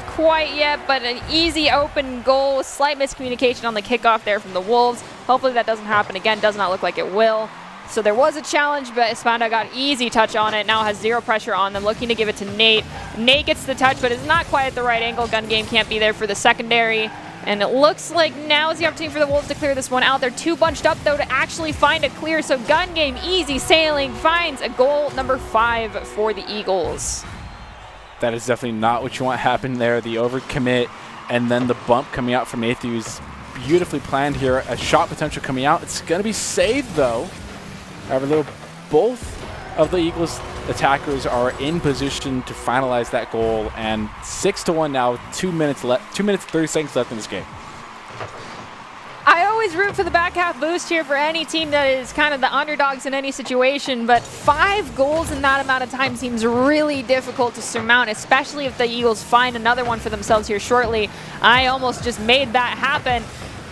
quite yet, but an easy open goal, slight miscommunication on the kickoff there from the Wolves. Hopefully that doesn't happen again. Does not look like it will. So there was a challenge, but Espanda got easy touch on it. Now has 0 pressure on them, looking to give it to Nate. Nate gets the touch, but is not quite at the right angle. Gun Game can't be there for the secondary. And it looks like now is the opportunity for the Wolves to clear this one out. They're too bunched up, though, to actually find a clear. So Gun Game, easy sailing, finds a goal number 5 for the Eagles. That is definitely not what you want happen there. The overcommit and then the bump coming out from Matthews. Beautifully planned here. A shot potential coming out. It's going to be saved, though. However, both of the Eagles attackers are in position to finalize that goal, and 6-1 now. 2 minutes left. 2 minutes 30 seconds left in this game. I always root for the back half boost here for any team that is kind of the underdogs in any situation, but 5 goals in that amount of time seems really difficult to surmount, especially if the Eagles find another one for themselves here shortly. I almost just made that happen.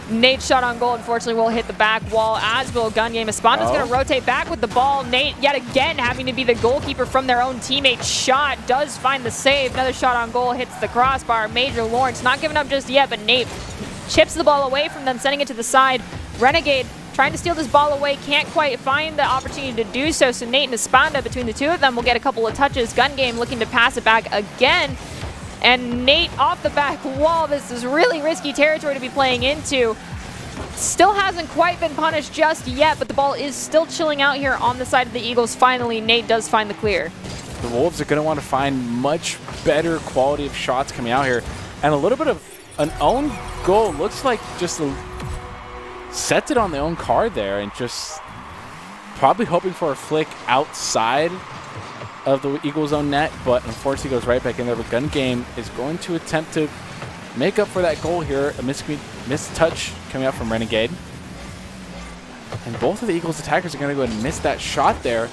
Nate's shot on goal, unfortunately, will hit the back wall, as will Gun Game. Espanda's going to rotate back with the ball. Nate, yet again, having to be the goalkeeper from their own teammate. Shot does find the save. Another shot on goal hits the crossbar. Major Lawrence not giving up just yet, but Nate chips the ball away from them, sending it to the side. Renegade trying to steal this ball away, can't quite find the opportunity to do so. So Nate and Espanda, between the two of them, will get a couple of touches. Gun Game looking to pass it back again. And Nate off the back wall. This is really risky territory to be playing into. Still hasn't quite been punished just yet, but the ball is still chilling out here on the side of the Eagles. Finally, Nate does find the clear. The Wolves are going to want to find much better quality of shots coming out here. And a little bit of an own goal. Looks like just sets it on the own card there, and just probably hoping for a flick outside of the Eagles' own net, but unfortunately goes right back in there. But Gun Game is going to attempt to make up for that goal here. A missed touch coming out from Renegade. And both of the Eagles attackers are going to go ahead and miss that shot there.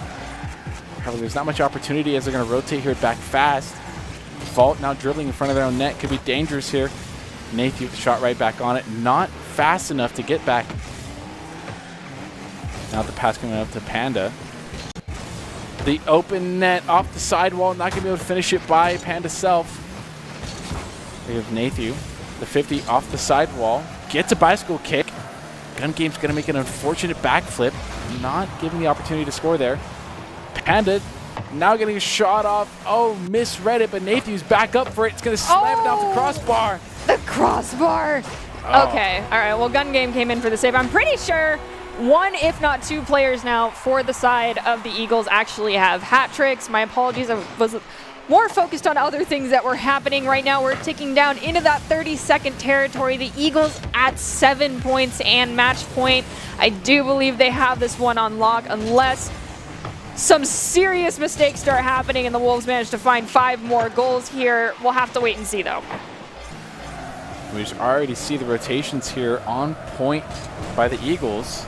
However, there's not much opportunity as they're going to rotate here back fast. Vault now dribbling in front of their own net. Could be dangerous here. Nathan with the shot right back on it. Not fast enough to get back. Now the pass coming up to Panda. The open net off the sidewall. Not going to be able to finish it by Panda self. We have Nathu, the 50 off the sidewall, gets a bicycle kick. Gun Game's going to make an unfortunate backflip, not giving the opportunity to score there. Panda now getting a shot off. Oh, misread it, but Nathu's back up for it. It's going to slam it off the crossbar. The crossbar. Oh. Okay, all right. Well, Gun Game came in for the save. I'm pretty sure one, if not two players now for the side of the Eagles actually have hat tricks. My apologies. I was more focused on other things that were happening. Right now, we're ticking down into that 30-second territory. The Eagles at 7 points and match point. I do believe they have this one on lock unless some serious mistakes start happening and the Wolves manage to find 5 more goals here. We'll have to wait and see, though. We just already see the rotations here on point by the Eagles.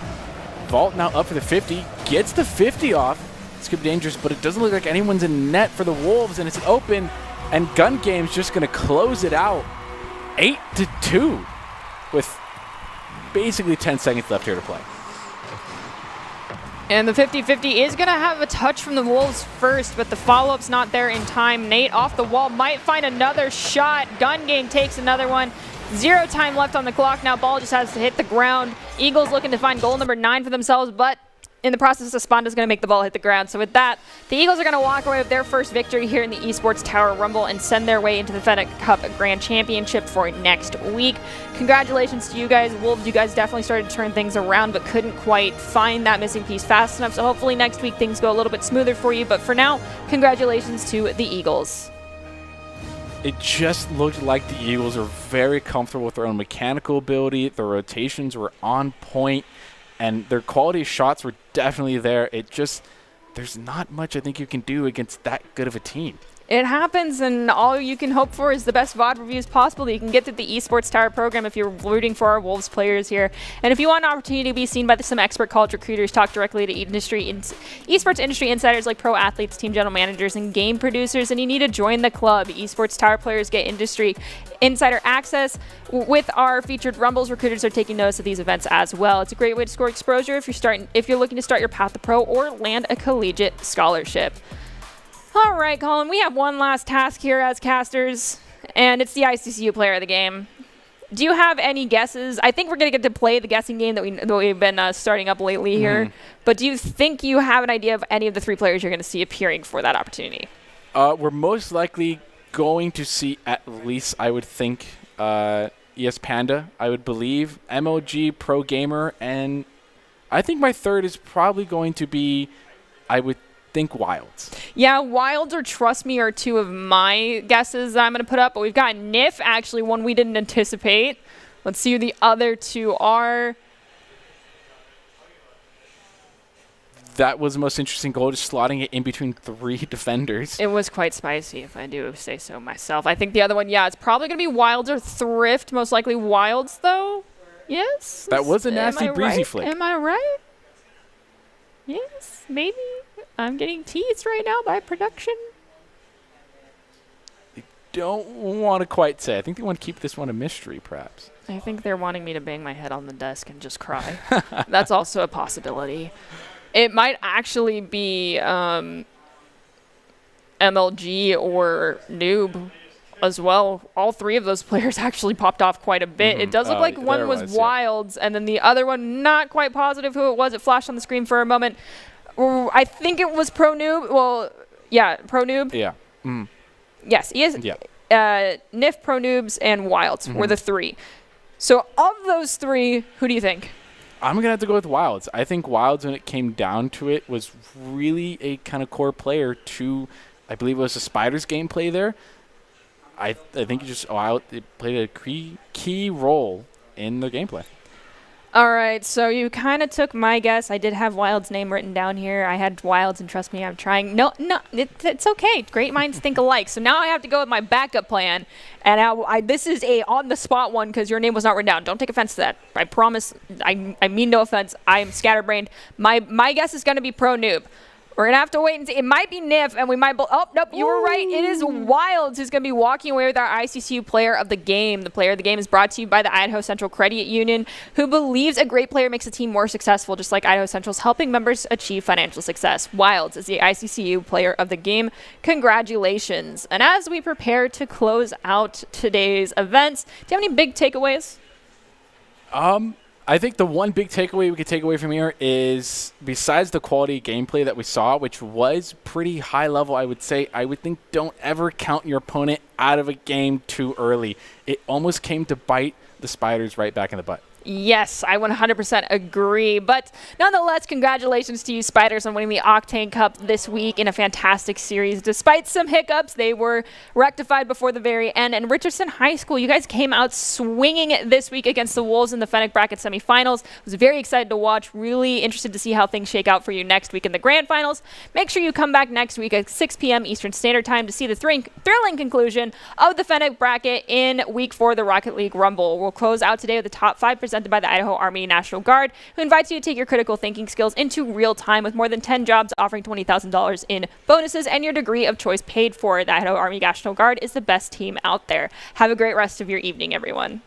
Vault now up for the 50, gets the 50 off. This could be dangerous, but it doesn't look like anyone's in net for the Wolves, and it's open, and Gun Game's just going to close it out 8-2 with basically 10 seconds left here to play. And the 50-50 is going to have a touch from the Wolves first, but the follow-up's not there in time. Nate off the wall might find another shot. Gun Game takes another one. 0 time left on the clock now. Ball just has to hit the ground. Eagles looking to find goal number 9 for themselves, but in the process, Esponda's going to make the ball hit the ground. So with that, the Eagles are going to walk away with their first victory here in the Esports Tower Rumble and send their way into the FedEx Cup Grand Championship for next week. Congratulations to you guys. Wolves, you guys definitely started to turn things around, but couldn't quite find that missing piece fast enough. So hopefully next week things go a little bit smoother for you. But for now, congratulations to the Eagles. It just looked like the Eagles are very comfortable with their own mechanical ability. The rotations were on point, and their quality shots were definitely there. There's not much I think you can do against that good of a team. It happens, and all you can hope for is the best VOD reviews possible that you can get through the Esports Tower program if you're rooting for our Wolves players here. And if you want an opportunity to be seen by some expert college recruiters, talk directly to esports industry insiders like pro athletes, team general managers, and game producers, and you need to join the club. Esports Tower players get industry insider access. With our featured Rumbles, recruiters are taking notice of these events as well. It's a great way to score exposure if you're looking to start your path to pro or land a collegiate scholarship. All right, Colin, we have one last task here as casters, and it's the ICCU player of the game. Do you have any guesses? I think we're going to get to play the guessing game that we've been starting up lately here, but do you think you have an idea of any of the 3 players you're going to see appearing for that opportunity? We're most likely going to see at least, I would think, ES Panda, I would believe, MLG, Pro Gamer, and I think my third is probably going to be, I would think, Wilds. Yeah, Wilds or Trust Me are 2 of my guesses that I'm going to put up, but we've got Nif, actually one we didn't anticipate. Let's see who the other 2 are. That was the most interesting goal, just slotting it in between 3 defenders. It was quite spicy, if I do say so myself. I think the other one, yeah, it's probably going to be Wilds or Thrift. Most likely Wilds, though. Yes? That was a nasty breezy right? flick. Am I right? Yes, maybe. I'm getting teased right now by production. I don't want to quite say. I think they want to keep this one a mystery, perhaps. I think they're wanting me to bang my head on the desk and just cry. That's also a possibility. It might actually be MLG or Noob as well. All 3 of those players actually popped off quite a bit. It does look like one was Wilds, and then the other one, not quite positive who it was. It flashed on the screen for a moment. I think it was Pro Noob. Well, yeah, Pro Noob. Yeah. Yes, he is. Yeah. Nif, Pro Noobs, and Wilds were the 3. So of those 3, who do you think? I'm going to have to go with Wilds. I think Wilds, when it came down to it, was really a kind of core player to, I believe it was the Spiders gameplay there. I think it played a key role in the gameplay. All right, so you kind of took my guess. I did have Wild's name written down here. I had Wild's, and trust me, I'm trying. No, it's okay. Great minds think alike. So now I have to go with my backup plan, and this is a on-the-spot one because your name was not written down. Don't take offense to that. I promise. I mean no offense. I am scatterbrained. My guess is going to be Pro Noob. We're going to have to wait and see. It might be Niff, and we might... Oh, nope, you were right. It is Wilds who's going to be walking away with our ICCU Player of the Game. The Player of the Game is brought to you by the Idaho Central Credit Union, who believes a great player makes a team more successful, just like Idaho Central's helping members achieve financial success. Wilds is the ICCU Player of the Game. Congratulations. And as we prepare to close out today's events, do you have any big takeaways? I think the one big takeaway we could take away from here is, besides the quality gameplay that we saw, which was pretty high level, I would think don't ever count your opponent out of a game too early. It almost came to bite the Spiders right back in the butt. Yes, I 100% agree. But nonetheless, congratulations to you, Spiders, on winning the Octane Cup this week in a fantastic series. Despite some hiccups, they were rectified before the very end. And Richardson High School, you guys came out swinging this week against the Wolves in the Fennec Bracket semifinals. I was very excited to watch. Really interested to see how things shake out for you next week in the Grand Finals. Make sure you come back next week at 6 p.m. Eastern Standard Time to see the thrilling conclusion of the Fennec Bracket in Week 4 of the Rocket League Rumble. We'll close out today with the top 5 presented by the Idaho Army National Guard, who invites you to take your critical thinking skills into real time with more than 10 jobs offering $20,000 in bonuses and your degree of choice paid for. The Idaho Army National Guard is the best team out there. Have a great rest of your evening, everyone.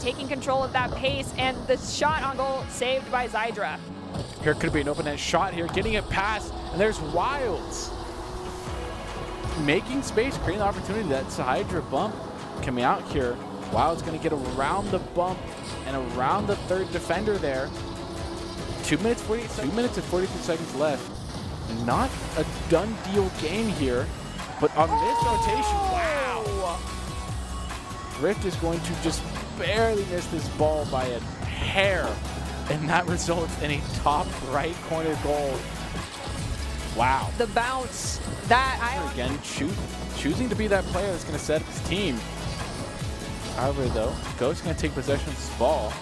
Taking control of that pace, and the shot on goal saved by Zydra. Here could be an open net shot here, getting it past, and there's Wilds. Making space, creating the opportunity. That's a Hydra bump coming out here. Wild's going to get around the bump and around the third defender there. 2 minutes and 43 seconds left. Not a done deal game here, but on this rotation, wow! Rift is going to just barely miss this ball by a hair, and that results in a top right corner goal. Wow. The bounce that again choosing to be that player that's going to set up his team. However, though, Ghost's going to take possession of this ball,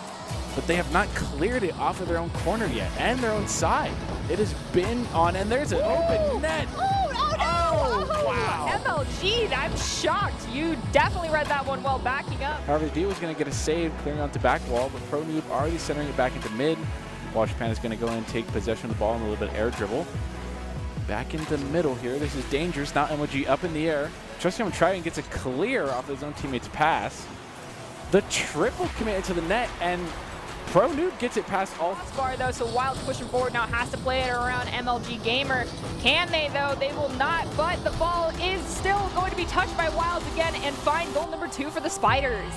but they have not cleared it off of their own corner yet and their own side. It has been on, and there's an open net. Oh, wow. MLG, I'm shocked. You definitely read that one well, backing up. However, the D was going to get a save, clearing onto back wall, but Pro Noob already centering it back into mid. Washpan is going to go in and take possession of the ball and a little bit of air dribble. Back into the middle here. This is dangerous. Now MLG up in the air. Trusty trying and gets a clear off his own teammate's pass. The triple committed to the net, and Pro Noob gets it past all. Far though, so Wild's pushing forward now, has to play it around MLG Gamer. Can they though? They will not, but the ball is still going to be touched by Wilds again and find goal number 2 for the Spiders.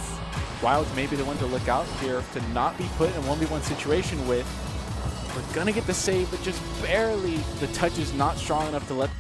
Wilds may be the one to look out here to not be put in a 1v1 situation with. We're gonna get the save, but just barely. The touch is not strong enough to let